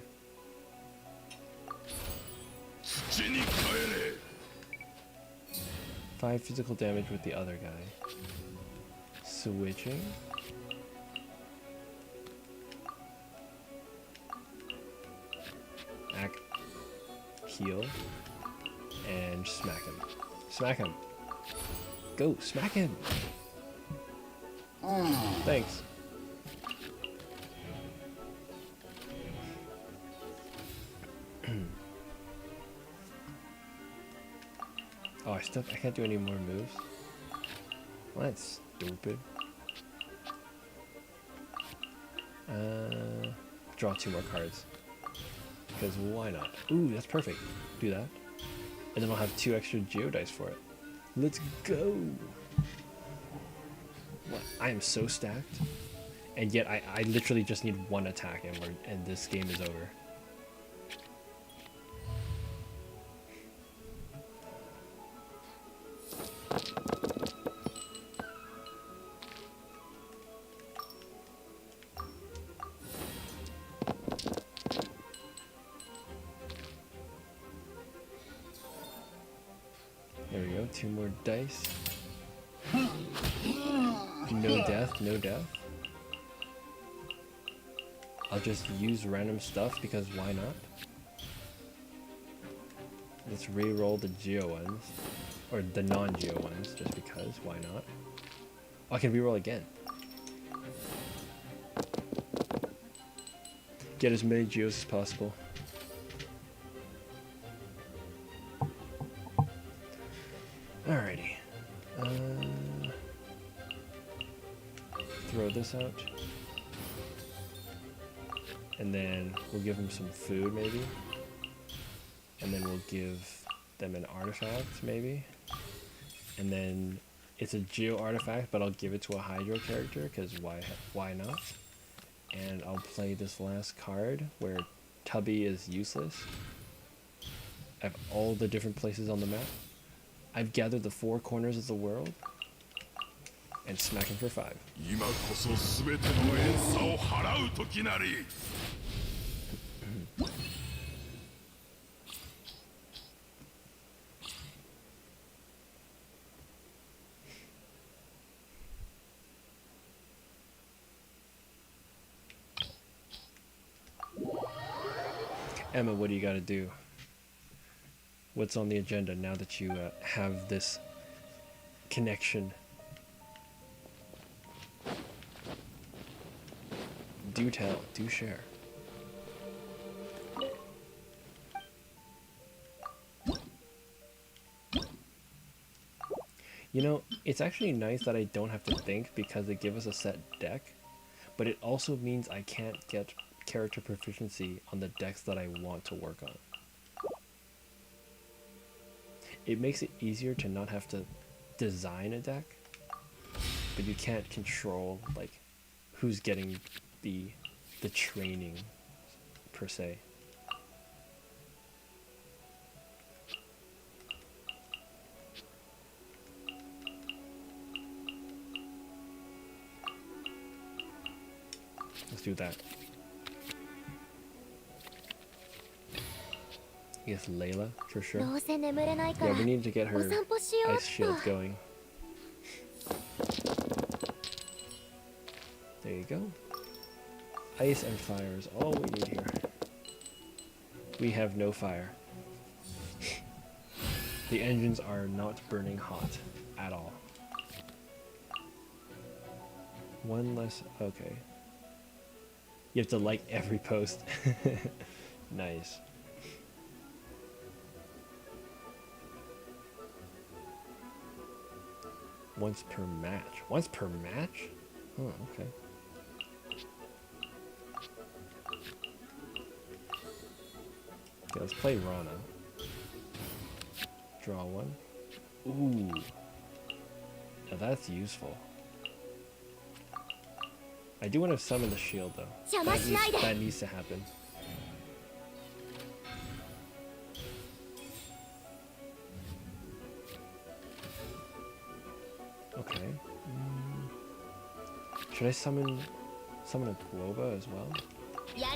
5 physical damage with the other guy. Switching. Act, heal, and smack him. Smack him. Go, smack him. Thanks. Oh, I can't do any more moves. Well, that's stupid. Draw 2 more cards. Because why not? Ooh, that's perfect. Do that. And then I'll have 2 extra geodice for it. Let's go! What? I am so stacked. And yet I literally just need 1 attack and this game is over. There we go, 2 more dice. No death, no death. I'll just use random stuff because why not? Let's re-roll the geo ones. Or the non-geo ones, just because, why not? Oh, I can re-roll again. Get as many geos as possible. Alrighty. Throw this out. And then we'll give them some food, maybe. And then we'll give them an artifact, maybe. And then it's a geo artifact, but I'll give it to a hydro character, because why not? And I'll play this last card, where Tubby is useless. I have all the different places on the map. I've gathered the 4 corners of the world. And smack him for 5. Emma, what do you gotta do? What's on the agenda now that you have this connection? Do tell, do share. You know, it's actually nice that I don't have to think because they give us a set deck, but it also means I can't get character proficiency on the decks that I want to work on. It makes it easier to not have to design a deck, but you can't control like who's getting the training per se. Let's do that. Yes, Layla, for sure. Yeah, we need to get her ice shield going. There you go. Ice and fire is all we need here. We have no fire. The engines are not burning hot at all. One less, okay. You have to like every post. Nice. Once per match. Once per match? Oh, okay. Okay, let's play Rana. Draw 1. Ooh. Now that's useful. I do want to summon the shield though. That needs to happen. Okay. Should I summon a Guoba as well? Yeah,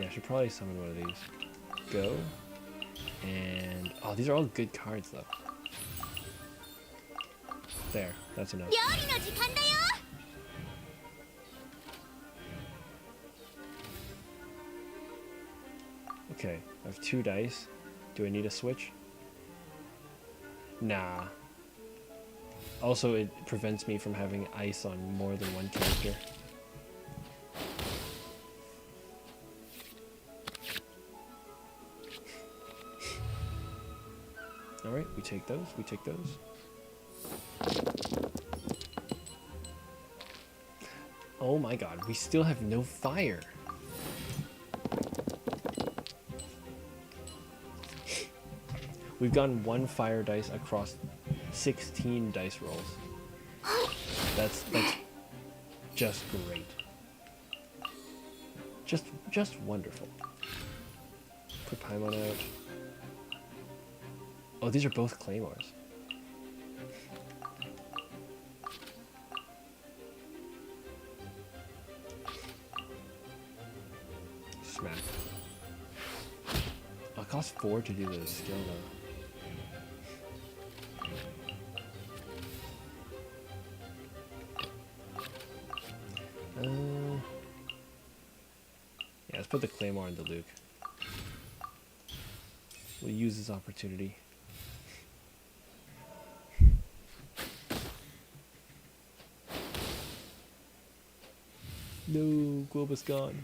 I should probably summon one of these. Go. And oh, these are all good cards though. There, that's enough. 料理の時間だよ。 Okay, I have 2 dice. Do I need a switch? Nah. Also, it prevents me from having ice on more than one character. Alright, we take those, we take those. Oh my god, we still have no fire. We've gotten 1 fire dice across 16 dice rolls. That's just great. Just wonderful. Put Paimon out. Oh, these are both claymores. Smack. Oh, it costs 4 to do the skill though. Yeah, let's put the claymore into Luke. We'll use this opportunity. No, Globa's gone.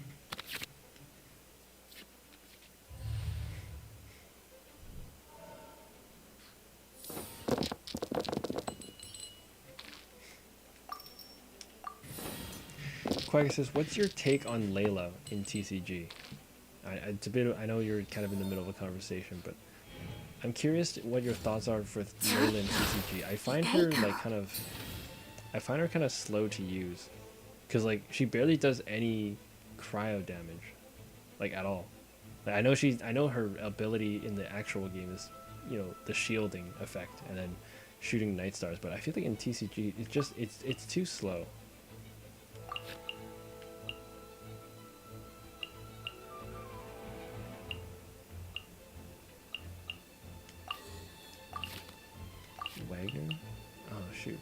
Quagga says, what's your take on Layla in TCG? It's a bit. I know you're kind of in the middle of a conversation, but I'm curious what your thoughts are for Layla in TCG. I find her kind of slow to use, because like she barely does any cryo damage, like at all. Like, I know her ability in the actual game is, you know, the shielding effect and then shooting night stars, but I feel like in TCG it's too slow. Wagner? Oh shoot.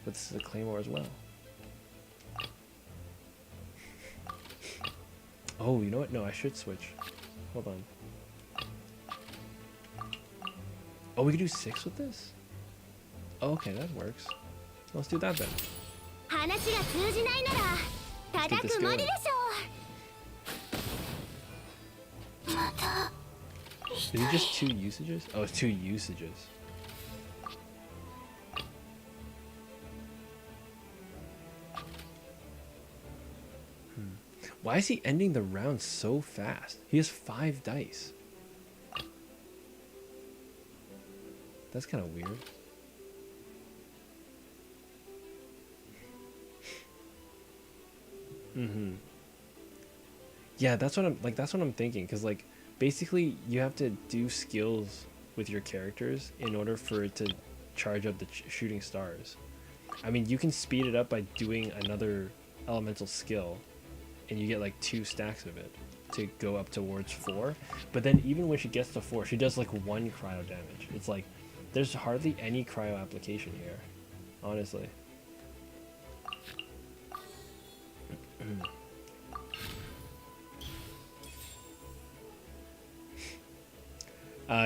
But this is a claymore as well. Oh, you know what? No, I should switch. Hold on. Oh, we can do 6 with this? Oh, okay, that works. Let's do that then. 話が通じないなら叩くまででしょう。また。 Is it just 2 usages? Oh, it's 2 usages. Why is he ending the round so fast? He has 5 dice. That's kind of weird. Yeah, that's what I'm thinking, cuz like basically you have to do skills with your characters in order for it to charge up the shooting stars. I mean, you can speed it up by doing another elemental skill, and you get like 2 stacks of it to go up towards 4. But then even when she gets to 4, she does like 1 cryo damage. It's like there's hardly any cryo application here, honestly.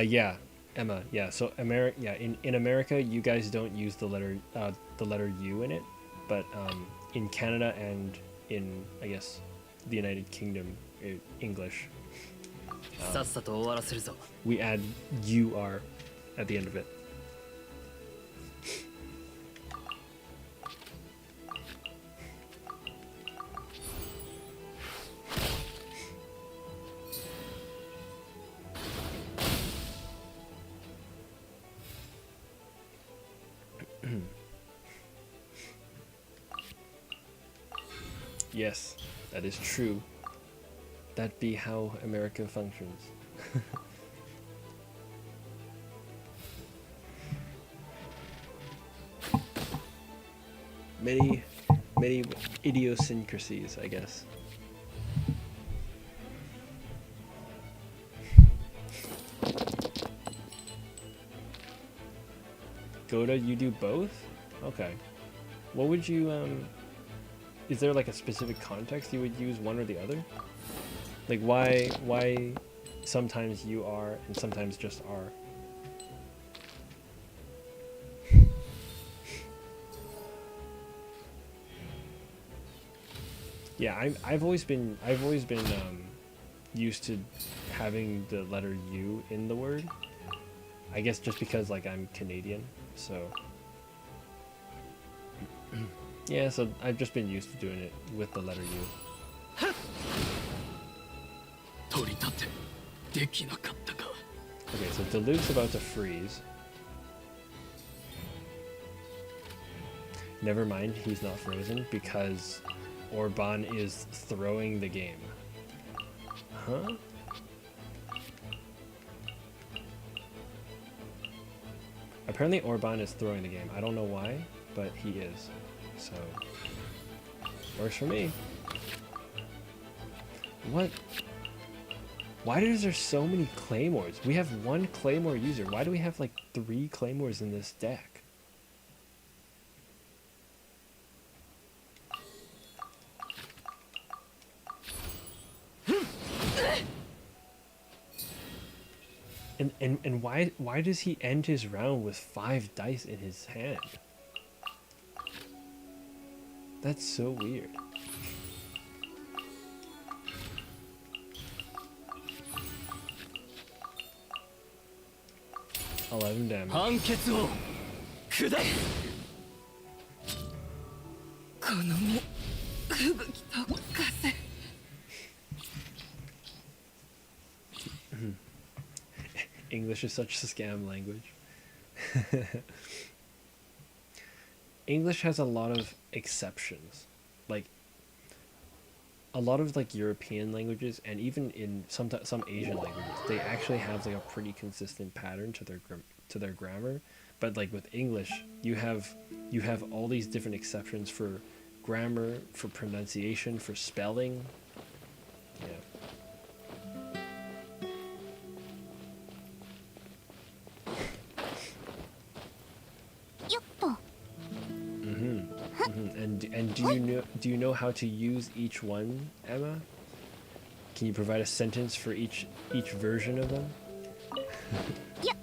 Yeah, Emma. Yeah, so in America, you guys don't use the letter U in it, but in Canada and in, I guess, the United Kingdom, English, we add UR at the end of it. Yes, that is true. That be how America functions. Many idiosyncrasies, I guess. Goda, you do both? Okay. What would you is there like a specific context you would use one or the other? Like why sometimes you are and sometimes just are? Yeah, I've always been used to having the letter U in the word. I guess just because like I'm Canadian, so yeah, so I've just been used to doing it with the letter U. 取り立てできなかったか Okay, so Duluth's about to freeze. Never mind, he's not frozen because Orban is throwing the game. Huh? Apparently Orban is throwing the game. I don't know why, but he is. So, works for me. What? Why is there so many claymores? We have one claymore user. Why do we have like 3 claymores in this deck? And why does he end his round with 5 dice in his hand? That's so weird. $11 damage. 判決を下るこの身吹雪と風 English is such a scam language. English has a lot of exceptions. Like a lot of like European languages and even in some Asian languages, they actually have like a pretty consistent pattern to their grammar. But like with English, you have all these different exceptions for grammar, for pronunciation, for spelling. Yeah. And do you know how to use each one, Emma? Can you provide a sentence for each version of them? Yep.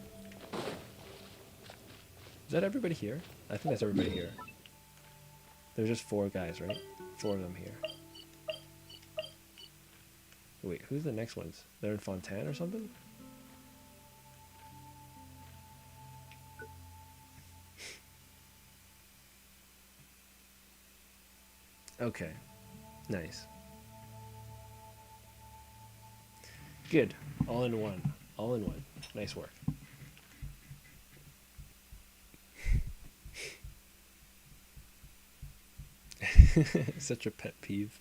Is that everybody here? I think that's everybody here. There's just 4 guys, right? 4 of them here. Wait, who's the next ones? They're in Fontaine or something? Okay, nice. Good. All in one. All in one. Nice work. Such a pet peeve.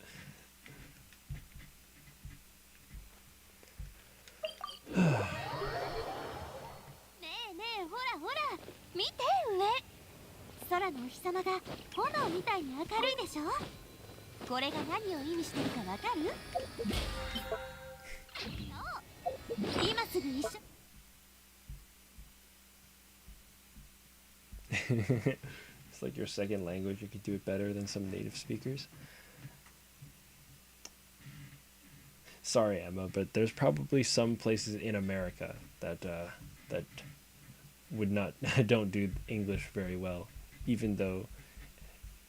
見て上空のお日様が炎みたいに明るいでしょこれが何を意味してるかわかるそう今すぐ一緒 It's like your second language. You could do it better than some native speakers. Sorry, Emma, but there's probably some places in America that that would not don't do English very well, even though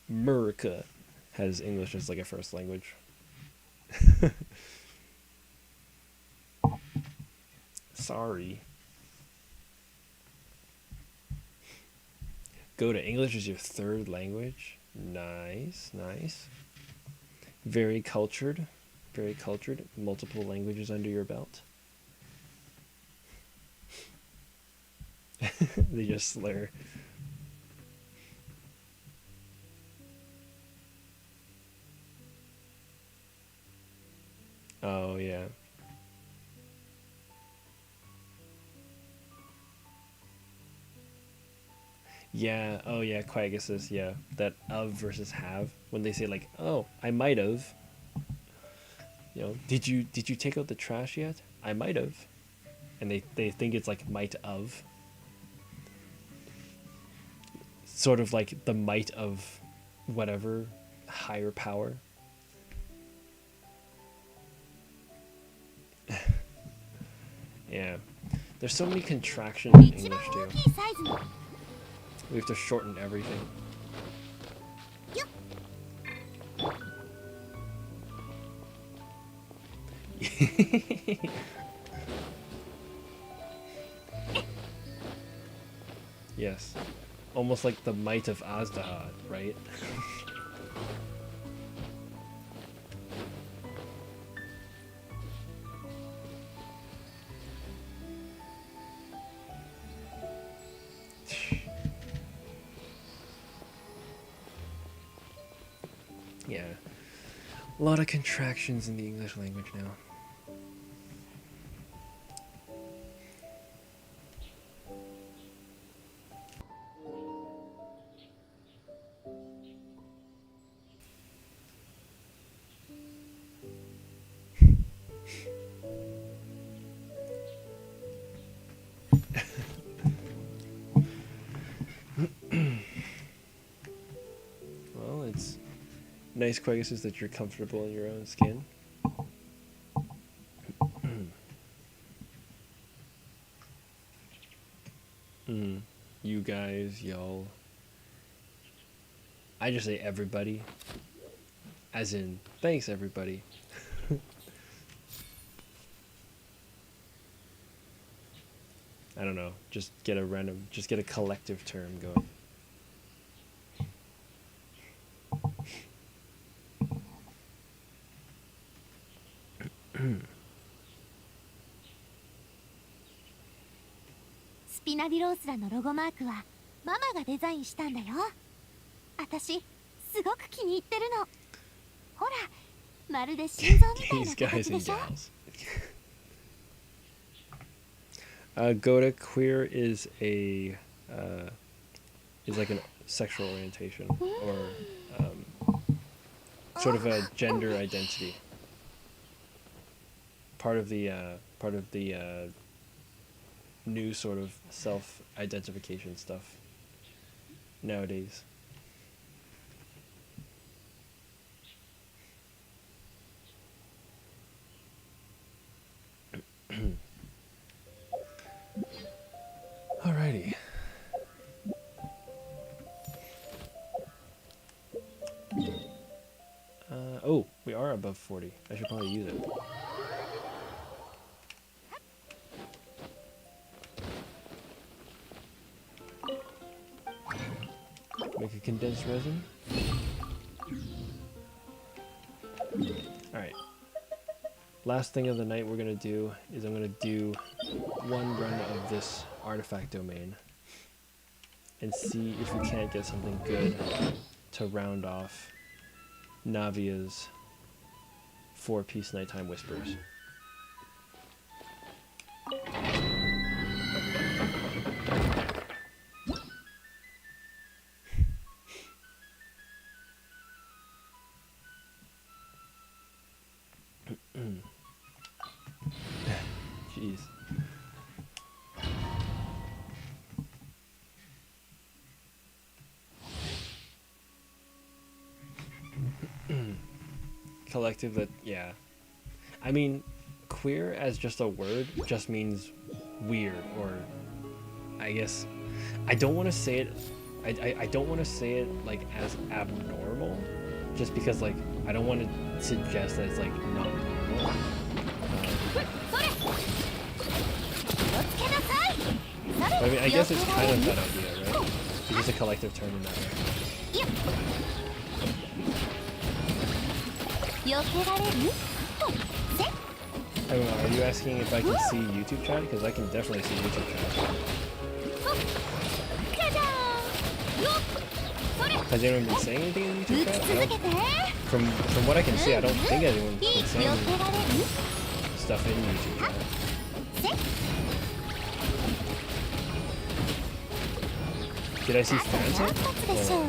America has English as like a first language. Sorry. Go to English as your 3rd language. Nice, nice. Very cultured. Very cultured. Multiple languages under your belt. They just slur. Oh, yeah. Yeah, oh yeah, Quaguses, yeah. That of versus have. When they say like, oh, I might have. You know, did you take out the trash yet? I might have. And they think it's like might of. sort of like the might of whatever higher power. Yeah. There's so many contractions in 一番 English 大 too. きいサイズの We have to shorten everything. Yes. Almost like the might of Azdaha, right? Yeah. A lot of contractions in the English language now. Well, it's nice, Quagus, that you're comfortable in your own skin. You guys, y'all. I just say everybody. As in, thanks everybody. I don't know. Just get a collective term going. Hmm. スピナディロースラのロゴマークはママがデザインしたんだよ。私すごく気に入ってるの。ほら、まるで心臓みたいな These 形 guys で and しょ。 gals. Goda queer is like a sexual orientation or sort of a gender identity. Part of the new sort of self-identification stuff nowadays. Alrighty. Oh, we are above 40. I should probably use it. Make a condensed resin. Alright. Last thing of the night we're going to do is I'm going to do one run of this artifact domain and see if we can't get something good to round off Navia's 4-piece nighttime whispers. Jeez. Collective that, yeah. I mean, queer as just a word just means weird, or I guess I don't want to say it. I don't want to say it like as abnormal, just because like I don't want to suggest that it's like not normal. I mean, I guess it's kind of that idea, right? It's just a collective term in that way. I don't know, are you asking if I can see YouTube chat? Because I can definitely see YouTube chat. Has anyone been saying anything in YouTube chat? From what I can see, I don't think anyone's been saying stuff in YouTube chat. Did I see Fanta? Oh.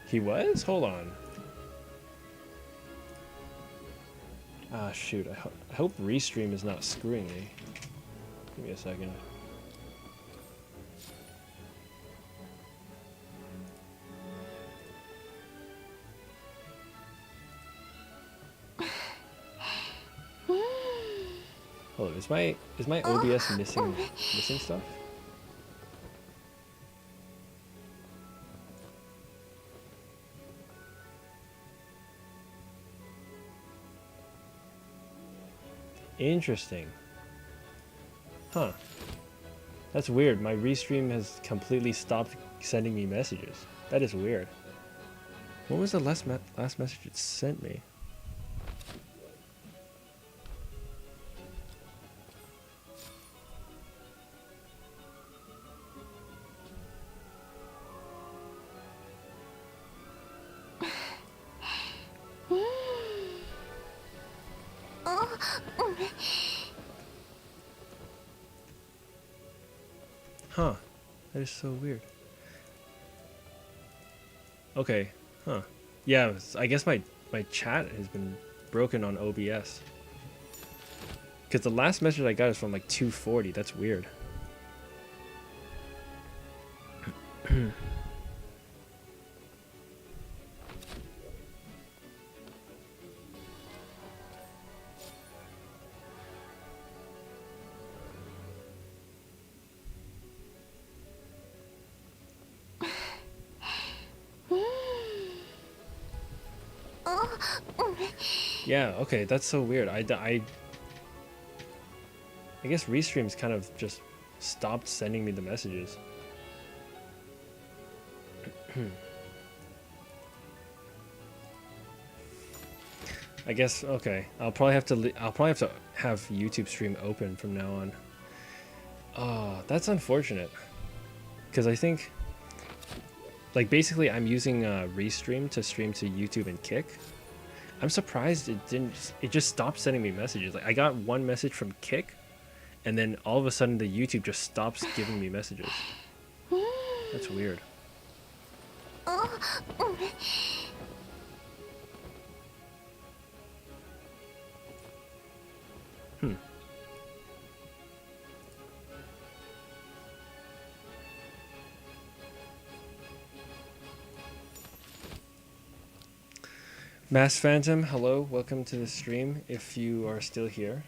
He was? Hold on. Ah, shoot. I hope Restream is not screwing me. Give me a second. Hold on, is my OBS missing stuff? Interesting. Huh. That's weird. My Restream has completely stopped sending me messages. That is weird. What was the last message it sent me? Huh. That is so weird. Okay. Huh. Yeah, I guess my chat has been broken on OBS. Because the last message I got is from like 2:40. That's weird. Yeah, okay, that's so weird. I guess Restream's kind of just stopped sending me the messages. I guess okay. I'll probably have to have YouTube stream open from now on. Oh, that's unfortunate. Because I think, like, basically I'm using Restream to stream to YouTube and Kick. I'm surprised it just stopped sending me messages. Like, I got one message from Kick, and then all of a sudden the YouTube just stops giving me messages. That's weird. Mass Phantom, hello, welcome to the stream if you are still here.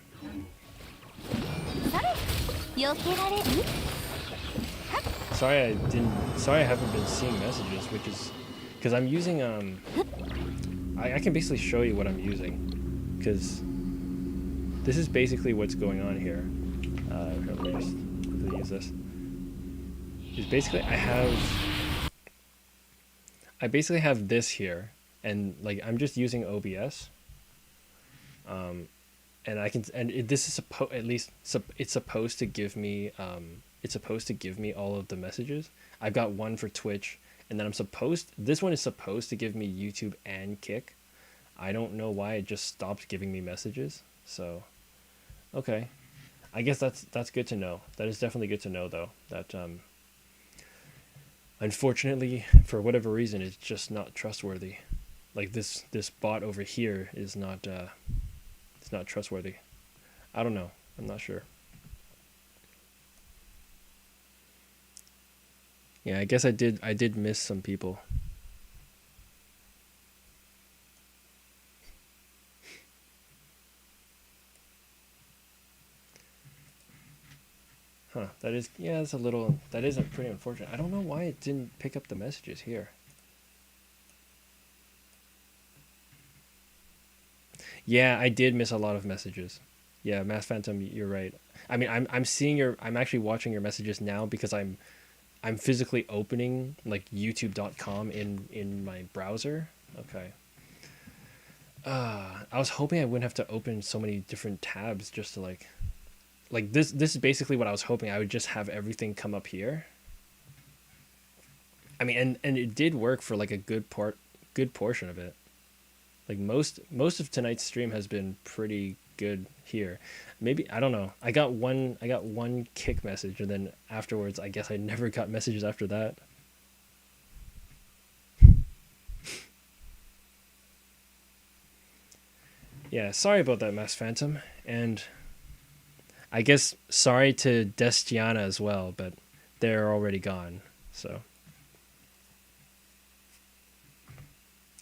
Sorry I haven't been seeing messages, which is because I'm using I can basically show you what I'm using, because this is basically what's going on here. Let me just quickly use this. Is basically I basically have this here, and like I'm just using OBS, and this is it's supposed to give me all of the messages. I've got one for Twitch, and then this one is supposed to give me YouTube and Kick. I don't know why it just stopped giving me messages. So, okay, I guess that's good to know. That is definitely good to know, though. That unfortunately, for whatever reason, it's just not trustworthy. Like this bot over here is not it's not trustworthy. I don't know. I'm not sure. Yeah, I guess I did miss some people. Huh, that is pretty unfortunate. I don't know why it didn't pick up the messages here. Yeah, I did miss a lot of messages. Yeah, Mass Phantom, you're right. I mean, I'm actually watching your messages now because I'm physically opening like youtube.com in my browser. Okay. I was hoping I wouldn't have to open so many different tabs just to like this is basically what I was hoping. I would just have everything come up here. I mean, and it did work for like a good portion of it. Like most of tonight's stream has been pretty good here. Maybe, I don't know. I got one Kick message, and then afterwards I guess I never got messages after that. Yeah, sorry about that, Mass Phantom, and I guess sorry to Destiana as well, but they're already gone. So,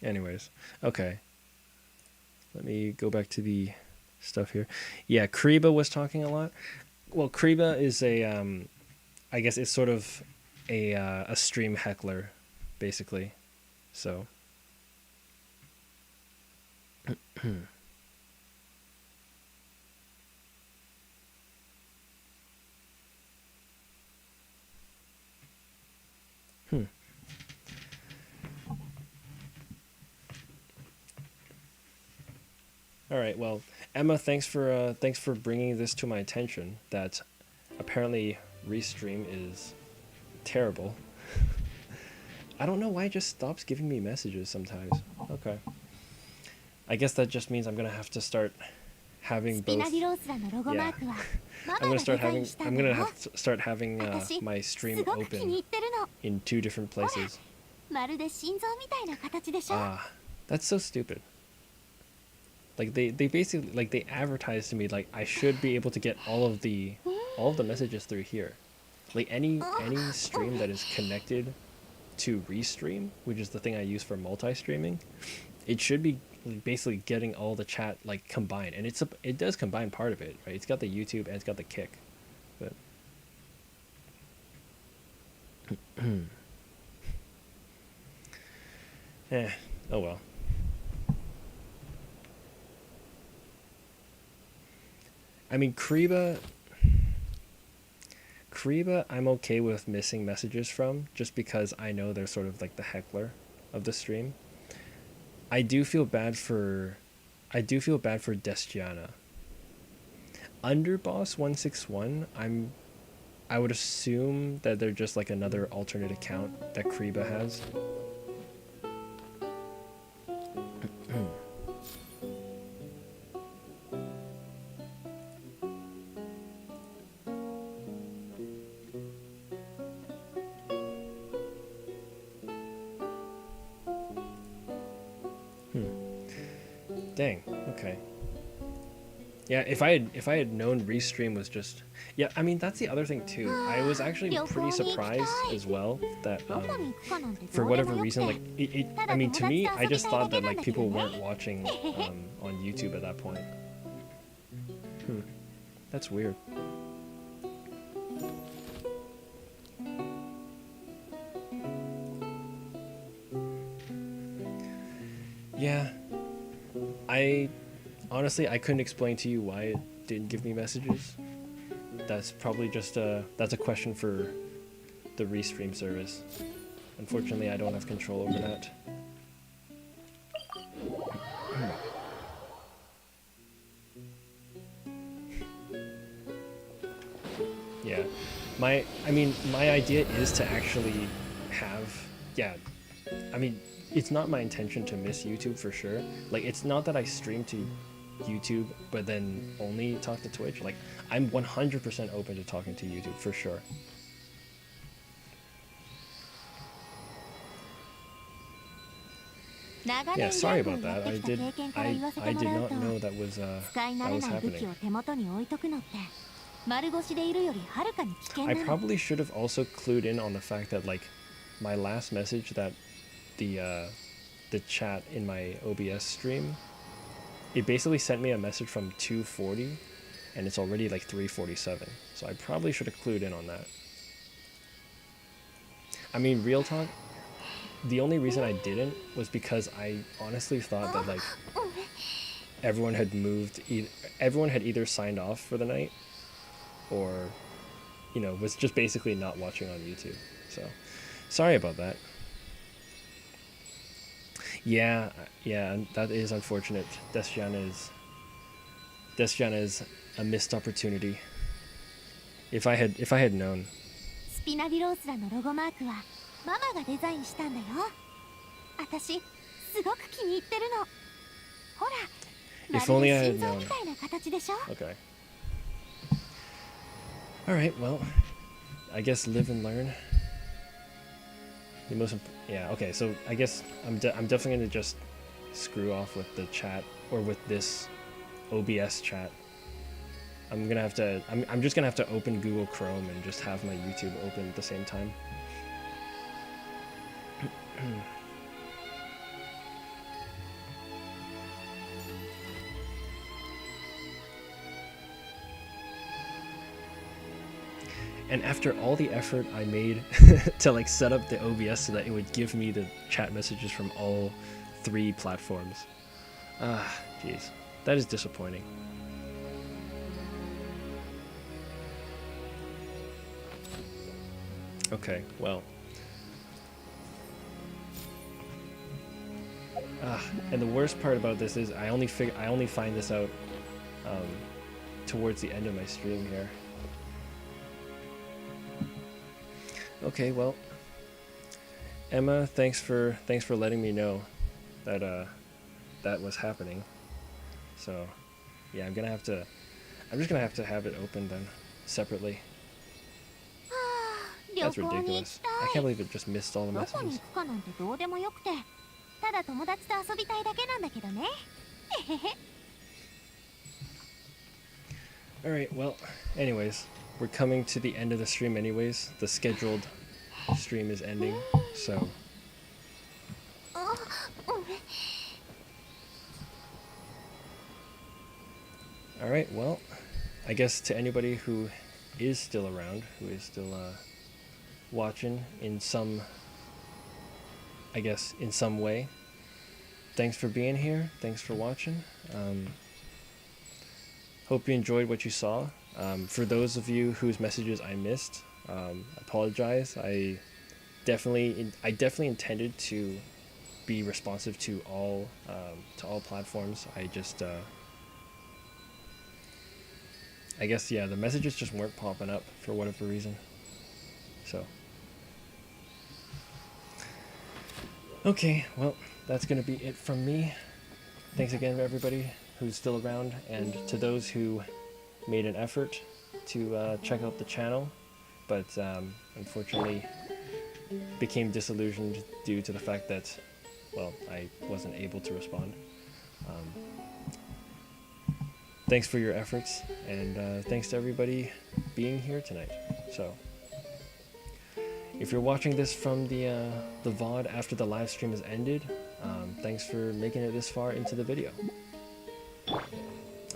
anyways, okay. Let me go back to the stuff here. Yeah, Kriba was talking a lot. Well, Kriba is I guess it's sort of a stream heckler, basically. So. All right. Well, Emma, thanks for bringing this to my attention. That apparently Restream is terrible. I don't know why it just stops giving me messages sometimes. Okay. I guess that just means I'm gonna have to start having both. Yeah. I'm gonna have to start having my stream open in 2 different places. Ah, that's so stupid. Like they basically like they advertise to me like I should be able to get all of the messages through here. Like any stream that is connected to Restream, which is the thing I use for multi-streaming, it should be basically getting all the chat like combined, and it does combine part of it, right? It's got the YouTube and it's got the Kick, but oh well. I mean, Kriba, I'm okay with missing messages from, just because I know they're sort of like the heckler of the stream. I do feel bad for Destiana. Underboss 161, I would assume that they're just like another alternate account that Kriba has. Dang. Okay. Yeah, if I had known Restream was just, yeah, I mean that's the other thing too. I was actually pretty surprised as well that for whatever reason, like I mean to me, I just thought that like people weren't watching on YouTube at that point. That's weird. Yeah. Honestly, I couldn't explain to you why it didn't give me messages. That's probably just that's a question for the Restream service. Unfortunately, I don't have control over that. Yeah. My idea is to actually have, yeah, I mean, it's not my intention to miss YouTube for sure. Like, it's not that I stream to YouTube but then only talk to Twitch. Like, I'm 100% open to talking to YouTube for sure. Yeah, sorry about that. I did not know that was happening. I probably should have also clued in on the fact that like my last message that the chat in my OBS stream, it basically sent me a message from 2:40 and it's already like 3:47. So I probably should have clued in on that. I mean, real talk, the only reason I didn't was because I honestly thought that like everyone had either signed off for the night or, you know, was just basically not watching on YouTube. So sorry about that. Yeah, that is unfortunate. Destiana is a missed opportunity. If I had known. If only I had known. Okay. Alright, well, I guess live and learn. Yeah, okay, so I guess I'm definitely gonna just screw off with the chat, or with this OBS chat. I'm gonna have to. I'm just gonna have to open Google Chrome and just have my YouTube open at the same time. And after all the effort I made to like set up the OBS so that it would give me the chat messages from all 3 platforms. Ah, jeez. That is disappointing. Okay, well. And the worst part about this is I only find this out towards the end of my stream here. Okay, well, Emma, thanks for letting me know that that was happening. So, yeah, I'm just gonna have to have it open then separately. That's ridiculous. I can't believe it just missed all the どこに messages. 行くかなんてどうでもよくて、ただ友達と遊びたいだけなんだけどね。へへへ。 All right, well, anyways, we're coming to the end of the stream anyways. The scheduled stream is ending, so. All right, well, I guess to anybody who is still around, who is still watching in some, I guess, in some way, thanks for being here. Thanks for watching. Hope you enjoyed what you saw. For those of you whose messages I missed, apologize. I definitely intended to be responsive to all platforms. I guess, yeah, the messages just weren't popping up for whatever reason. So, okay, well, that's gonna be it from me. Thanks again to everybody who's still around, and to those who made an effort to check out the channel, but unfortunately became disillusioned due to the fact that, well, I wasn't able to respond. Thanks for your efforts, and thanks to everybody being here tonight. So, if you're watching this from the VOD after the live stream has ended, thanks for making it this far into the video.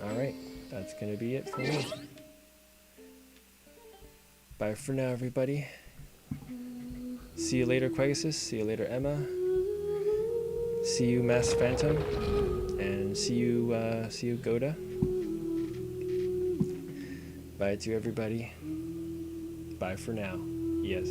Alright, that's gonna be it for me. Bye for now, everybody. See you later, Quagus. See you later, Emma. See you, Mass Phantom. And see you, Goda. Bye to everybody. Bye for now. Yes.